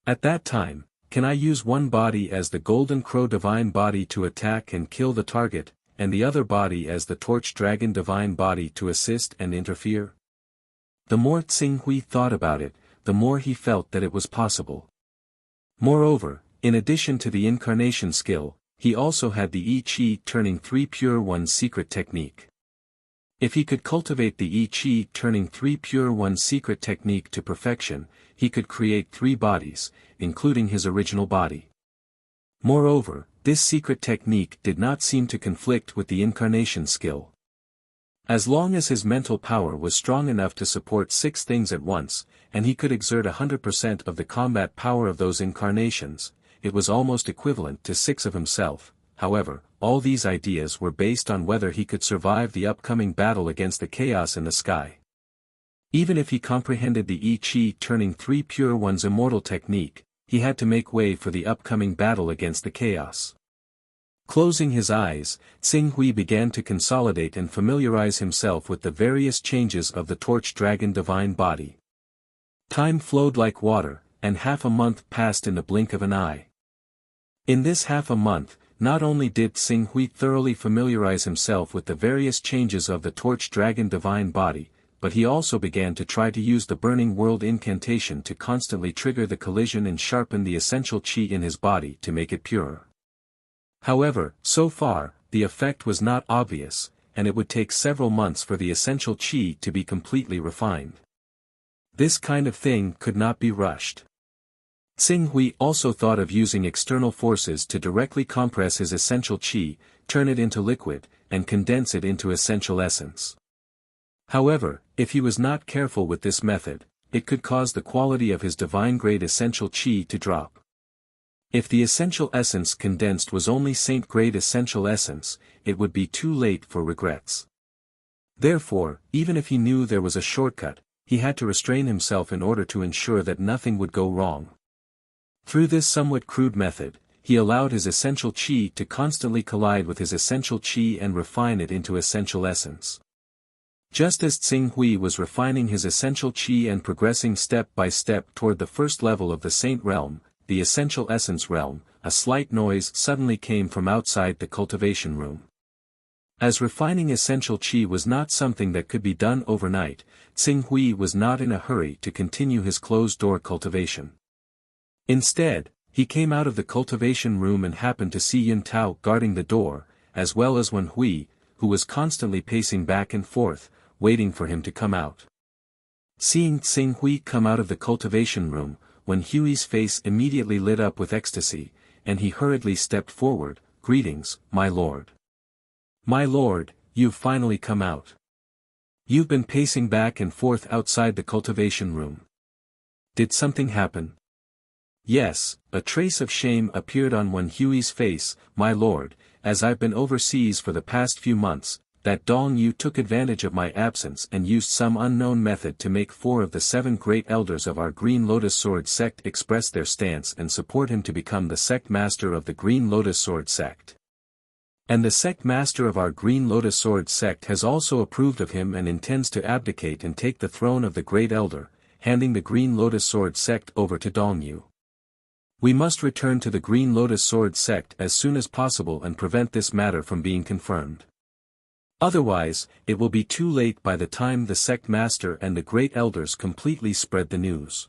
At that time, can I use one body as the Golden Crow Divine Body to attack and kill the target, and the other body as the Torch Dragon Divine Body to assist and interfere? The more Xing Hui thought about it, the more he felt that it was possible. Moreover, in addition to the incarnation skill, he also had the I Chi Turning 3 Pure One secret technique. If he could cultivate the I Chi Turning 3 Pure One secret technique to perfection, he could create 3 bodies, including his original body. Moreover, this secret technique did not seem to conflict with the incarnation skill. As long as his mental power was strong enough to support 6 things at once, and he could exert 100% of the combat power of those incarnations, it was almost equivalent to 6 of himself. However, all these ideas were based on whether he could survive the upcoming battle against the chaos in the sky. Even if he comprehended the I Chi Turning 3 Pure One's immortal technique, he had to make way for the upcoming battle against the chaos. Closing his eyes, Xing Hui began to consolidate and familiarize himself with the various changes of the Torch Dragon Divine Body. Time flowed like water, and half a month passed in the blink of an eye. In this half a month, not only did Xing Hui thoroughly familiarize himself with the various changes of the Torch Dragon Divine Body, but he also began to try to use the Burning World incantation to constantly trigger the collision and sharpen the essential chi in his body to make it purer. However, so far, the effect was not obvious, and it would take several months for the essential chi to be completely refined. This kind of thing could not be rushed. Xing Hui also thought of using external forces to directly compress his essential chi, turn it into liquid, and condense it into essential essence. However, if he was not careful with this method, it could cause the quality of his divine-grade essential chi to drop. If the essential essence condensed was only saint-grade essential essence, it would be too late for regrets. Therefore, even if he knew there was a shortcut, he had to restrain himself in order to ensure that nothing would go wrong. Through this somewhat crude method, he allowed his essential chi to constantly collide with his essential chi and refine it into essential essence. Just as Xing Hui was refining his essential chi and progressing step by step toward the first level of the Saint Realm, the Essential Essence Realm, a slight noise suddenly came from outside the cultivation room. As refining essential chi was not something that could be done overnight, Xing Hui was not in a hurry to continue his closed-door cultivation. Instead, he came out of the cultivation room and happened to see Yun Tao guarding the door, as well as Wen Hui, who was constantly pacing back and forth, waiting for him to come out. Seeing Xing Hui come out of the cultivation room, Wen Hui's face immediately lit up with ecstasy, and he hurriedly stepped forward. "Greetings, my lord." "My lord, you've finally come out. You've been pacing back and forth outside the cultivation room. Did something happen?" "Yes," a trace of shame appeared on Wen Hui's face. "My lord, as I've been overseas for the past few months, that Dong Yu took advantage of my absence and used some unknown method to make 4 of the 7 great elders of our Green Lotus Sword sect express their stance and support him to become the sect master of the Green Lotus Sword sect. And the sect master of our Green Lotus Sword sect has also approved of him and intends to abdicate and take the throne of the great elder, handing the Green Lotus Sword sect over to Dong Yu. We must return to the Green Lotus Sword sect as soon as possible and prevent this matter from being confirmed. Otherwise, it will be too late by the time the sect master and the great elders completely spread the news."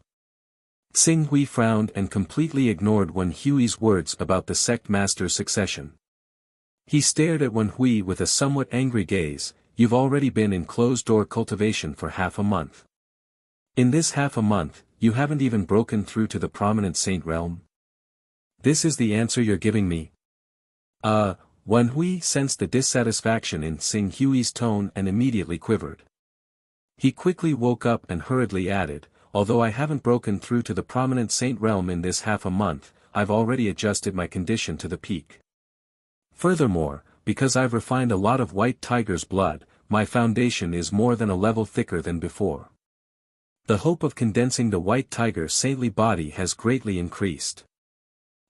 Xing Hui frowned and completely ignored Wen Hui's words about the sect master's succession. He stared at Wen Hui with a somewhat angry gaze. "You've already been in closed-door cultivation for half a month. In this half a month, you haven't even broken through to the prominent saint realm? This is the answer you're giving me?" Wen Hui sensed the dissatisfaction in Xing Hui's tone and immediately quivered. He quickly woke up and hurriedly added, "Although I haven't broken through to the prominent saint realm in this half a month, I've already adjusted my condition to the peak. Furthermore, because I've refined a lot of white tiger's blood, my foundation is more than a level thicker than before. The hope of condensing the white tiger's saintly body has greatly increased.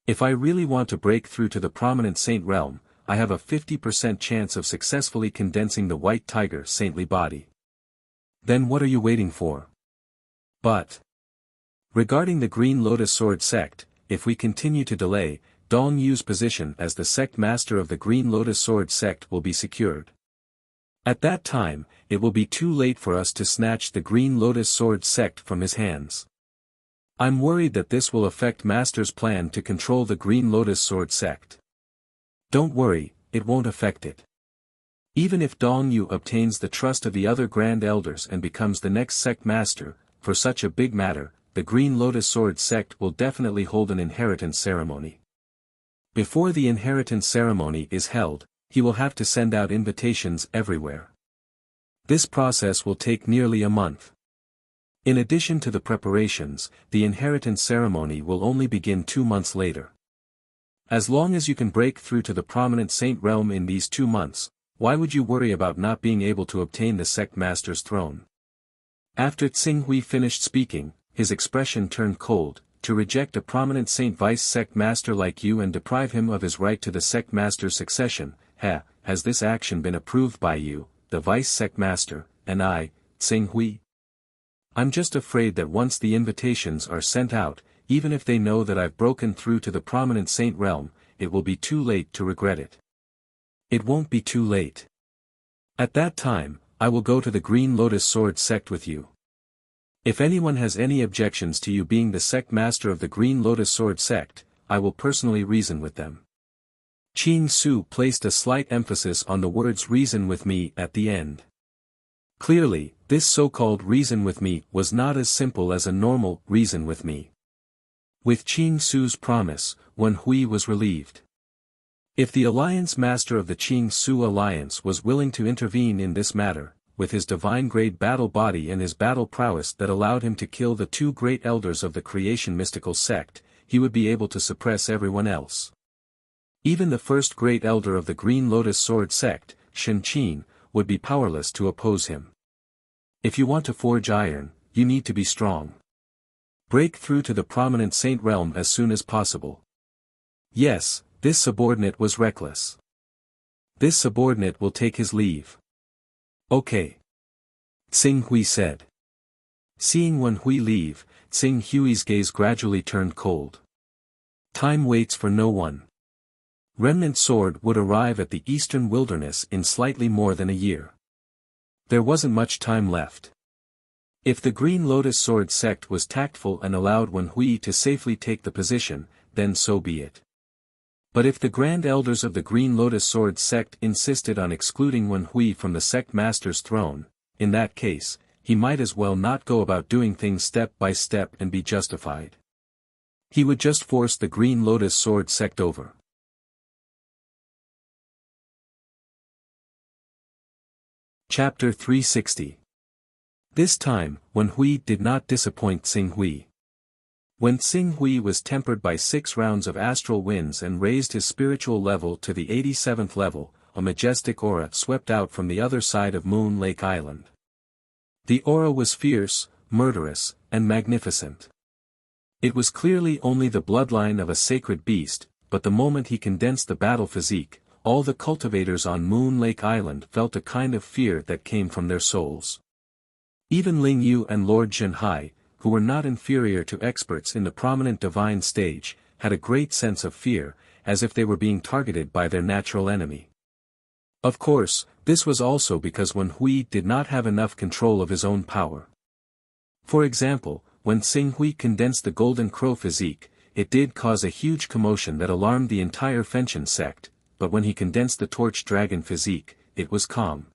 If I really want to break through to the prominent saint realm, I have a 50% chance of successfully condensing the white tiger's saintly body. Then what are you waiting for? But regarding the Green Lotus Sword sect, if we continue to delay, Dong Yu's position as the sect master of the Green Lotus Sword sect will be secured. At that time, it will be too late for us to snatch the Green Lotus Sword sect from his hands. I'm worried that this will affect Master's plan to control the Green Lotus Sword sect. Don't worry, it won't affect it. Even if Dong Yu obtains the trust of the other Grand Elders and becomes the next sect master, for such a big matter, the Green Lotus Sword sect will definitely hold an inheritance ceremony. Before the inheritance ceremony is held, he will have to send out invitations everywhere. This process will take nearly a month. In addition to the preparations, the inheritance ceremony will only begin 2 months later. As long as you can break through to the prominent saint realm in these 2 months, why would you worry about not being able to obtain the sect master's throne? After Tsing Hui finished speaking, his expression turned cold. To reject a prominent saint vice sect master like you and deprive him of his right to the sect master's succession, has this action been approved by you, the vice sect master, and I, Tsing Hui? I'm just afraid that once the invitations are sent out, even if they know that I've broken through to the prominent saint realm, it will be too late to regret it. It won't be too late. At that time, I will go to the Green Lotus Sword sect with you. If anyone has any objections to you being the sect master of the Green Lotus Sword sect, I will personally reason with them. Qing Su placed a slight emphasis on the words reason with me at the end. Clearly, this so-called reason with me was not as simple as a normal reason with me. With Qing Su's promise, Wen Hui was relieved. If the alliance master of the Qing Su alliance was willing to intervene in this matter, with his divine-grade battle body and his battle prowess that allowed him to kill the 2 great elders of the creation mystical sect, he would be able to suppress everyone else. Even the first great elder of the Green Lotus Sword sect, Shen Qin, would be powerless to oppose him. If you want to forge iron, you need to be strong. Break through to the prominent saint realm as soon as possible. Yes, this subordinate was reckless. This subordinate will take his leave. Okay. Tsing Hui said. Seeing Wen Hui leave, Tsing Hui's gaze gradually turned cold. Time waits for no one. Remnant Sword would arrive at the eastern wilderness in slightly more than a year. There wasn't much time left. If the Green Lotus Sword sect was tactful and allowed Wen Hui to safely take the position, then so be it. But if the Grand Elders of the Green Lotus Sword sect insisted on excluding Wen Hui from the sect master's throne, in that case, he might as well not go about doing things step by step and be justified. He would just force the Green Lotus Sword sect over. Chapter 360. This time, Wen Hui did not disappoint Tsing Hui. When Tsing Hui was tempered by 6 rounds of astral winds and raised his spiritual level to the 87th level, a majestic aura swept out from the other side of Moon Lake Island. The aura was fierce, murderous, and magnificent. It was clearly only the bloodline of a sacred beast, but the moment he condensed the battle physique, all the cultivators on Moon Lake Island felt a kind of fear that came from their souls. Even Ling Yu and Lord Zhenhai, who were not inferior to experts in the prominent divine stage, had a great sense of fear, as if they were being targeted by their natural enemy. Of course, this was also because Wen Hui did not have enough control of his own power. For example, when Tsing Hui condensed the Golden Crow physique, it did cause a huge commotion that alarmed the entire Fenchen sect, but when he condensed the Torch Dragon physique, it was calm.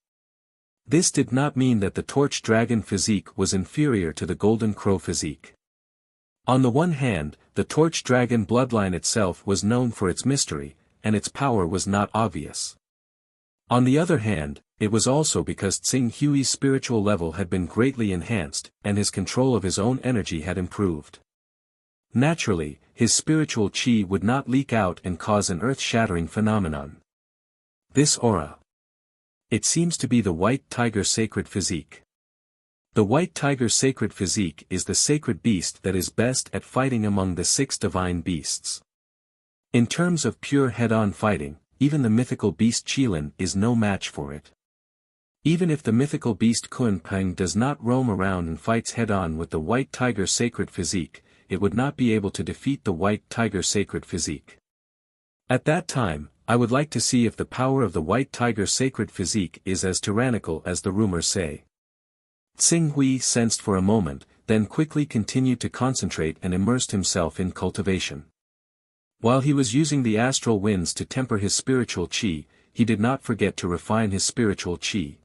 This did not mean that the Torch Dragon physique was inferior to the Golden Crow physique. On the one hand, the Torch Dragon bloodline itself was known for its mystery, and its power was not obvious. On the other hand, it was also because Tsing Hui's spiritual level had been greatly enhanced, and his control of his own energy had improved. Naturally, his spiritual chi would not leak out and cause an earth-shattering phenomenon. This aura. It seems to be the white tiger sacred physique. The white tiger sacred physique is the sacred beast that is best at fighting among the 6 divine beasts. In terms of pure head-on fighting, even the mythical beast Qilin is no match for it. Even if the mythical beast Kunpeng does not roam around and fights head-on with the white tiger sacred physique, it would not be able to defeat the white tiger sacred physique. At that time, I would like to see if the power of the white tiger sacred physique is as tyrannical as the rumors say. Xing Hui sensed for a moment, then quickly continued to concentrate and immersed himself in cultivation. While he was using the astral winds to temper his spiritual qi, he did not forget to refine his spiritual qi.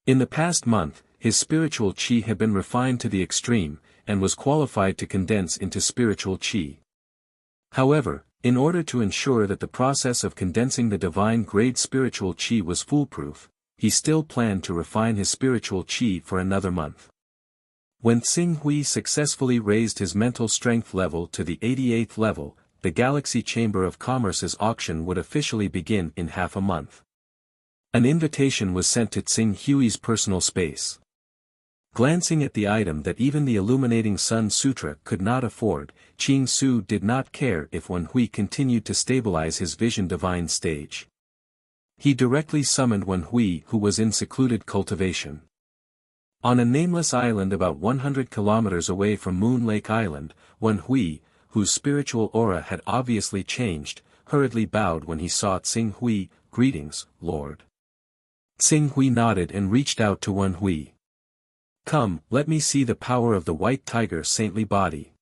In the past month, his spiritual qi had been refined to the extreme, and was qualified to condense into spiritual qi. However, in order to ensure that the process of condensing the divine-grade spiritual qi was foolproof, he still planned to refine his spiritual qi for another month. When Xing Hui successfully raised his mental strength level to the 88th level, the Galaxy Chamber of Commerce's auction would officially begin in half a month. An invitation was sent to Xing Hui's personal space. Glancing at the item that even the Illuminating Sun Sutra could not afford, Qing Su did not care if Wen Hui continued to stabilize his vision divine stage. He directly summoned Wen Hui, who was in secluded cultivation. On a nameless island about 100 kilometers away from Moon Lake Island, Wen Hui, whose spiritual aura had obviously changed, hurriedly bowed when he saw Xing Hui. "Greetings, Lord." Xing Hui nodded and reached out to Wen Hui. "Come, let me see the power of the white tiger saintly body."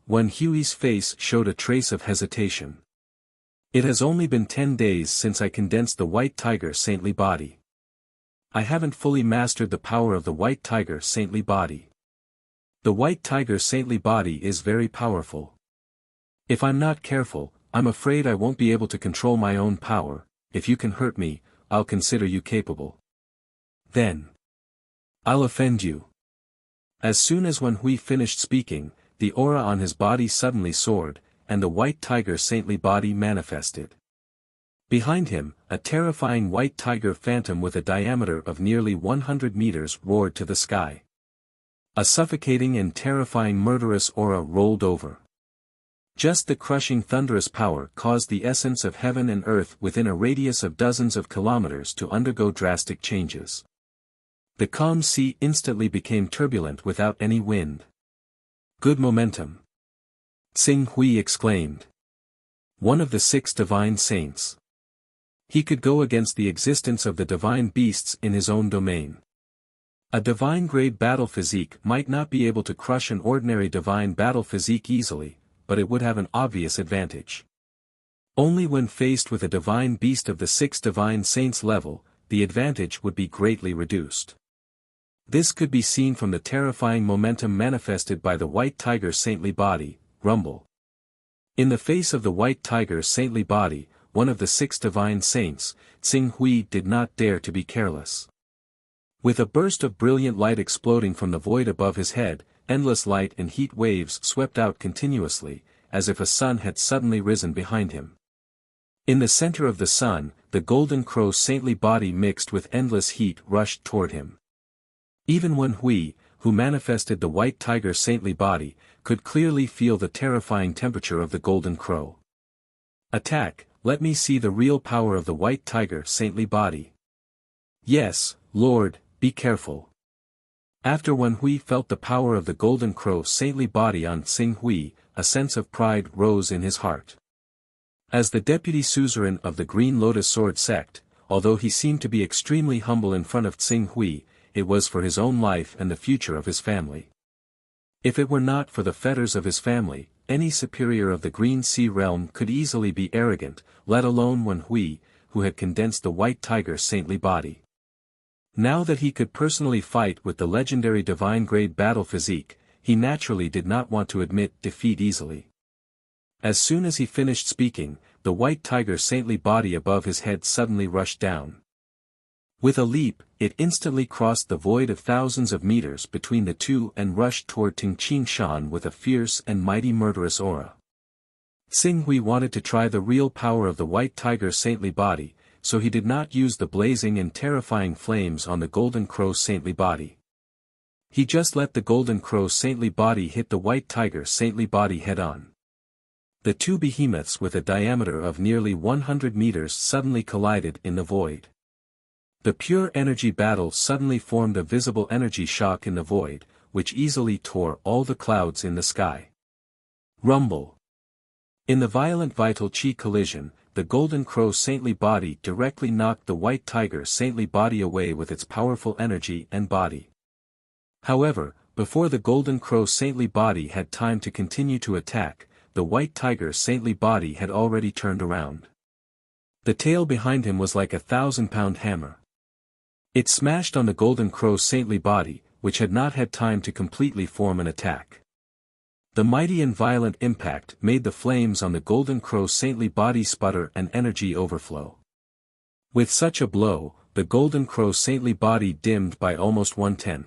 Wen Hui's face showed a trace of hesitation. "It has only been 10 days since I condensed the white tiger saintly body. I haven't fully mastered the power of the white tiger saintly body. The white tiger saintly body is very powerful. If I'm not careful, I'm afraid I won't be able to control my own power. If you can hurt me, I'll consider you capable. Then I'll offend you." As soon as Wen Hui finished speaking, the aura on his body suddenly soared, and the white tiger saintly body manifested. Behind him, a terrifying white tiger phantom with a diameter of nearly 100 meters roared to the sky. A suffocating and terrifying murderous aura rolled over. Just the crushing thunderous power caused the essence of heaven and earth within a radius of dozens of kilometers to undergo drastic changes. The calm sea instantly became turbulent without any wind. "Good momentum," Xing Hui exclaimed. One of the 6 divine saints. He could go against the existence of the divine beasts in his own domain. A divine-grade battle physique might not be able to crush an ordinary divine battle physique easily, but it would have an obvious advantage. Only when faced with a divine beast of the 6 divine saints level, the advantage would be greatly reduced. This could be seen from the terrifying momentum manifested by the white tiger saintly body, rumble. In the face of the white tiger saintly body, one of the 6 divine saints, Xing Hui did not dare to be careless. With a burst of brilliant light exploding from the void above his head, endless light and heat waves swept out continuously, as if a sun had suddenly risen behind him. In the center of the sun, the golden crow saintly body mixed with endless heat rushed toward him. Even Wen Hui, who manifested the white tiger saintly body, could clearly feel the terrifying temperature of the golden crow. "Attack, let me see the real power of the white tiger saintly body." "Yes, Lord, be careful." After Wen Hui felt the power of the golden crow saintly body on Xing Hui, a sense of pride rose in his heart. As the deputy suzerain of the Green Lotus Sword sect, although he seemed to be extremely humble in front of Xing Hui, it was for his own life and the future of his family. If it were not for the fetters of his family, any superior of the Green Sea realm could easily be arrogant, let alone Wen Hui, who had condensed the white tiger saintly body. Now that he could personally fight with the legendary divine-grade battle physique, he naturally did not want to admit defeat easily. As soon as he finished speaking, the white tiger saintly body above his head suddenly rushed down. With a leap, it instantly crossed the void of thousands of meters between the two and rushed toward Tingqingshan with a fierce and mighty murderous aura. Xing Hui wanted to try the real power of the white tiger's saintly body, so he did not use the blazing and terrifying flames on the golden crow's saintly body. He just let the golden crow's saintly body hit the white tiger's saintly body head-on. The two behemoths with a diameter of nearly 100 meters suddenly collided in the void. The pure energy battle suddenly formed a visible energy shock in the void, which easily tore all the clouds in the sky. Rumble. In the violent vital chi collision, the golden crow's saintly body directly knocked the white tiger's saintly body away with its powerful energy and body. However, before the golden crow's saintly body had time to continue to attack, the white tiger's saintly body had already turned around. The tail behind him was like a 1,000-pound hammer. It smashed on the golden crow's saintly body, which had not had time to completely form an attack. The mighty and violent impact made the flames on the golden crow's saintly body sputter and energy overflow. With such a blow, the golden crow's saintly body dimmed by almost 1/10.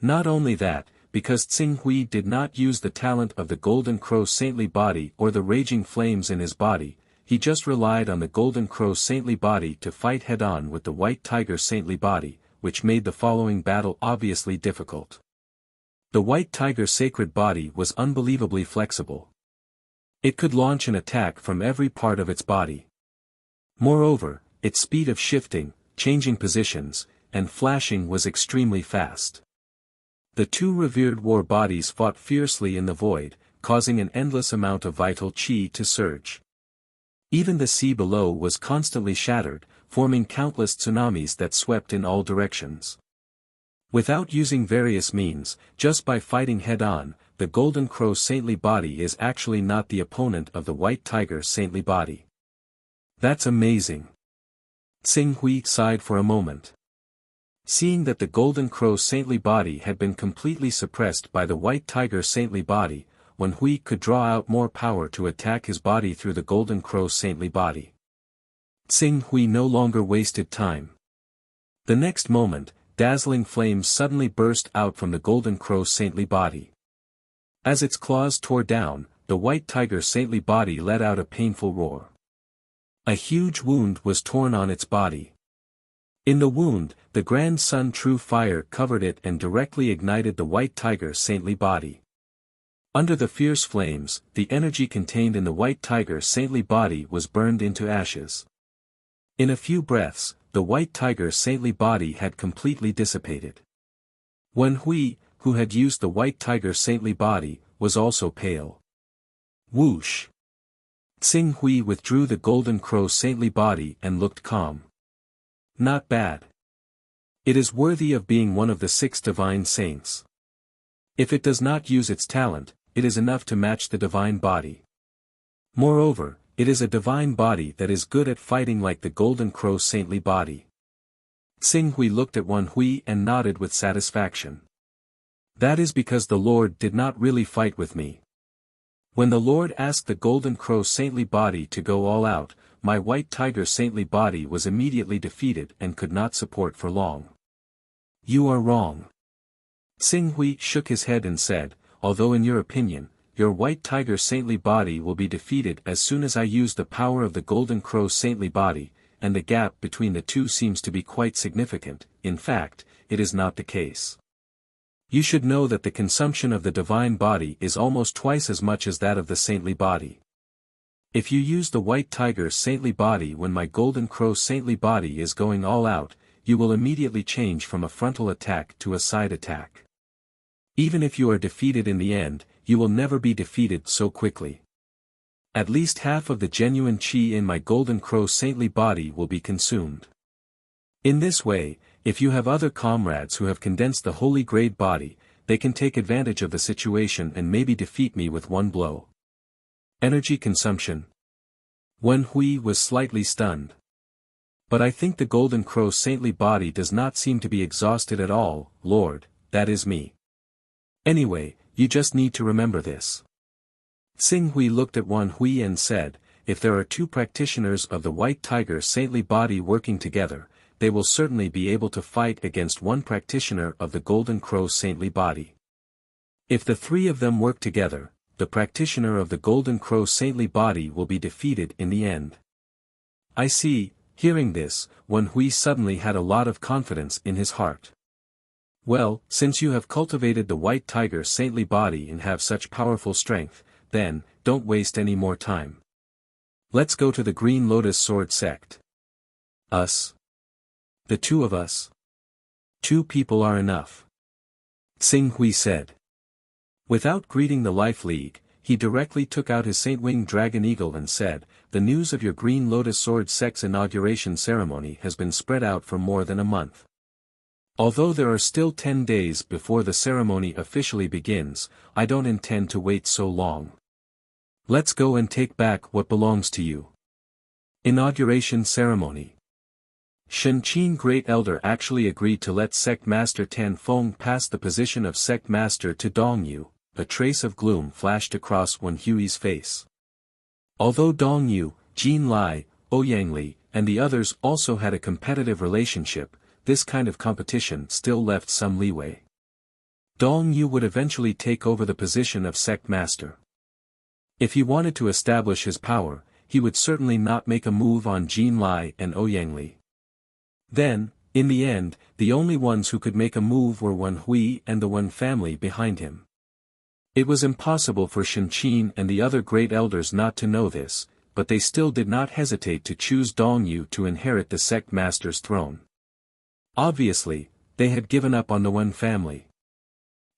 Not only that, because Xing Hui did not use the talent of the golden crow's saintly body or the raging flames in his body, he just relied on the golden crow's saintly body to fight head-on with the white tiger's saintly body, which made the following battle obviously difficult. The white tiger's sacred body was unbelievably flexible. It could launch an attack from every part of its body. Moreover, its speed of shifting, changing positions, and flashing was extremely fast. The two revered war bodies fought fiercely in the void, causing an endless amount of vital chi to surge. Even the sea below was constantly shattered, forming countless tsunamis that swept in all directions. Without using various means, just by fighting head-on, the golden crow's saintly body is actually not the opponent of the white tiger's saintly body. That's amazing. Xing Hui sighed for a moment. Seeing that the golden crow's saintly body had been completely suppressed by the white tiger's saintly body, when Hui could draw out more power to attack his body through the golden crow's saintly body. Xing Hui no longer wasted time. The next moment, dazzling flames suddenly burst out from the golden crow's saintly body. As its claws tore down, the white tiger's saintly body let out a painful roar. A huge wound was torn on its body. In the wound, the grand sun true fire covered it and directly ignited the white tiger's saintly body. Under the fierce flames, the energy contained in the white tiger's saintly body was burned into ashes. In a few breaths, the white tiger's saintly body had completely dissipated. Wen Hui, who had used the white tiger's saintly body, was also pale. Whoosh! Xing Hui withdrew the golden crow's saintly body and looked calm. Not bad. It is worthy of being one of the 6 divine saints. If it does not use its talent, it is enough to match the divine body. Moreover, it is a divine body that is good at fighting like the golden crow's saintly body. Xing Hui looked at Wen Hui and nodded with satisfaction. That is because the Lord did not really fight with me. When the Lord asked the golden crow's saintly body to go all out, my white tiger's saintly body was immediately defeated and could not support for long. You are wrong. Xing Hui shook his head and said, although in your opinion, your white tiger's saintly body will be defeated as soon as I use the power of the golden crow's saintly body, and the gap between the two seems to be quite significant. In fact, it is not the case. You should know that the consumption of the divine body is almost twice as much as that of the saintly body. If you use the white tiger's saintly body when my golden crow's saintly body is going all out, you will immediately change from a frontal attack to a side attack. Even if you are defeated in the end, you will never be defeated so quickly. At least half of the genuine chi in my golden crow's saintly body will be consumed. In this way, if you have other comrades who have condensed the holy grade body, they can take advantage of the situation and maybe defeat me with one blow. Energy consumption. Wen Hui was slightly stunned. But I think the golden crow's saintly body does not seem to be exhausted at all, Lord, that is me. Anyway, you just need to remember this. Xing Hui looked at Wen Hui and said, if there are 2 practitioners of the white tiger's saintly body working together, they will certainly be able to fight against one practitioner of the golden crow's saintly body. If the 3 of them work together, the practitioner of the Golden Crow saintly body will be defeated in the end. I see. Hearing this, Wen Hui suddenly had a lot of confidence in his heart. Well, since you have cultivated the White Tiger saintly body and have such powerful strength, then, don't waste any more time. Let's go to the Green Lotus Sword sect. Us? The two of us? 2 people are enough. Xing Hui said. Without greeting the Life League, he directly took out his Saint-Winged Dragon Eagle and said, "The news of your Green Lotus Sword sect's inauguration ceremony has been spread out for more than a month. Although there are still 10 days before the ceremony officially begins, I don't intend to wait so long. Let's go and take back what belongs to you." Inauguration Ceremony. Shen Qin Great Elder actually agreed to let Sect Master Tan Feng pass the position of Sect Master to Dong Yu. A trace of gloom flashed across Wen Hui's face. Although Dong Yu, Jin Lai, Ouyang Li, and the others also had a competitive relationship, this kind of competition still left some leeway. Dong Yu would eventually take over the position of Sect Master. If he wanted to establish his power, he would certainly not make a move on Jin Lai and Ouyang Li. Then, in the end, the only ones who could make a move were Wen Hui and the Wen family behind him. It was impossible for Shen Qin and the other great elders not to know this, but they still did not hesitate to choose Dong Yu to inherit the sect master's throne. Obviously, they had given up on the Wen family.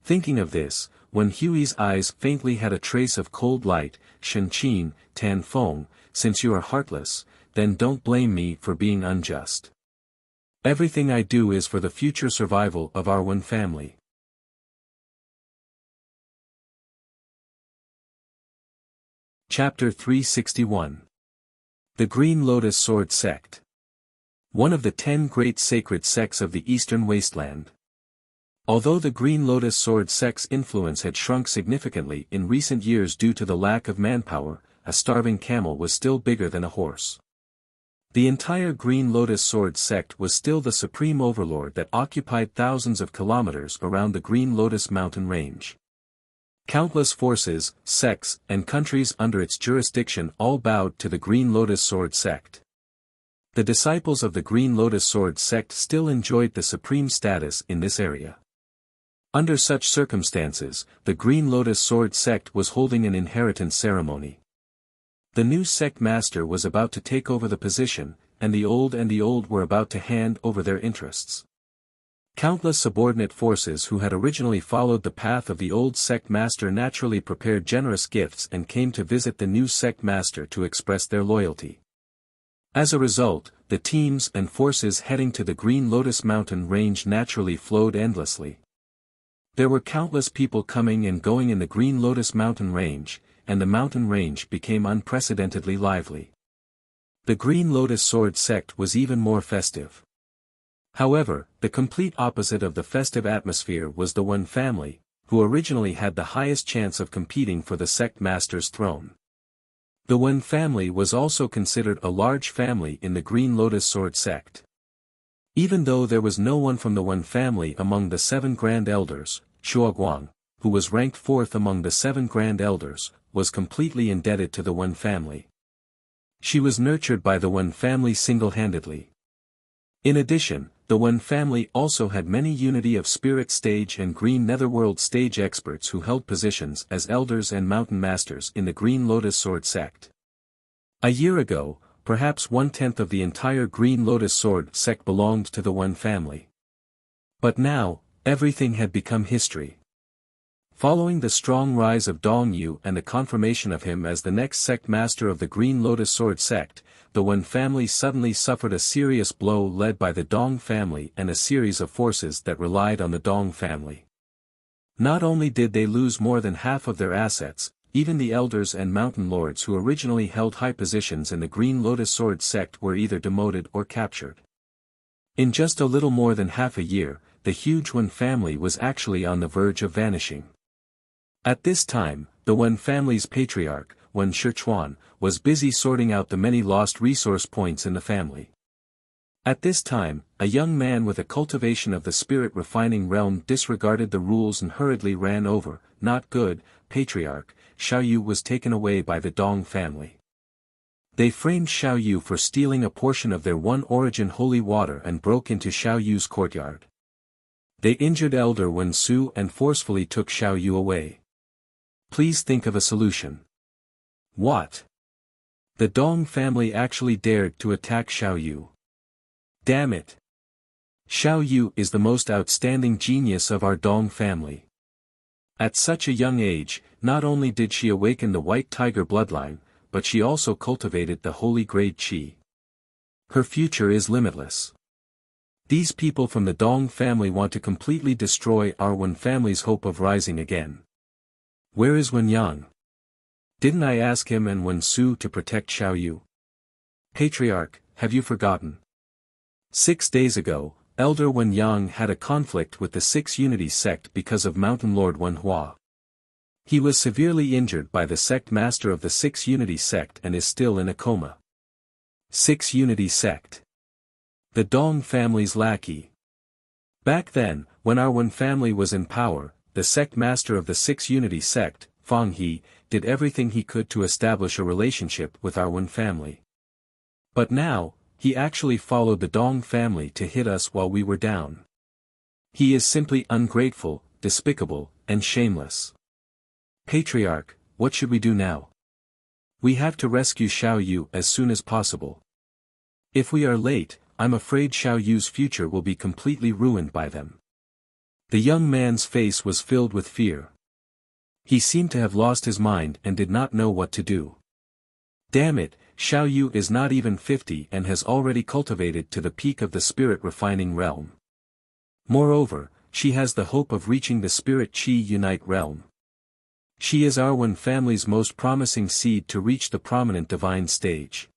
Thinking of this, Wen Hui's eyes faintly had a trace of cold light. "Shen Qin, Tan Feng, since you are heartless, then don't blame me for being unjust. Everything I do is for the future survival of our Wen family." Chapter 361. The Green Lotus Sword Sect. One of the 10 great sacred sects of the Eastern Wasteland. Although the Green Lotus Sword sect's influence had shrunk significantly in recent years due to the lack of manpower, a starving camel was still bigger than a horse. The entire Green Lotus Sword sect was still the supreme overlord that occupied thousands of kilometers around the Green Lotus mountain range. Countless forces, sects, and countries under its jurisdiction all bowed to the Green Lotus Sword sect. The disciples of the Green Lotus Sword sect still enjoyed the supreme status in this area. Under such circumstances, the Green Lotus Sword sect was holding an inheritance ceremony. The new sect master was about to take over the position, and the old were about to hand over their interests. Countless subordinate forces who had originally followed the path of the old sect master naturally prepared generous gifts and came to visit the new sect master to express their loyalty. As a result, the teams and forces heading to the Green Lotus Mountain range naturally flowed endlessly. There were countless people coming and going in the Green Lotus Mountain range, and the mountain range became unprecedentedly lively. The Green Lotus Sword sect was even more festive. However, the complete opposite of the festive atmosphere was the Wen family, who originally had the highest chance of competing for the sect master's throne. The Wen family was also considered a large family in the Green Lotus Sword sect. Even though there was no one from the Wen family among the 7 Grand Elders, Shuoguang, who was ranked 4th among the 7 Grand Elders, was completely indebted to the Wen family. She was nurtured by the Wen family single-handedly. In addition, the Wen family also had many Unity of Spirit stage and Green Netherworld stage experts who held positions as elders and mountain masters in the Green Lotus Sword sect. A year ago, perhaps 1/10 of the entire Green Lotus Sword sect belonged to the Wen family. But now, everything had become history. Following the strong rise of Dong Yu and the confirmation of him as the next sect master of the Green Lotus Sword sect, the Wen family suddenly suffered a serious blow led by the Dong family and a series of forces that relied on the Dong family. Not only did they lose more than half of their assets, even the elders and mountain lords who originally held high positions in the Green Lotus Sword sect were either demoted or captured. In just a little more than half a year, the huge Wen family was actually on the verge of vanishing. At this time, the Wen family's patriarch, Wen Shichuan, was busy sorting out the many lost resource points in the family. At this time, a young man with a cultivation of the spirit refining realm disregarded the rules and hurriedly ran over, "Not good, patriarch, Xiao Yu was taken away by the Dong family. They framed Xiao Yu for stealing a portion of their One Origin holy water and broke into Xiao Yu's courtyard. They injured Elder Wen Su and forcefully took Xiao Yu away. Please think of a solution. What? The Dong family actually dared to attack Xiao Yu. Damn it! Xiao Yu is the most outstanding genius of our Dong family. At such a young age, not only did she awaken the White Tiger bloodline, but she also cultivated the holy grade Qi. Her future is limitless. These people from the Dong family want to completely destroy our Wen family's hope of rising again. Where is Wen Yang? Didn't I ask him and Wen Su to protect Xiao Yu? Patriarch, have you forgotten? 6 days ago, Elder Wen Yang had a conflict with the Six Unity sect because of Mountain Lord Wen Hua. He was severely injured by the sect master of the Six Unity sect and is still in a coma. Six Unity sect. The Dong family's lackey. Back then, when our Wen family was in power, the sect master of the Six Unity sect, Fang He, did everything he could to establish a relationship with our Wen family. But now, he actually followed the Dong family to hit us while we were down. He is simply ungrateful, despicable, and shameless. Patriarch, what should we do now? We have to rescue Xiao Yu as soon as possible. If we are late, I'm afraid Xiao Yu's future will be completely ruined by them. The young man's face was filled with fear. He seemed to have lost his mind and did not know what to do. Damn it, Xiao Yu is not even 50 and has already cultivated to the peak of the spirit refining realm. Moreover, she has the hope of reaching the spirit Qi Unite realm. She is our Wen family's most promising seed to reach the prominent divine stage.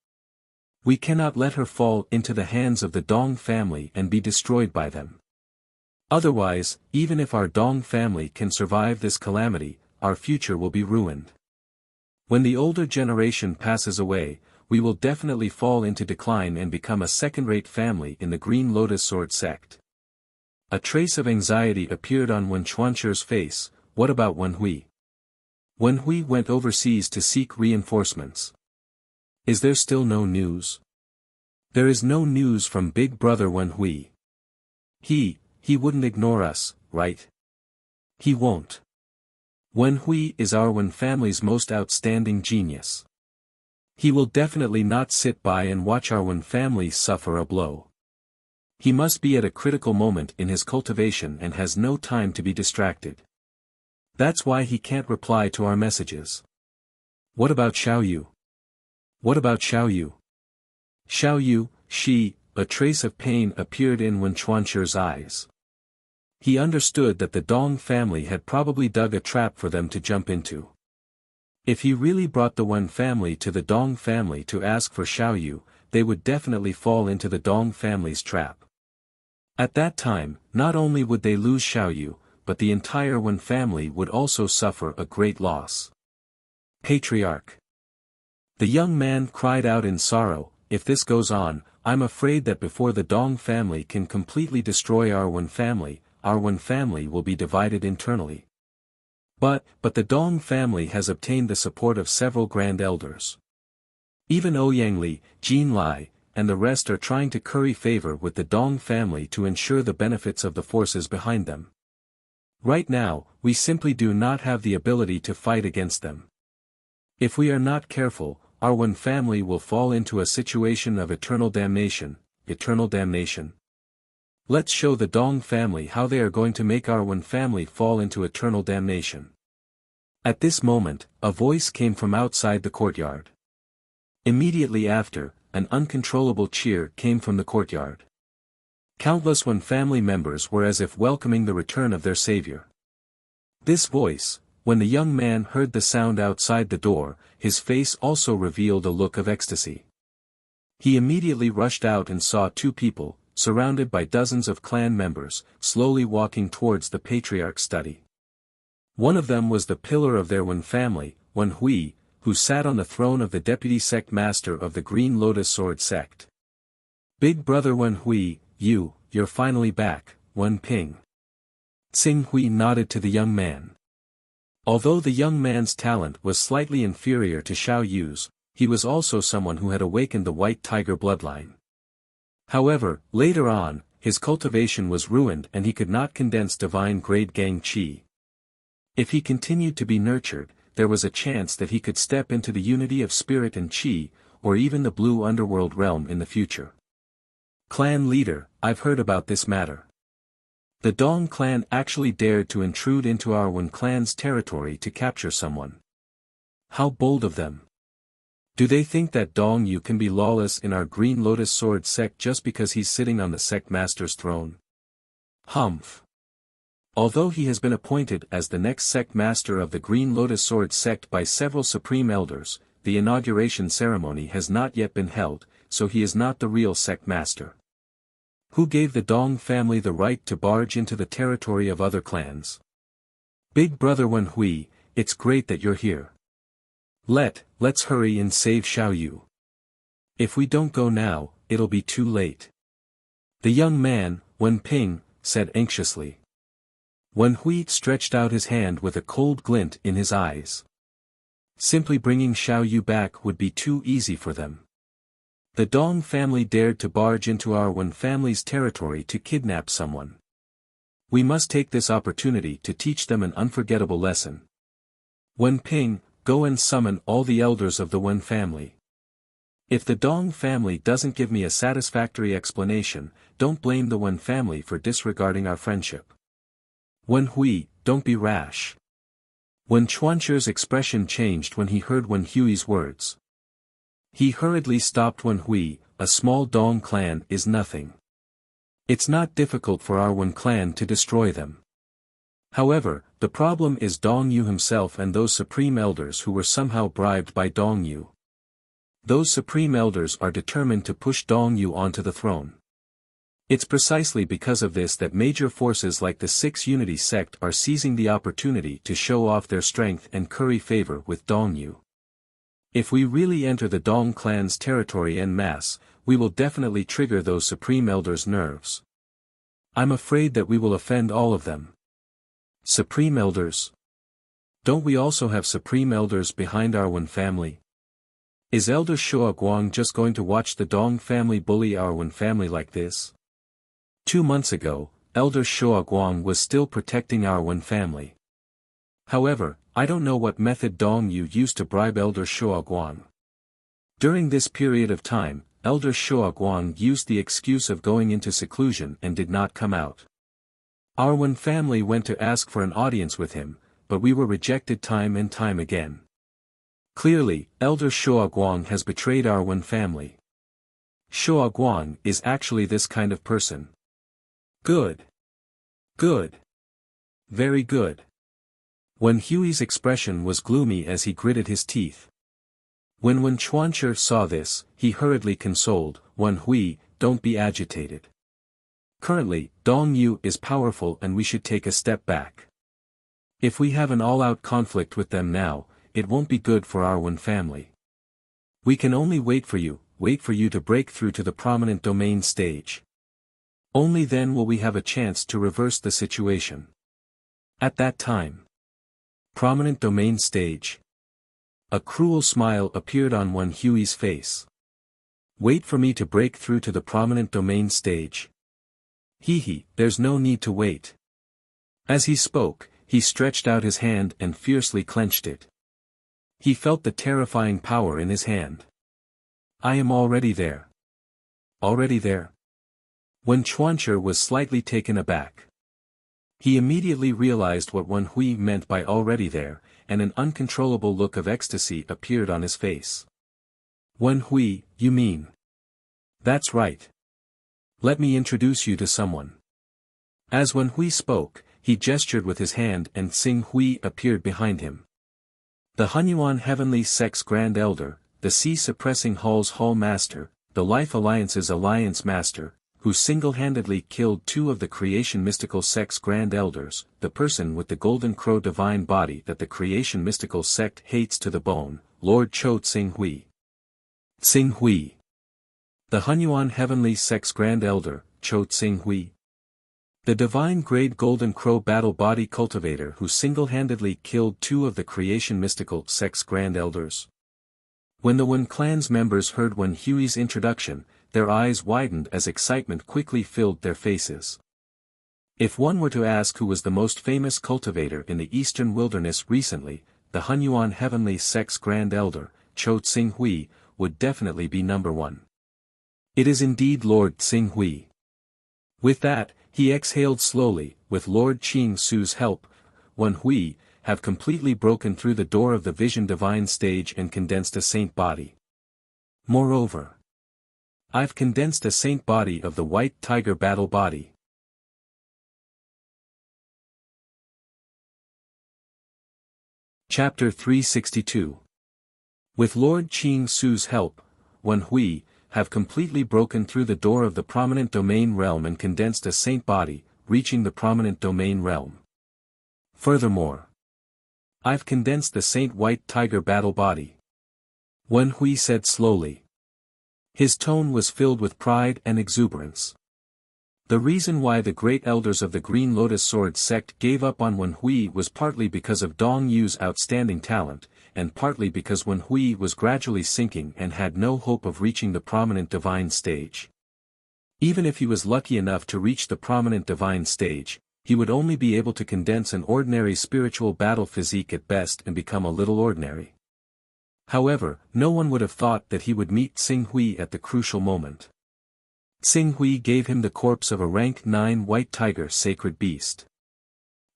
We cannot let her fall into the hands of the Dong family and be destroyed by them. Otherwise, even if our Dong family can survive this calamity, our future will be ruined. When the older generation passes away, we will definitely fall into decline and become a second-rate family in the Green Lotus Sword sect. A trace of anxiety appeared on Wen Chuancher's face. What about Wen Hui? Wen Hui went overseas to seek reinforcements. Is there still no news? There is no news from Big Brother Wen Hui. He wouldn't ignore us, right? He won't. Wen Hui is our Wen family's most outstanding genius. He will definitely not sit by and watch our Wen family suffer a blow. He must be at a critical moment in his cultivation and has no time to be distracted. That's why he can't reply to our messages. What about Xiao Yu? What about Xiao Yu? Xiao Yu, a trace of pain appeared in Wen Chuancher's eyes. He understood that the Dong family had probably dug a trap for them to jump into. If he really brought the Wen family to the Dong family to ask for Xiao Yu, they would definitely fall into the Dong family's trap. At that time, not only would they lose Xiao Yu, but the entire Wen family would also suffer a great loss. Patriarch. The young man cried out in sorrow, if this goes on, I'm afraid that before the Dong family can completely destroy our Wen family will be divided internally. But the Dong family has obtained the support of several grand elders. Even Ouyang Li, Jin Lai, and the rest are trying to curry favor with the Dong family to ensure the benefits of the forces behind them. Right now, we simply do not have the ability to fight against them. If we are not careful, our Wen family will fall into a situation of eternal damnation. Let's show the Dong family how they are going to make our Wen family fall into eternal damnation. At this moment, a voice came from outside the courtyard. Immediately after, an uncontrollable cheer came from the courtyard. Countless Wen family members were as if welcoming the return of their savior. This voice, when the young man heard the sound outside the door, his face also revealed a look of ecstasy. He immediately rushed out and saw two people, surrounded by dozens of clan members, slowly walking towards the patriarch's study. One of them was the pillar of their Wen family, Wen Hui, who sat on the throne of the deputy sect master of the Green Lotus Sword sect. Big brother Wen Hui, you're finally back, Wen Ping. Tsing Hui nodded to the young man. Although the young man's talent was slightly inferior to Xiao Yu's, he was also someone who had awakened the White Tiger bloodline. However, later on, his cultivation was ruined and he could not condense divine-grade Gang Qi. If he continued to be nurtured, there was a chance that he could step into the unity of spirit and Qi, or even the blue underworld realm in the future. Clan leader, I've heard about this matter. The Dong clan actually dared to intrude into our Wen clan's territory to capture someone. How bold of them. Do they think that Dong Yu can be lawless in our Green Lotus Sword sect just because he's sitting on the sect master's throne? Humph. Although he has been appointed as the next sect master of the Green Lotus Sword sect by several supreme elders, the inauguration ceremony has not yet been held, so he is not the real sect master. Who gave the Dong family the right to barge into the territory of other clans? Big brother Wen Hui, it's great that you're here. Let's hurry and save Xiao Yu. If we don't go now, it'll be too late. The young man, Wen Ping, said anxiously. Wen Hui stretched out his hand with a cold glint in his eyes. Simply bringing Xiao Yu back would be too easy for them. The Dong family dared to barge into our Wen family's territory to kidnap someone. We must take this opportunity to teach them an unforgettable lesson. Wen Ping, go and summon all the elders of the Wen family. If the Dong family doesn't give me a satisfactory explanation, don't blame the Wen family for disregarding our friendship. Wen Hui, don't be rash. Wen Chuanche's expression changed when he heard Wen Hui's words. He hurriedly stopped Wen Hui, a small Dong clan is nothing. It's not difficult for our Wen clan to destroy them. However, the problem is Dong Yu himself and those supreme elders who were somehow bribed by Dong Yu. Those supreme elders are determined to push Dong Yu onto the throne. It's precisely because of this that major forces like the Six Unity sect are seizing the opportunity to show off their strength and curry favor with Dong Yu. If we really enter the Dong clan's territory en masse, we will definitely trigger those supreme elders' nerves. I'm afraid that we will offend all of them. Supreme elders? Don't we also have supreme elders behind our Wen family? Is Elder Shua Guang just going to watch the Dong family bully our Wen family like this? 2 months ago, Elder Shua Guang was still protecting our Wen family. However, I don't know what method Dong Yu used to bribe Elder Shua Guang. During this period of time, Elder Shua Guang used the excuse of going into seclusion and did not come out. Our Wen family went to ask for an audience with him, but we were rejected time and time again. Clearly, Elder Shua Guang has betrayed our Wen family. Shua Guang is actually this kind of person. Good. Good. Very good. Wen Hui's expression was gloomy as he gritted his teeth. When Wen Chuanche saw this, he hurriedly consoled, Wen Hui, don't be agitated. Currently, Dong Yu is powerful and we should take a step back. If we have an all-out conflict with them now, it won't be good for our Wen family. We can only wait for you to break through to the prominent domain stage. Only then will we have a chance to reverse the situation. At that time. Prominent domain stage. A cruel smile appeared on Wen Hui's face. Wait for me to break through to the prominent domain stage. There's no need to wait. As he spoke, he stretched out his hand and fiercely clenched it. He felt the terrifying power in his hand. I am already there. Already there? Wen Chuanche was slightly taken aback. He immediately realized what Wen Hui meant by already there, and an uncontrollable look of ecstasy appeared on his face. Wen Hui, you mean? That's right. Let me introduce you to someone. As Wen Hui spoke, he gestured with his hand and Xing Hui appeared behind him. The Hunyuan Heavenly Sect's Grand Elder, the Sea Suppressing Hall's Hall Master, the Life Alliance's Alliance Master, who single-handedly killed 2 of the Creation Mystical Sect's Grand Elders, the person with the Golden Crow divine body that the Creation Mystical Sect hates to the bone, Lord Cho Xing Hui. Xing Hui. The Hunyuan Heavenly Sect's Grand Elder, Cho Xing Hui. The divine-grade Golden Crow Battle Body Cultivator who single-handedly killed 2 of the Creation Mystical Sect's Grand Elders. When the Wen clan's members heard Wen Hui's introduction, their eyes widened as excitement quickly filled their faces. If one were to ask who was the most famous cultivator in the Eastern Wilderness recently, the Hunyuan Heavenly Sect's Grand Elder, Cho Tsing-hui, would definitely be number 1. It is indeed Lord Tsing-hui. With that, he exhaled slowly. With Lord Ching Su's help, Wen Hui have completely broken through the door of the Vision Divine stage and condensed a saint body. Moreover, I've condensed a saint body of the White Tiger Battle Body. Chapter 362. With Lord Ching Su's help, Wen Hui have completely broken through the door of the Prominent Domain realm and condensed a saint body, reaching the Prominent Domain realm. Furthermore, I've condensed the Saint White Tiger Battle Body. Wen Hui said slowly. His tone was filled with pride and exuberance. The reason why the great elders of the Green Lotus Sword sect gave up on Wen Hui was partly because of Dong Yu's outstanding talent, and partly because Wen Hui was gradually sinking and had no hope of reaching the Prominent Divine stage. Even if he was lucky enough to reach the Prominent Divine stage, he would only be able to condense an ordinary spiritual battle physique at best and become a little ordinary. However, no one would have thought that he would meet Tsing-hui at the crucial moment. Tsing-hui gave him the corpse of a rank 9 White Tiger Sacred Beast.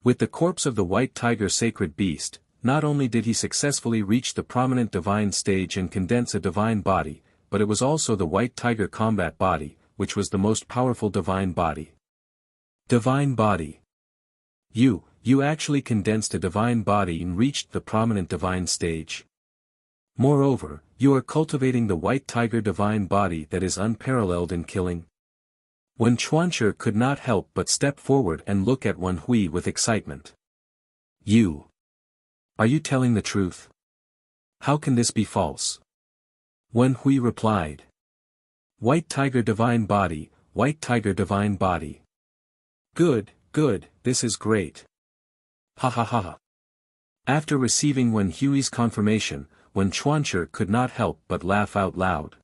With the corpse of the White Tiger Sacred Beast, not only did he successfully reach the Prominent Divine stage and condense a divine body, but it was also the White Tiger Combat Body, which was the most powerful divine body. Divine Body. You actually condensed a divine body and reached the Prominent Divine stage. Moreover, you are cultivating the White Tiger Divine Body that is unparalleled in killing. Wen Chuanchi could not help but step forward and look at Wen Hui with excitement. Are you telling the truth? How can this be false? Wen Hui replied. White Tiger Divine Body, White Tiger Divine Body. Good, this is great. Ha ha ha ha. After receiving Wen Hui's confirmation, Wen Chuanchi could not help but laugh out loud.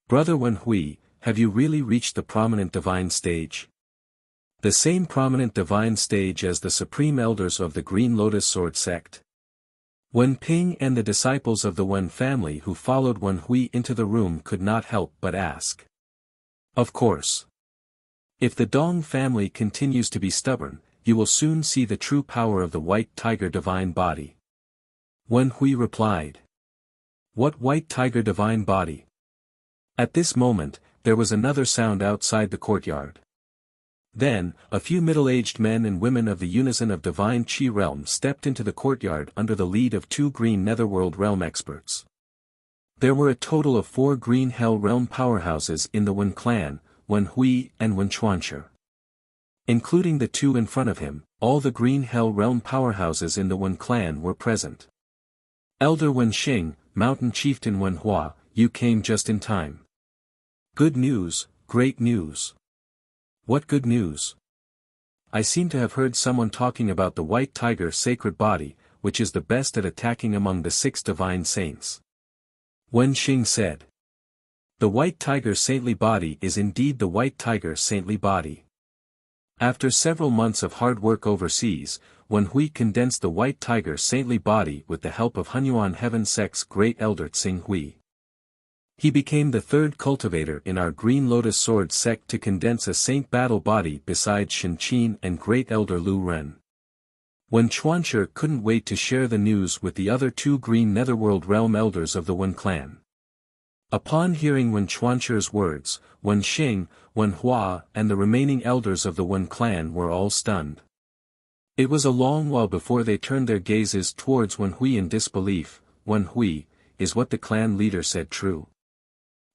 Brother Wen Hui, have you really reached the Prominent Divine stage? The same Prominent Divine stage as the Supreme Elders of the Green Lotus Sword sect? Wen Ping and the disciples of the Wen family who followed Wen Hui into the room could not help but ask. Of course. If the Dong family continues to be stubborn, you will soon see the true power of the White Tiger Divine Body. Wen Hui replied. What White Tiger Divine Body? At this moment, there was another sound outside the courtyard. Then, a few middle-aged men and women of the Unison of Divine Qi realm stepped into the courtyard under the lead of 2 Green Netherworld realm experts. There were a total of 4 Green Hell realm powerhouses in the Wen clan, Wen Hui and Wen Chuanchi. Including the 2 in front of him, all the Green Hell realm powerhouses in the Wen clan were present. Elder Wen Xing, Mountain Chieftain Wen Hua, you came just in time. Good news, great news. What good news? I seem to have heard someone talking about the White Tiger Sacred Body, which is the best at attacking among the 6 divine saints. Wen Xing said. The White Tiger Saintly Body is indeed the White Tiger Saintly Body. After several months of hard work overseas, Wen Hui condensed the White Tiger Saintly Body with the help of Hunyuan Heaven Sect's Great Elder Tsing-hui. He became the 3rd cultivator in our Green Lotus Sword sect to condense a saint battle body besides Shen Qin and Great Elder Lu Ren. Wen Chuanchi couldn't wait to share the news with the other 2 Green Netherworld realm elders of the Wen clan. Upon hearing Wen Chuanchi's words, Wen Xing, Wen Hua and the remaining elders of the Wen clan were all stunned. It was a long while before they turned their gazes towards Wen Hui in disbelief. Wen Hui, is what the clan leader said true?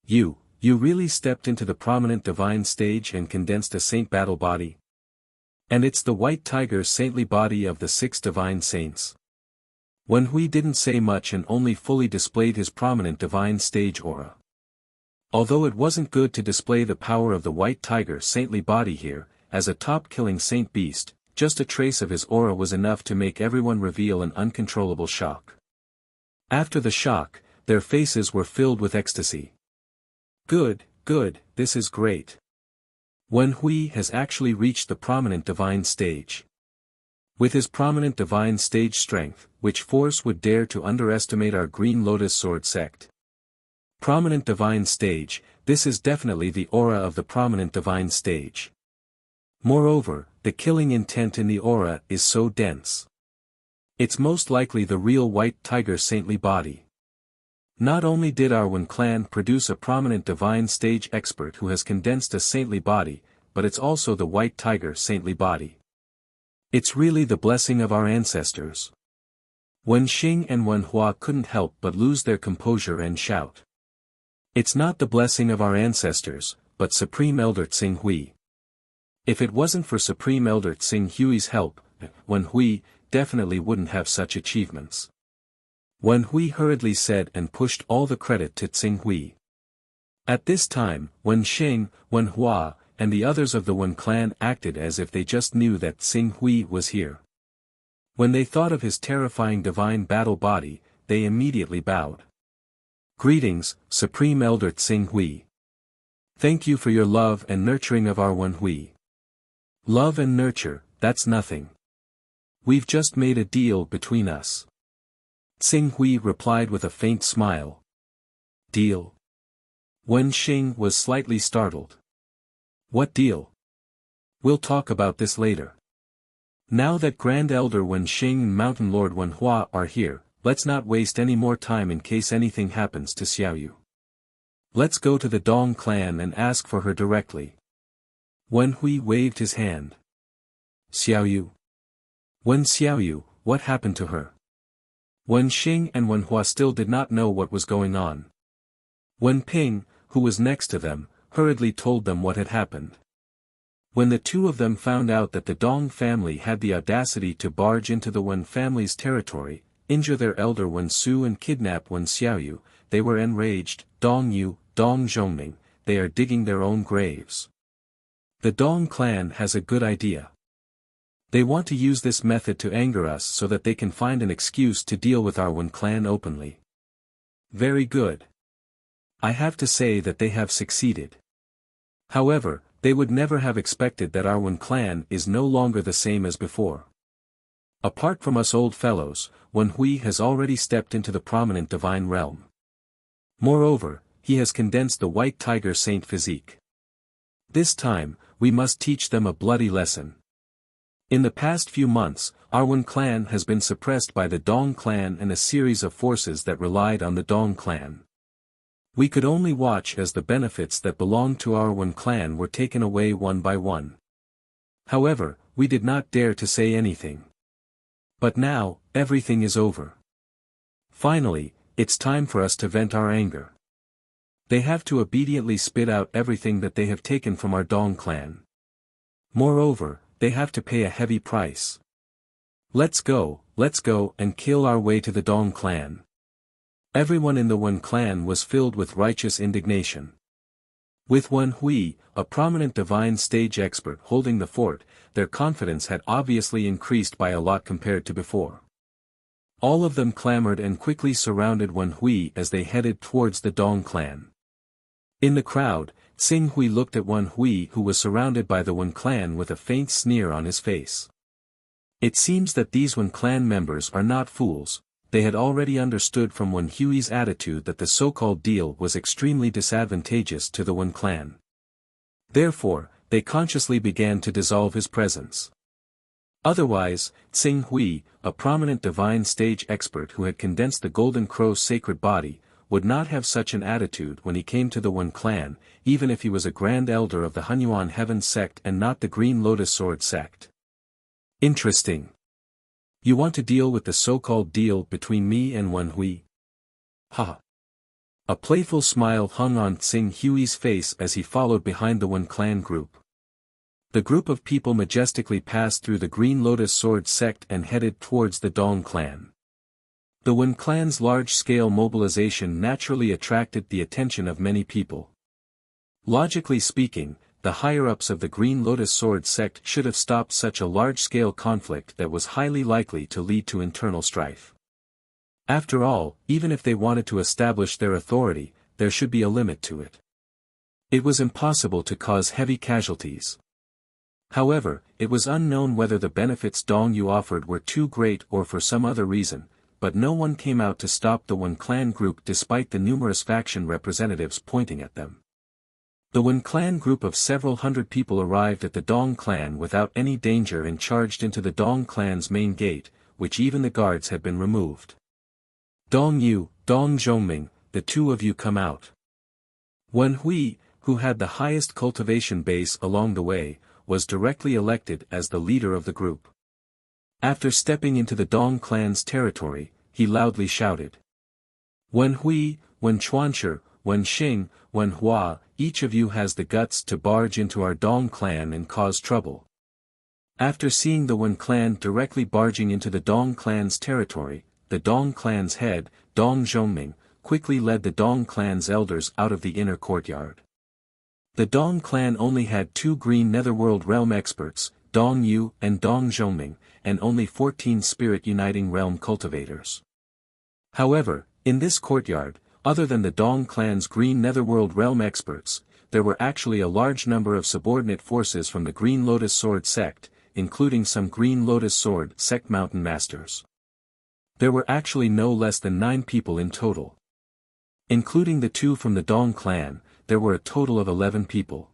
You really stepped into the Prominent Divine stage and condensed a saint battle body? And it's the White Tiger Saintly Body of the 6 divine saints. Wen Hui didn't say much and only fully displayed his Prominent Divine stage aura. Although it wasn't good to display the power of the White Tiger Saintly Body here, as a top-killing saint beast, just a trace of his aura was enough to make everyone reveal an uncontrollable shock. After the shock, their faces were filled with ecstasy. Good, this is great. Wen Hui has actually reached the prominent divine stage. With his prominent divine stage strength, which force would dare to underestimate our Green Lotus Sword sect? Prominent divine stage, this is definitely the aura of the prominent divine stage. Moreover, the killing intent in the aura is so dense. It's most likely the real white tiger saintly body. Not only did our Wen clan produce a prominent divine stage expert who has condensed a saintly body, but it's also the white tiger saintly body. It's really the blessing of our ancestors. Wen Xing and Wen Hua couldn't help but lose their composure and shout. It's not the blessing of our ancestors, but Supreme Elder Tsing Hui. If it wasn't for Supreme Elder Tsing Hui's help, Wen Hui definitely wouldn't have such achievements. Wen Hui hurriedly said and pushed all the credit to Tsing Hui. At this time, Wen Xing, Wen Hua, and the others of the Wen clan acted as if they just knew that Tsing Hui was here. When they thought of his terrifying divine battle body, they immediately bowed. Greetings, Supreme Elder Tsing Hui. Thank you for your love and nurturing of our Wen Hui. Love and nurture, that's nothing. We've just made a deal between us. Tsing Hui replied with a faint smile. Deal? Wen Xing was slightly startled. What deal? We'll talk about this later. Now that Grand Elder Wen Xing and Mountain Lord Wen Hua are here, let's not waste any more time in case anything happens to Xiaoyu. Let's go to the Dong clan and ask for her directly. Wen Hui waved his hand. Xiaoyu. Wen Xiaoyu, what happened to her? Wen Xing and Wen Hua still did not know what was going on. Wen Ping, who was next to them, hurriedly told them what had happened. When the two of them found out that the Dong family had the audacity to barge into the Wen family's territory, injure their elder Wen Su and kidnap Wen Xiaoyu, they were enraged. Dong Yu, Dong Zhongming, they are digging their own graves. The Dong clan has a good idea. They want to use this method to anger us so that they can find an excuse to deal with our Wen clan openly. Very good. I have to say that they have succeeded. However, they would never have expected that our Wen clan is no longer the same as before. Apart from us old fellows, Wen Hui has already stepped into the prominent divine realm. Moreover, he has condensed the white tiger saint physique. This time, we must teach them a bloody lesson. In the past few months, our Wen clan has been suppressed by the Dong clan and a series of forces that relied on the Dong clan. We could only watch as the benefits that belonged to our Wen clan were taken away one by one. However, we did not dare to say anything. But now, everything is over. Finally, it's time for us to vent our anger. They have to obediently spit out everything that they have taken from our Dong clan. Moreover, they have to pay a heavy price. Let's go and kill our way to the Dong clan. Everyone in the Wen clan was filled with righteous indignation. With Wen Hui, a prominent divine stage expert holding the fort, their confidence had obviously increased by a lot compared to before. All of them clamored and quickly surrounded Wen Hui as they headed towards the Dong clan. In the crowd, Tsing Hui looked at Wen Hui who was surrounded by the Wen clan with a faint sneer on his face. It seems that these Wen clan members are not fools. They had already understood from Wen Hui's attitude that the so-called deal was extremely disadvantageous to the Wen clan. Therefore, they consciously began to dissolve his presence. Otherwise, Tsing Hui, a prominent divine stage expert who had condensed the Golden Crow's sacred body, would not have such an attitude when he came to the Wen clan, even if he was a grand elder of the Hunyuan Heaven sect and not the Green Lotus Sword sect. Interesting. You want to deal with the so-called deal between me and Wen Hui? Ha! A playful smile hung on Tsing Hui's face as he followed behind the Wen clan group. The group of people majestically passed through the Green Lotus Sword sect and headed towards the Dong clan. The Wen clan's large-scale mobilization naturally attracted the attention of many people. Logically speaking, the higher-ups of the Green Lotus Sword sect should have stopped such a large-scale conflict that was highly likely to lead to internal strife. After all, even if they wanted to establish their authority, there should be a limit to it. It was impossible to cause heavy casualties. However, it was unknown whether the benefits Dong Yu offered were too great or for some other reason, but no one came out to stop the Wen clan group despite the numerous faction representatives pointing at them. The Wen clan group of several hundred people arrived at the Dong clan without any danger and charged into the Dong clan's main gate, which even the guards had been removed. Dong Yu, Dong Zhongming, the two of you come out. Wen Hui, who had the highest cultivation base along the way, was directly elected as the leader of the group. After stepping into the Dong clan's territory, he loudly shouted. Wen Hui, Wen Chuanshi, Wen Xing, Wen Hua, each of you has the guts to barge into our Dong clan and cause trouble. After seeing the Wen clan directly barging into the Dong clan's territory, the Dong clan's head, Dong Zhongming, quickly led the Dong clan's elders out of the inner courtyard. The Dong clan only had 2 Green Netherworld Realm experts, Dong Yu and Dong Zhongming, and only 14 Spirit Uniting Realm cultivators. However, in this courtyard, other than the Dong clan's Green Netherworld Realm experts, there were actually a large number of subordinate forces from the Green Lotus Sword sect, including some Green Lotus Sword sect mountain masters. There were actually no less than 9 people in total. Including the 2 from the Dong clan, there were a total of 11 people.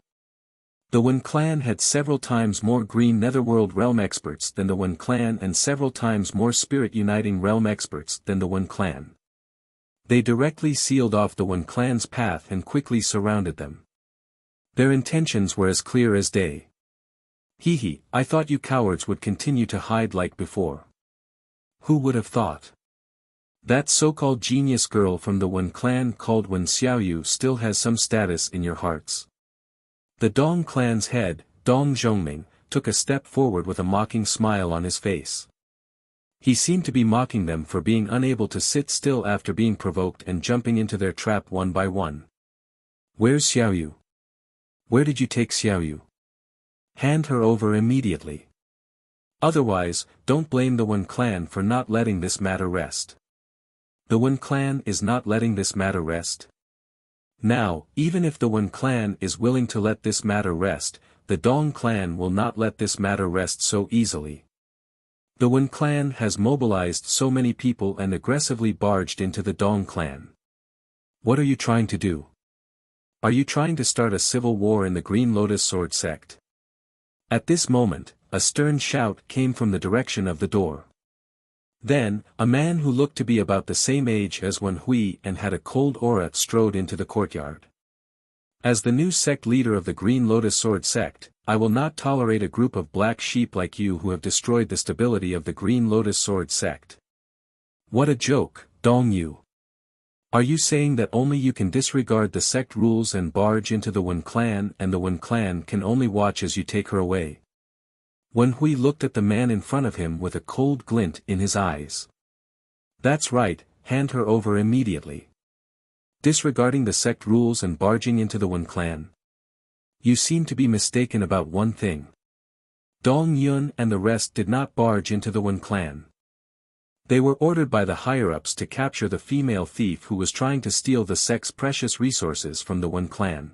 The Wen clan had several times more Green Netherworld Realm experts than the Wen clan and several times more Spirit Uniting Realm experts than the Wen clan. They directly sealed off the Wen clan's path and quickly surrounded them. Their intentions were as clear as day. Hee, I thought you cowards would continue to hide like before. Who would have thought? That so-called genius girl from the Wen clan called Wen Xiaoyu still has some status in your hearts. The Dong clan's head, Dong Zhongming, took a step forward with a mocking smile on his face. He seemed to be mocking them for being unable to sit still after being provoked and jumping into their trap one by one. Where's Xiaoyu? Where did you take Xiaoyu? Hand her over immediately. Otherwise, don't blame the Wen clan for not letting this matter rest. The Wen clan is not letting this matter rest. Now, even if the Wen clan is willing to let this matter rest, the Dong clan will not let this matter rest so easily. The Wen clan has mobilized so many people and aggressively barged into the Dong clan. What are you trying to do? Are you trying to start a civil war in the Green Lotus Sword sect? At this moment, a stern shout came from the direction of the door. Then, a man who looked to be about the same age as Wen Hui and had a cold aura strode into the courtyard. As the new sect leader of the Green Lotus Sword sect, I will not tolerate a group of black sheep like you who have destroyed the stability of the Green Lotus Sword sect. What a joke, Dong Yu. Are you saying that only you can disregard the sect rules and barge into the Wen clan and the Wen clan can only watch as you take her away? Wen Hui looked at the man in front of him with a cold glint in his eyes. That's right, hand her over immediately. Disregarding the sect rules and barging into the Wen clan. You seem to be mistaken about one thing. Dong Yun and the rest did not barge into the Wen clan. They were ordered by the higher-ups to capture the female thief who was trying to steal the sect's precious resources from the Wen clan.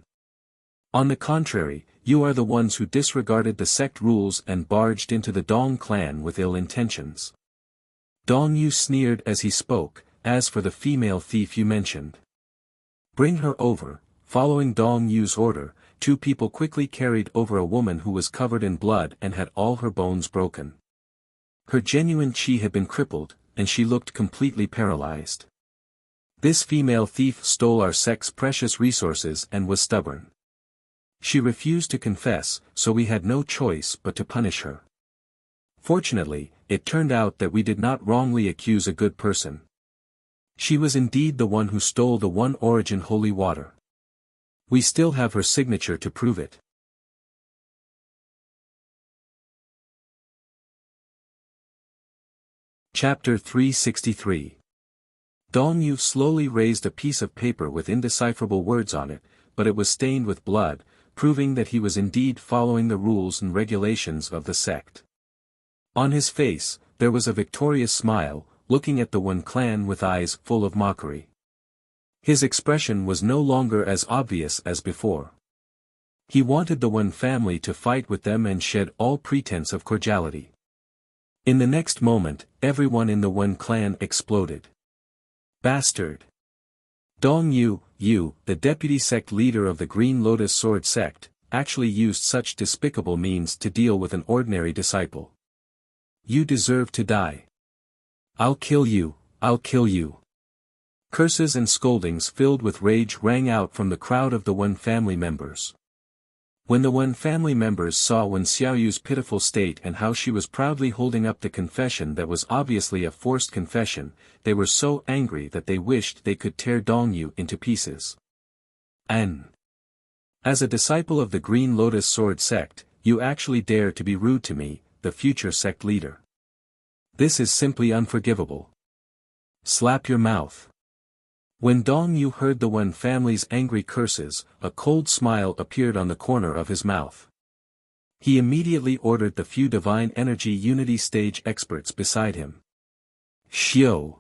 On the contrary, you are the ones who disregarded the sect rules and barged into the Dong clan with ill intentions. Dong Yu sneered as he spoke, as for the female thief you mentioned. Bring her over. Following Dong Yu's order, 2 people quickly carried over a woman who was covered in blood and had all her bones broken. Her genuine chi had been crippled, and she looked completely paralyzed. This female thief stole our sect's precious resources and was stubborn. She refused to confess, so we had no choice but to punish her. Fortunately, it turned out that we did not wrongly accuse a good person. She was indeed the one who stole the One Origin holy water. We still have her signature to prove it. Chapter 363. Dong Yu slowly raised a piece of paper with indecipherable words on it, but it was stained with blood, proving that he was indeed following the rules and regulations of the sect. On his face, there was a victorious smile, looking at the Wen clan with eyes full of mockery. His expression was no longer as obvious as before. He wanted the Wen family to fight with them and shed all pretense of cordiality. In the next moment, everyone in the Wen clan exploded. Bastard! Dong Yu, you, the deputy sect leader of the Green Lotus Sword sect, actually used such despicable means to deal with an ordinary disciple. You deserve to die. I'll kill you, I'll kill you. Curses and scoldings filled with rage rang out from the crowd of the Wen family members. When the Wen family members saw Wen Xiaoyu's pitiful state and how she was proudly holding up the confession that was obviously a forced confession, they were so angry that they wished they could tear Dong Yu into pieces. As a disciple of the Green Lotus Sword sect, you actually dare to be rude to me, the future sect leader. This is simply unforgivable. Slap your mouth. When Dong Yu heard the Wen family's angry curses, a cold smile appeared on the corner of his mouth. He immediately ordered the few Divine Energy Unity stage experts beside him. Xiao.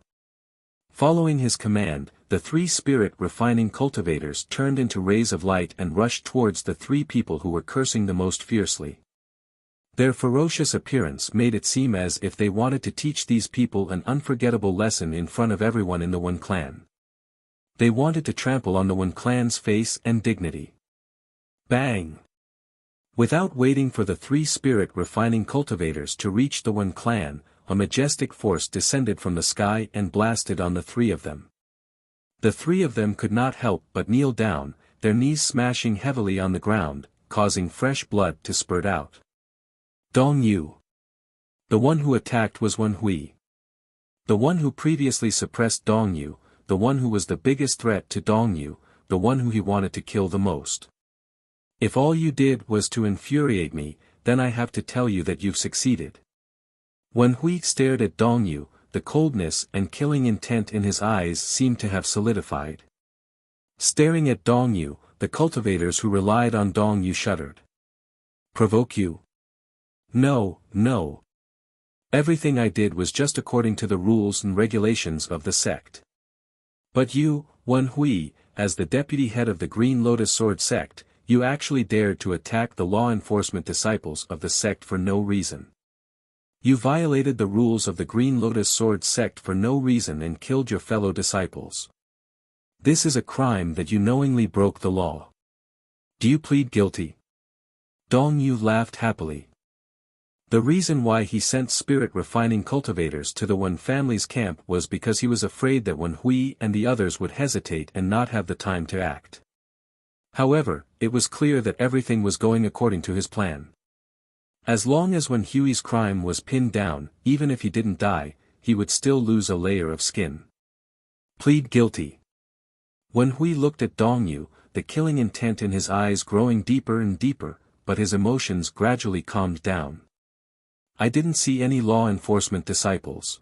Following his command, the 3 spirit refining cultivators turned into rays of light and rushed towards the 3 people who were cursing the most fiercely. Their ferocious appearance made it seem as if they wanted to teach these people an unforgettable lesson in front of everyone in the Wen clan. They wanted to trample on the Wen clan's face and dignity. Bang! Without waiting for the 3 spirit refining cultivators to reach the Wen clan, a majestic force descended from the sky and blasted on the 3 of them. The 3 of them could not help but kneel down, their knees smashing heavily on the ground, causing fresh blood to spurt out. Dong Yu. The one who attacked was Wen Hui. The one who previously suppressed Dong Yu, the one who was the biggest threat to Dong Yu, the one who he wanted to kill the most. If all you did was to infuriate me, then I have to tell you that you've succeeded. Wen Hui stared at Dong Yu, the coldness and killing intent in his eyes seemed to have solidified. Staring at Dong Yu, the cultivators who relied on Dong Yu shuddered. Provoke you? No, no. Everything I did was just according to the rules and regulations of the sect. But you, Wen Hui, as the deputy head of the Green Lotus Sword sect, you actually dared to attack the law enforcement disciples of the sect for no reason. You violated the rules of the Green Lotus Sword sect for no reason and killed your fellow disciples. This is a crime that you knowingly broke the law. Do you plead guilty? Dong Yu laughed happily. The reason why he sent spirit-refining cultivators to the Wen family's camp was because he was afraid that Wen Hui and the others would hesitate and not have the time to act. However, it was clear that everything was going according to his plan. As long as Wen Hui's crime was pinned down, even if he didn't die, he would still lose a layer of skin. Plead guilty. Wen Hui looked at Dong Yu, the killing intent in his eyes growing deeper and deeper, but his emotions gradually calmed down. I didn't see any law enforcement disciples.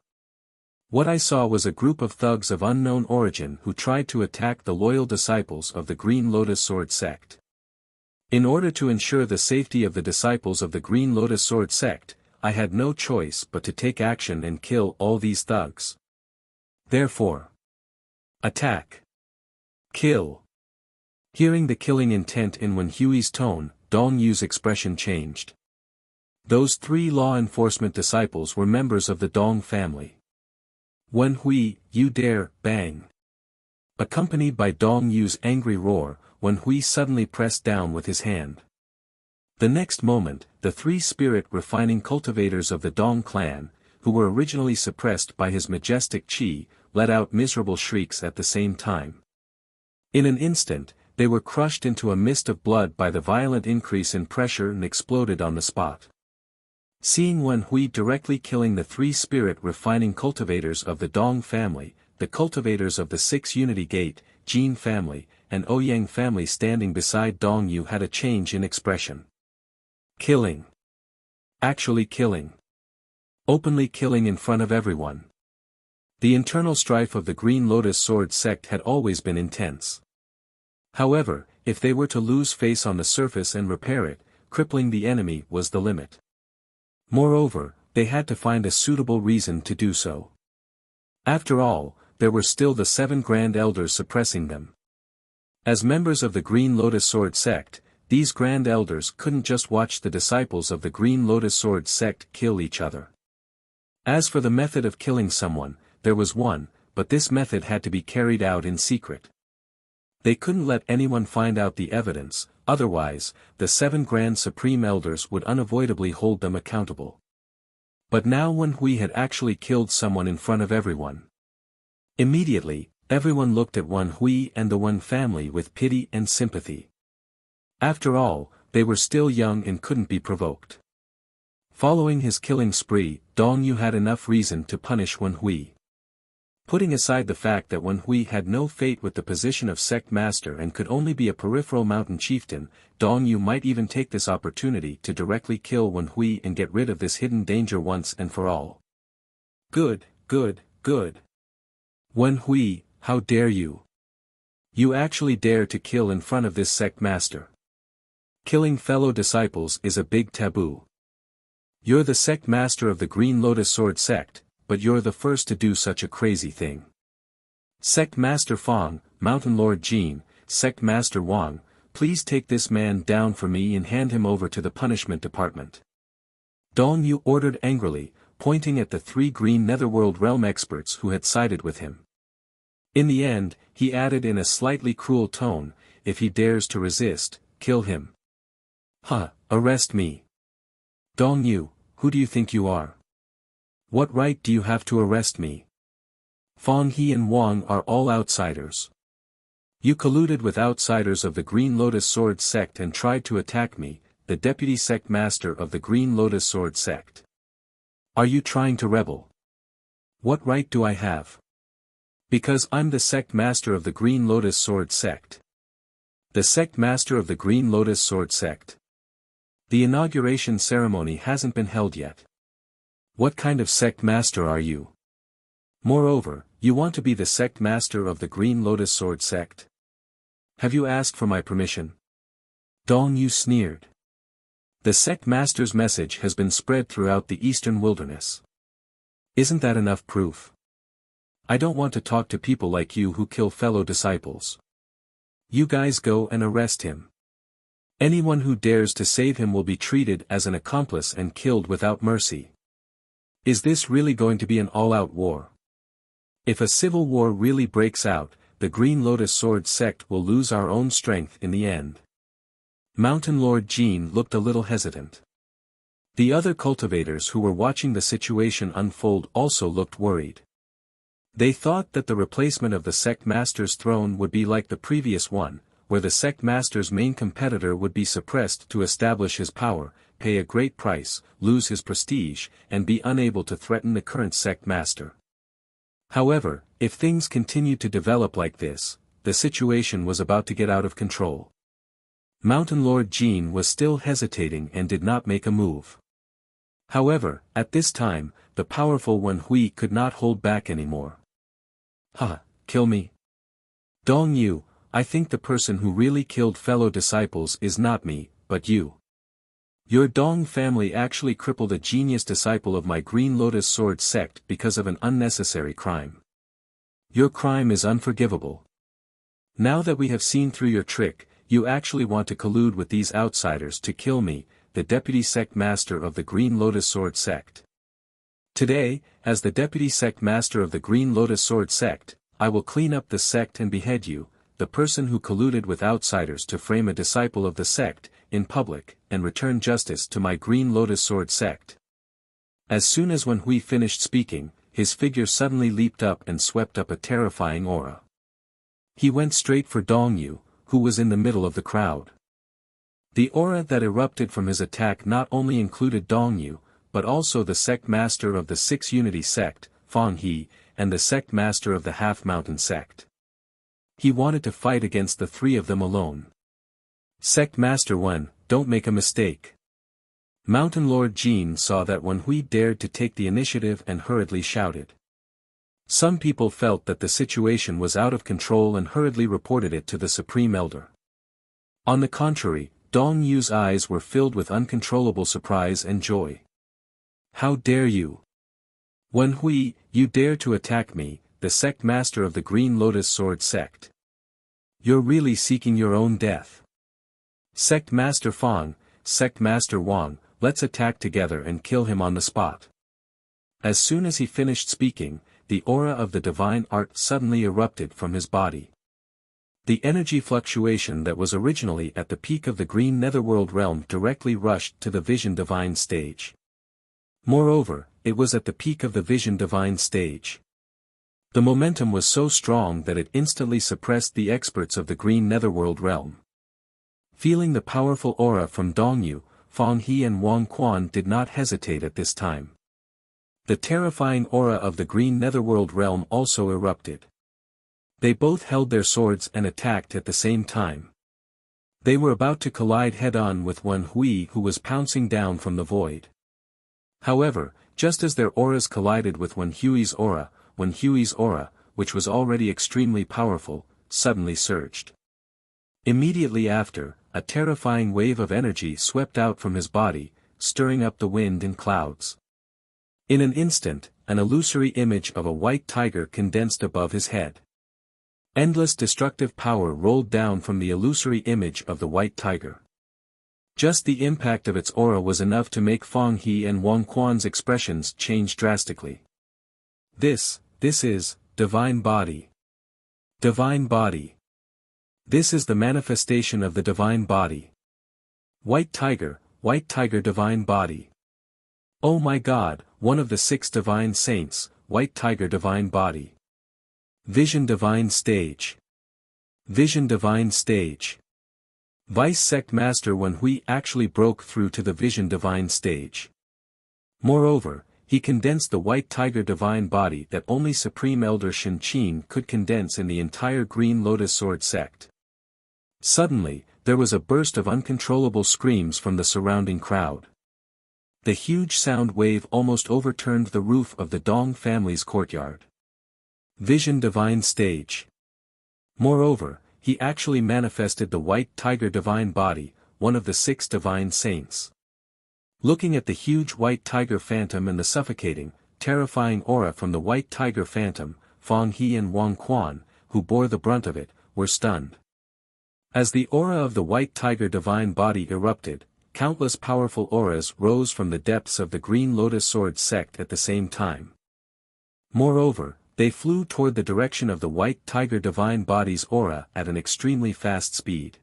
What I saw was a group of thugs of unknown origin who tried to attack the loyal disciples of the Green Lotus Sword sect. In order to ensure the safety of the disciples of the Green Lotus Sword sect, I had no choice but to take action and kill all these thugs. Therefore, attack. Kill. Hearing the killing intent in Wen Hui's tone, Dong Yu's expression changed. Those 3 law enforcement disciples were members of the Dong family. Wen Hui, you dare, bang. Accompanied by Dong Yu's angry roar, Wen Hui suddenly pressed down with his hand. The next moment, the 3 spirit-refining cultivators of the Dong clan, who were originally suppressed by his majestic qi, let out miserable shrieks at the same time. In an instant, they were crushed into a mist of blood by the violent increase in pressure and exploded on the spot. Seeing Wen Hui directly killing the 3 spirit-refining cultivators of the Dong family, the cultivators of the 6 Unity Gate, Jin family, and Ouyang family standing beside Dong Yu had a change in expression. Killing. Actually killing. Openly killing in front of everyone. The internal strife of the Green Lotus Sword sect had always been intense. However, If they were to lose face on the surface and repair it, crippling the enemy was the limit. Moreover, they had to find a suitable reason to do so. After all, there were still the 7 Grand Elders suppressing them. As members of the Green Lotus Sword sect, these Grand Elders couldn't just watch the disciples of the Green Lotus Sword sect kill each other. As for the method of killing someone, there was one, but this method had to be carried out in secret. They couldn't let anyone find out the evidence, otherwise, the 7 Grand Supreme Elders would unavoidably hold them accountable. But now Wen Hui had actually killed someone in front of everyone. Immediately, everyone looked at Wen Hui and the Wen family with pity and sympathy. After all, they were still young and couldn't be provoked. Following his killing spree, Dong Yu had enough reason to punish Wen Hui. Putting aside the fact that Wen Hui had no fate with the position of sect master and could only be a peripheral mountain chieftain, Dong Yu might even take this opportunity to directly kill Wen Hui and get rid of this hidden danger once and for all. Good, good, good. Wen Hui, how dare you? You actually dare to kill in front of this sect master. Killing fellow disciples is a big taboo. You're the sect master of the Green Lotus Sword sect, but you're the first to do such a crazy thing. Sect Master Fang, Mountain Lord Jin, Sect Master Wang, please take this man down for me and hand him over to the punishment department. Dong Yu ordered angrily, pointing at the 3 green Netherworld realm experts who had sided with him. In the end, he added in a slightly cruel tone, if he dares to resist, kill him. Arrest me. Dong Yu, who do you think you are? What right do you have to arrest me? Fang He and Wang are all outsiders. You colluded with outsiders of the Green Lotus Sword sect and tried to attack me, the deputy sect master of the Green Lotus Sword sect. Are you trying to rebel? What right do I have? Because I'm the sect master of the Green Lotus Sword sect. The sect master of the Green Lotus Sword sect. The inauguration ceremony hasn't been held yet. What kind of sect master are you? Moreover, you want to be the sect master of the Green Lotus Sword sect? Have you asked for my permission? Dong Yu sneered. The sect master's message has been spread throughout the eastern wilderness. Isn't that enough proof? I don't want to talk to people like you who kill fellow disciples. You guys go and arrest him. Anyone who dares to save him will be treated as an accomplice and killed without mercy. Is this really going to be an all-out war? If a civil war really breaks out, the Green Lotus Sword sect will lose our own strength in the end. Mountain Lord Jin looked a little hesitant. The other cultivators who were watching the situation unfold also looked worried. They thought that the replacement of the sect master's throne would be like the previous one, where the sect master's main competitor would be suppressed to establish his power, pay a great price, lose his prestige, and be unable to threaten the current sect master. However, if things continued to develop like this, the situation was about to get out of control. Mountain Lord Jin was still hesitating and did not make a move. However, at this time, the powerful Wen Hui could not hold back anymore. Kill me? Dong Yu, I think the person who really killed fellow disciples is not me, but you. Your Dong family actually crippled a genius disciple of my Green Lotus Sword sect because of an unnecessary crime. Your crime is unforgivable. Now that we have seen through your trick, you actually want to collude with these outsiders to kill me, the deputy sect master of the Green Lotus Sword sect. Today, as the deputy sect master of the Green Lotus Sword sect, I will clean up the sect and behead you, the person who colluded with outsiders to frame a disciple of the sect, in public, and return justice to my Green Lotus Sword sect. As soon as Wen Hui finished speaking, his figure suddenly leaped up and swept up a terrifying aura. He went straight for Dong Yu, who was in the middle of the crowd. The aura that erupted from his attack not only included Dong Yu, but also the sect master of the 6 Unity sect, Fang He, and the sect master of the Half Mountain sect. He wanted to fight against the 3 of them alone. Sect Master Wen, don't make a mistake. Mountain Lord Jin saw that Wen Hui dared to take the initiative and hurriedly shouted. Some people felt that the situation was out of control and hurriedly reported it to the Supreme Elder. On the contrary, Dong Yu's eyes were filled with uncontrollable surprise and joy. How dare you? Wen Hui, you dare to attack me, the sect master of the Green Lotus Sword sect. You're really seeking your own death. Sect Master Fang, Sect Master Wang, let's attack together and kill him on the spot. As soon as he finished speaking, the aura of the divine art suddenly erupted from his body. The energy fluctuation that was originally at the peak of the green netherworld realm directly rushed to the vision divine stage. Moreover, it was at the peak of the vision divine stage. The momentum was so strong that it instantly suppressed the experts of the green netherworld realm. Feeling the powerful aura from Dongyu, Fang He and Wang Quan did not hesitate at this time. The terrifying aura of the green netherworld realm also erupted. They both held their swords and attacked at the same time. They were about to collide head-on with Wen Hui, who was pouncing down from the void. However, just as their auras collided with Wen Hui's aura, which was already extremely powerful, suddenly surged. Immediately after, a terrifying wave of energy swept out from his body, stirring up the wind and clouds. In an instant, an illusory image of a white tiger condensed above his head. Endless destructive power rolled down from the illusory image of the white tiger. Just the impact of its aura was enough to make Fang He and Wang Quan's expressions change drastically. This is, Divine Body. Divine Body. This is the manifestation of the Divine Body. White Tiger Divine Body. Oh my God, one of the 6 Divine Saints, White Tiger Divine Body. Vision Divine Stage. Vision Divine Stage. Vice Sect Master Wen Hui actually broke through to the Vision Divine Stage. Moreover, he condensed the White Tiger Divine Body that only Supreme Elder Shen Qin could condense in the entire Green Lotus Sword sect. Suddenly, there was a burst of uncontrollable screams from the surrounding crowd. The huge sound wave almost overturned the roof of the Dong family's courtyard. Vision Divine Stage. Moreover, he actually manifested the White Tiger Divine Body, one of the 6 Divine Saints. Looking at the huge White Tiger Phantom and the suffocating, terrifying aura from the White Tiger Phantom, Fang He and Wang Quan, who bore the brunt of it, were stunned. As the aura of the White Tiger Divine Body erupted, countless powerful auras rose from the depths of the Green Lotus Sword sect at the same time. Moreover, they flew toward the direction of the White Tiger Divine Body's aura at an extremely fast speed.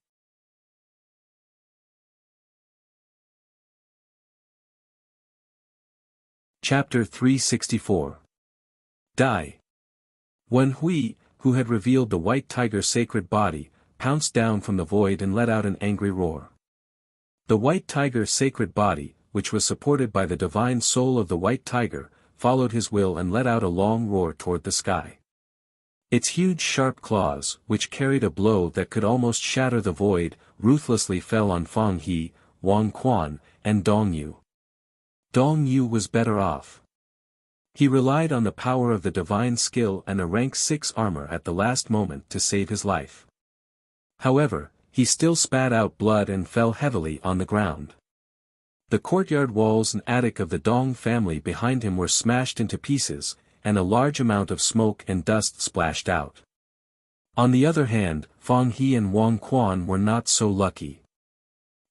Chapter 364. Die. Wen Hui, who had revealed the White Tiger sacred body, pounced down from the void and let out an angry roar. The White Tiger sacred body, which was supported by the divine soul of the White Tiger, followed his will and let out a long roar toward the sky. Its huge sharp claws, which carried a blow that could almost shatter the void, ruthlessly fell on Fang He, Wang Quan, and Dongyu. Dongyu was better off. He relied on the power of the divine skill and a rank 6 armor at the last moment to save his life. However, he still spat out blood and fell heavily on the ground. The courtyard walls and attic of the Dong family behind him were smashed into pieces, and a large amount of smoke and dust splashed out. On the other hand, Fang He and Wang Quan were not so lucky.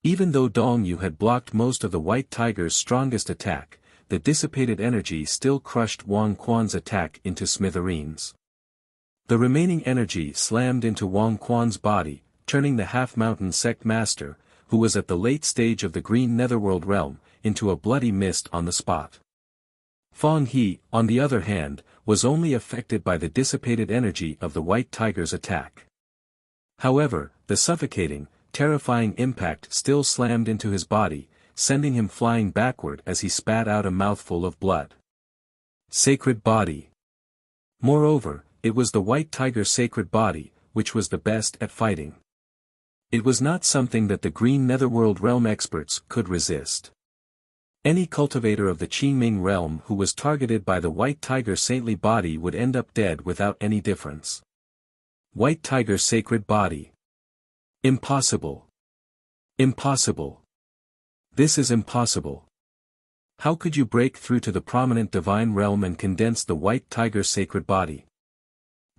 Even though Dongyu had blocked most of the White Tiger's strongest attack, the dissipated energy still crushed Wang Quan's attack into smithereens. The remaining energy slammed into Wang Quan's body, turning the half-mountain sect master, who was at the late stage of the green netherworld realm, into a bloody mist on the spot. Fang He, on the other hand, was only affected by the dissipated energy of the White Tiger's attack. However, the suffocating, terrifying impact still slammed into his body, sending him flying backward as he spat out a mouthful of blood. Sacred body. Moreover, it was the White Tiger's sacred body, which was the best at fighting. It was not something that the green netherworld realm experts could resist. Any cultivator of the Qingming realm who was targeted by the White Tiger saintly body would end up dead without any difference. White Tiger sacred body. Impossible. Impossible. This is impossible. How could you break through to the prominent divine realm and condense the white tiger's sacred body?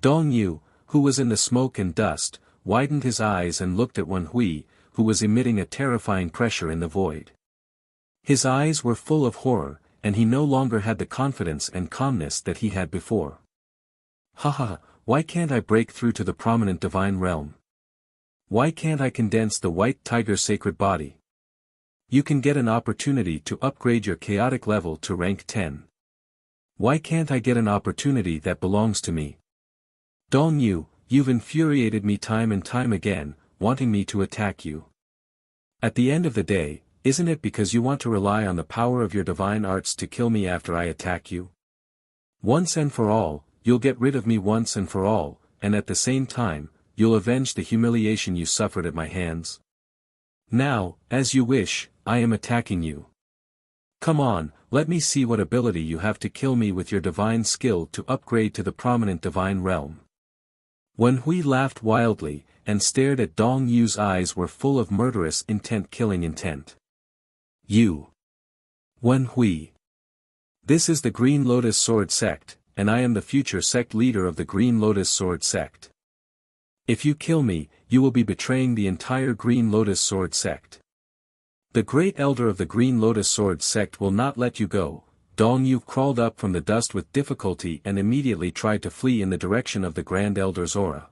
Dong Yu, who was in the smoke and dust, widened his eyes and looked at Wen Hui, who was emitting a terrifying pressure in the void. His eyes were full of horror, and he no longer had the confidence and calmness that he had before. Haha, why can't I break through to the prominent divine realm? Why can't I condense the white tiger's sacred body? You can get an opportunity to upgrade your chaotic level to rank 10. Why can't I get an opportunity that belongs to me? Dong Yu, you've infuriated me time and time again, wanting me to attack you. At the end of the day, isn't it because you want to rely on the power of your divine arts to kill me after I attack you? Once and for all, you'll get rid of me once and for all, and at the same time, you'll avenge the humiliation you suffered at my hands. Now, as you wish, I am attacking you. Come on, let me see what ability you have to kill me with your divine skill to upgrade to the prominent divine realm. Wen Hui laughed wildly, and stared at Dong Yu's eyes were full of murderous killing intent. You. Wen Hui. This is the Green Lotus Sword Sect, and I am the future sect leader of the Green Lotus Sword Sect. If you kill me, you will be betraying the entire Green Lotus Sword Sect. The Great Elder of the Green Lotus Sword Sect will not let you go. Dong Yu crawled up from the dust with difficulty and immediately tried to flee in the direction of the Grand Elder's aura.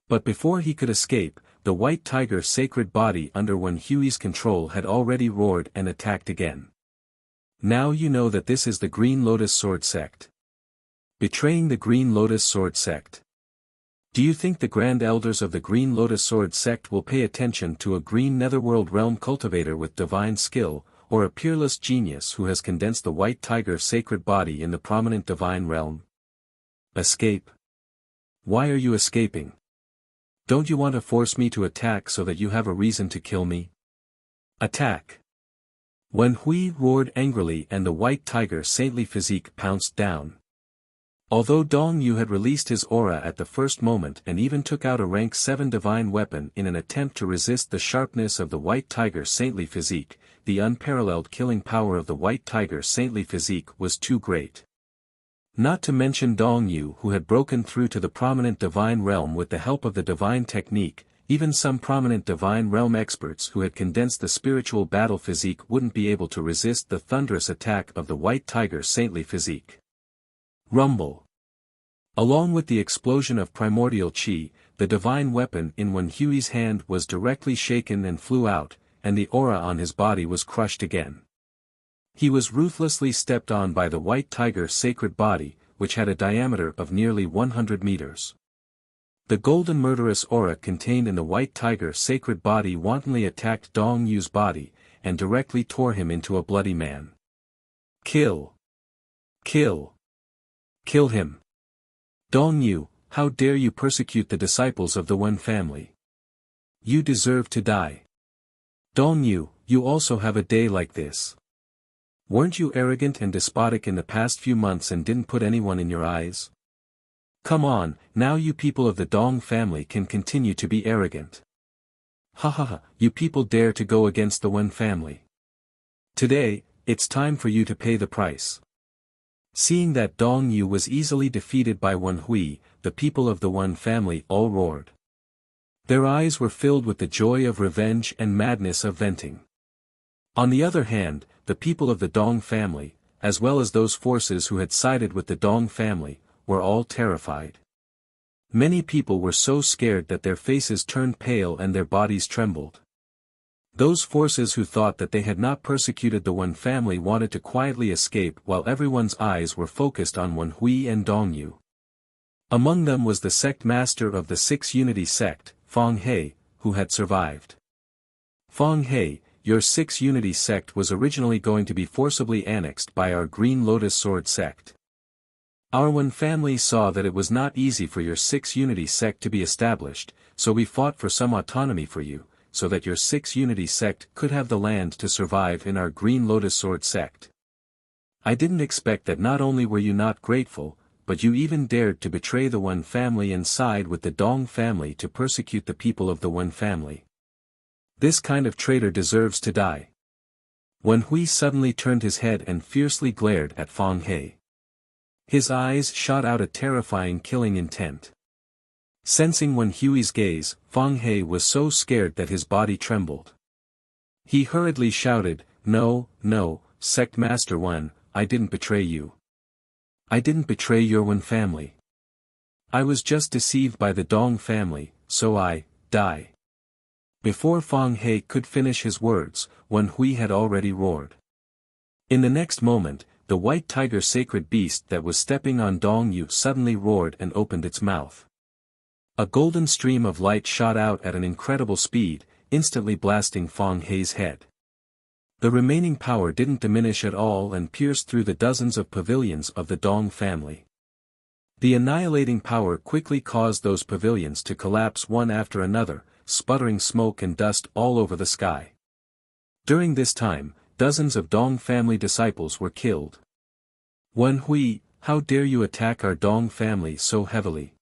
But before he could escape, the white tiger's sacred body under Wen Hui's control had already roared and attacked again. Now you know that this is the Green Lotus Sword Sect. Betraying the Green Lotus Sword Sect. Do you think the Grand Elders of the Green Lotus Sword Sect will pay attention to a green netherworld realm cultivator with divine skill, or a peerless genius who has condensed the white tiger's sacred body in the prominent divine realm? Escape. Why are you escaping? Don't you want to force me to attack so that you have a reason to kill me? Attack. Wen Hui roared angrily and the white tiger's saintly physique pounced down. Although Dong Yu had released his aura at the first moment and even took out a rank 7 divine weapon in an attempt to resist the sharpness of the white tiger's saintly physique, the unparalleled killing power of the white tiger's saintly physique was too great. Not to mention Dong Yu, who had broken through to the prominent divine realm with the help of the divine technique, even some prominent divine realm experts who had condensed the spiritual battle physique wouldn't be able to resist the thunderous attack of the white tiger's saintly physique. Rumble. Along with the explosion of primordial chi, the divine weapon in Wen Hui's hand was directly shaken and flew out, and the aura on his body was crushed again. He was ruthlessly stepped on by the white tiger's sacred body, which had a diameter of nearly 100 meters. The golden murderous aura contained in the white tiger's sacred body wantonly attacked Dong Yu's body, and directly tore him into a bloody man. Kill! Kill! Kill him! Dong Yu, how dare you persecute the disciples of the Wen family? You deserve to die. Dong Yu, you also have a day like this. Weren't you arrogant and despotic in the past few months and didn't put anyone in your eyes? Come on, now you people of the Dong family can continue to be arrogant. Ha ha ha, you people dare to go against the Wen family. Today, it's time for you to pay the price. Seeing that Dong Yu was easily defeated by Wen Hui, the people of the Wen family all roared. Their eyes were filled with the joy of revenge and madness of venting. On the other hand, the people of the Dong family, as well as those forces who had sided with the Dong family, were all terrified. Many people were so scared that their faces turned pale and their bodies trembled. Those forces who thought that they had not persecuted the Wen family wanted to quietly escape while everyone's eyes were focused on Wen Hui and Dong Yu. Among them was the sect master of the Six Unity sect, Feng He, who had survived. Feng He, your Six Unity sect was originally going to be forcibly annexed by our Green Lotus Sword sect. Our Wen family saw that it was not easy for your Six Unity sect to be established, so we fought for some autonomy for you, so that your Six Unity sect could have the land to survive in our Green Lotus Sword sect. I didn't expect that not only were you not grateful, but you even dared to betray the Wen family and side with the Dong family to persecute the people of the Wen family. This kind of traitor deserves to die. Wen Hui suddenly turned his head and fiercely glared at Fang He. His eyes shot out a terrifying killing intent. Sensing Wen Hui's gaze, Fang He was so scared that his body trembled. He hurriedly shouted, "No, no, Sect Master Wen, I didn't betray you. I didn't betray your Wen family. I was just deceived by the Dong family, so I, die." Before Fang He could finish his words, Wen Hui had already roared. In the next moment, the white tiger sacred beast that was stepping on Dong Yu suddenly roared and opened its mouth. A golden stream of light shot out at an incredible speed, instantly blasting Fang He's head. The remaining power didn't diminish at all and pierced through the dozens of pavilions of the Dong family. The annihilating power quickly caused those pavilions to collapse one after another, sputtering smoke and dust all over the sky. During this time, dozens of Dong family disciples were killed. "Wen Hui, how dare you attack our Dong family so heavily?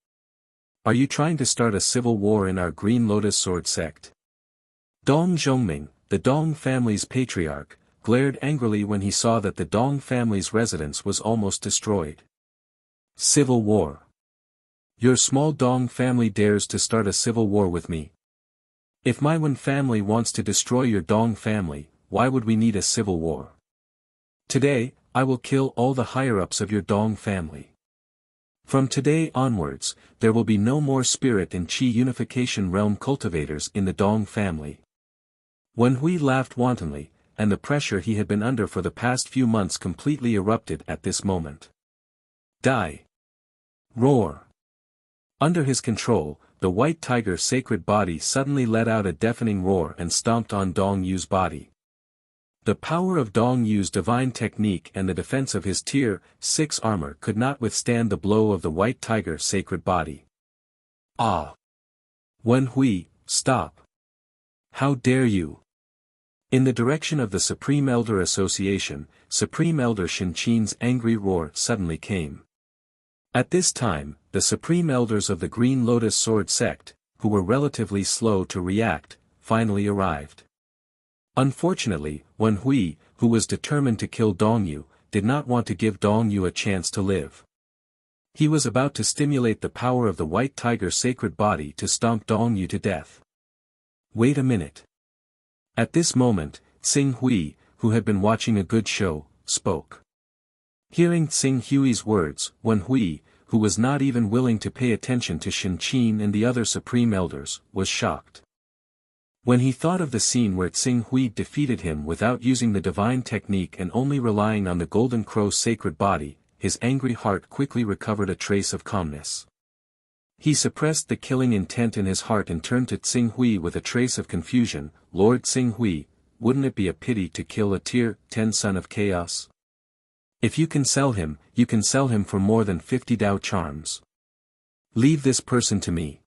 Are you trying to start a civil war in our Green Lotus Sword sect?" Dong Zhongming, the Dong family's patriarch, glared angrily when he saw that the Dong family's residence was almost destroyed. "Civil war? Your small Dong family dares to start a civil war with me? If my Wen family wants to destroy your Dong family, why would we need a civil war? Today, I will kill all the higher-ups of your Dong family. From today onwards, there will be no more spirit and Qi unification realm cultivators in the Dong family." Wen Hui laughed wantonly, and the pressure he had been under for the past few months completely erupted at this moment. "Die! Roar!" Under his control, the white tiger sacred body suddenly let out a deafening roar and stomped on Dong Yu's body. The power of Dong Yu's divine technique and the defense of his Tier 6 armor could not withstand the blow of the white tiger sacred body. "Ah! Wen Hui, stop! How dare you!" In the direction of the Supreme Elder Association, Supreme Elder Shinqin's angry roar suddenly came. At this time, the Supreme Elders of the Green Lotus Sword sect, who were relatively slow to react, finally arrived. Unfortunately, Wen Hui, who was determined to kill Dong Yu, did not want to give Dong Yu a chance to live. He was about to stimulate the power of the white tiger sacred body to stomp Dong Yu to death. "Wait a minute." At this moment, Tsing Hui, who had been watching a good show, spoke. Hearing Tsing Hui's words, Wen Hui, who was not even willing to pay attention to Shinqin and the other supreme elders, was shocked. When he thought of the scene where Tsing Hui defeated him without using the divine technique and only relying on the golden crow's sacred body, his angry heart quickly recovered a trace of calmness. He suppressed the killing intent in his heart and turned to Tsing Hui with a trace of confusion. "Lord Tsing Hui, wouldn't it be a pity to kill a Tier 10 son of chaos? If you can sell him, you can sell him for more than 50 Dao charms. Leave this person to me,"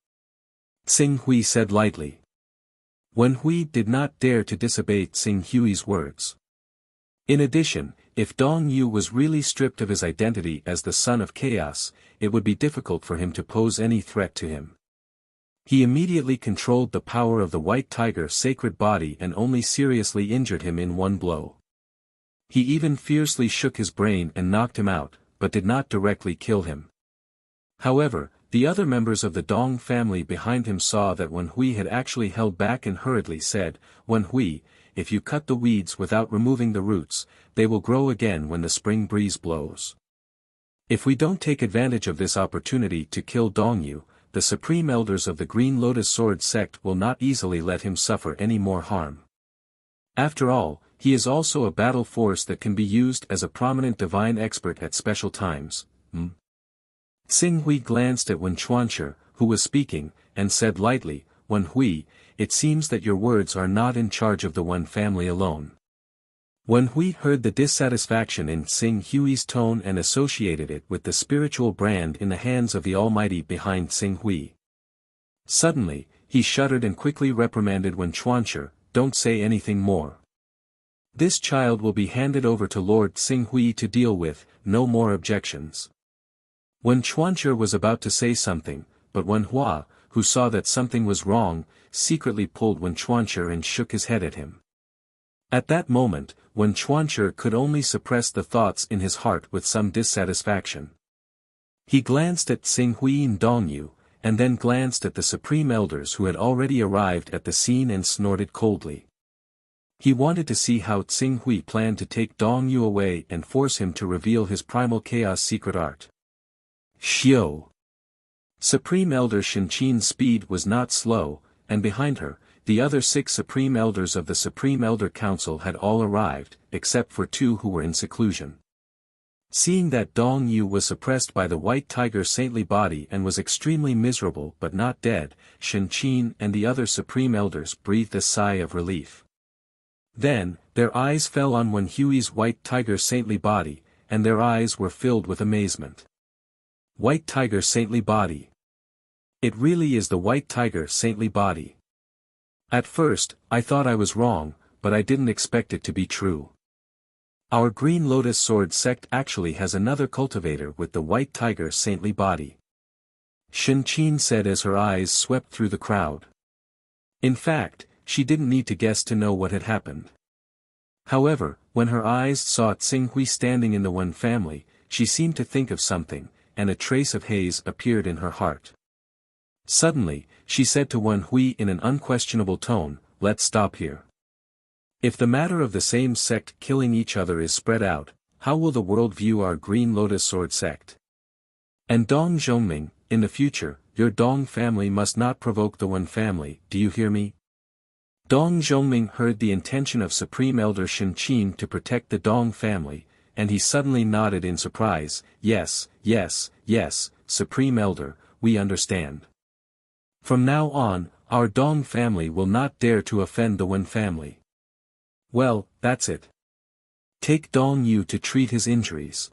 Tsing Hui said lightly. Wen Hui did not dare to disobey Tsing Hui's words. In addition, if Dong Yu was really stripped of his identity as the son of chaos, it would be difficult for him to pose any threat to him. He immediately controlled the power of the white tiger sacred body and only seriously injured him in one blow. He even fiercely shook his brain and knocked him out, but did not directly kill him. However, the other members of the Dong family behind him saw that Wen Hui had actually held back and hurriedly said, "Wen Hui, if you cut the weeds without removing the roots, they will grow again when the spring breeze blows. If we don't take advantage of this opportunity to kill Dong Yu, the supreme elders of the Green Lotus Sword sect will not easily let him suffer any more harm. After all, he is also a battle force that can be used as a prominent divine expert at special times." Tsing Hui glanced at Wen Chuanshi, who was speaking, and said lightly, "Wen Hui, it seems that your words are not in charge of the Wen family alone." Wen Hui heard the dissatisfaction in Tsing Hui's tone and associated it with the spiritual brand in the hands of the Almighty behind Tsing Hui. Suddenly, he shuddered and quickly reprimanded Wen Chuanshi, "Don't say anything more. This child will be handed over to Lord Tsing Hui to deal with, no more objections." Wen Chuanshi was about to say something, but Wen Hua, who saw that something was wrong, secretly pulled Wen Chuanchi and shook his head at him. At that moment, Wen Chuanchi could only suppress the thoughts in his heart with some dissatisfaction. He glanced at Tsinghui and Dongyu, and then glanced at the Supreme Elders who had already arrived at the scene and snorted coldly. He wanted to see how Tsinghui planned to take Dongyu away and force him to reveal his primal chaos secret art. Xiao. Supreme Elder Shinqin's speed was not slow, and behind her, the other 6 Supreme Elders of the Supreme Elder Council had all arrived, except for 2 who were in seclusion. Seeing that Dongyu was suppressed by the White Tiger's saintly body and was extremely miserable but not dead, Shinqin and the other Supreme Elders breathed a sigh of relief. Then, their eyes fell on Wen Hui's White Tiger's saintly body, and their eyes were filled with amazement. White Tiger's saintly body. It really is the White Tiger's saintly body. At first, I thought I was wrong, but I didn't expect it to be true. Our Green Lotus Sword sect actually has another cultivator with the White Tiger's saintly body. Shinqin said as her eyes swept through the crowd. In fact, she didn't need to guess to know what had happened. However, when her eyes saw Tsinghui standing in the Wen family, she seemed to think of something, and a trace of haze appeared in her heart. Suddenly, she said to Wen Hui in an unquestionable tone, "Let's stop here. If the matter of the same sect killing each other is spread out, how will the world view our Green Lotus Sword sect? And Dong Zhongming, in the future, your Dong family must not provoke the Wen family, do you hear me?" Dong Zhongming heard the intention of Supreme Elder Shinqin to protect the Dong family, and he suddenly nodded in surprise. "Yes, yes, yes, Supreme Elder, we understand. From now on, our Dong family will not dare to offend the Wen family. Well, that's it. Take Dong Yu to treat his injuries.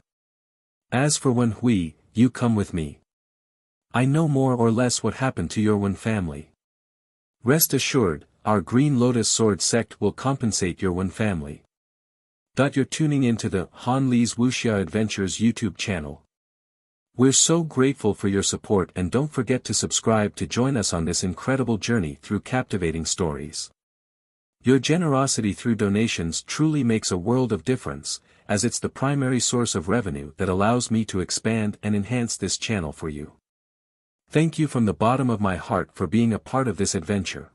As for Wen Hui, you come with me. I know more or less what happened to your Wen family. Rest assured, our Green Lotus Sword sect will compensate your Wen family." You're tuning into the Han Li's Wuxia Adventures YouTube channel. We're so grateful for your support, and don't forget to subscribe to join us on this incredible journey through captivating stories. Your generosity through donations truly makes a world of difference, as it's the primary source of revenue that allows me to expand and enhance this channel for you. Thank you from the bottom of my heart for being a part of this adventure.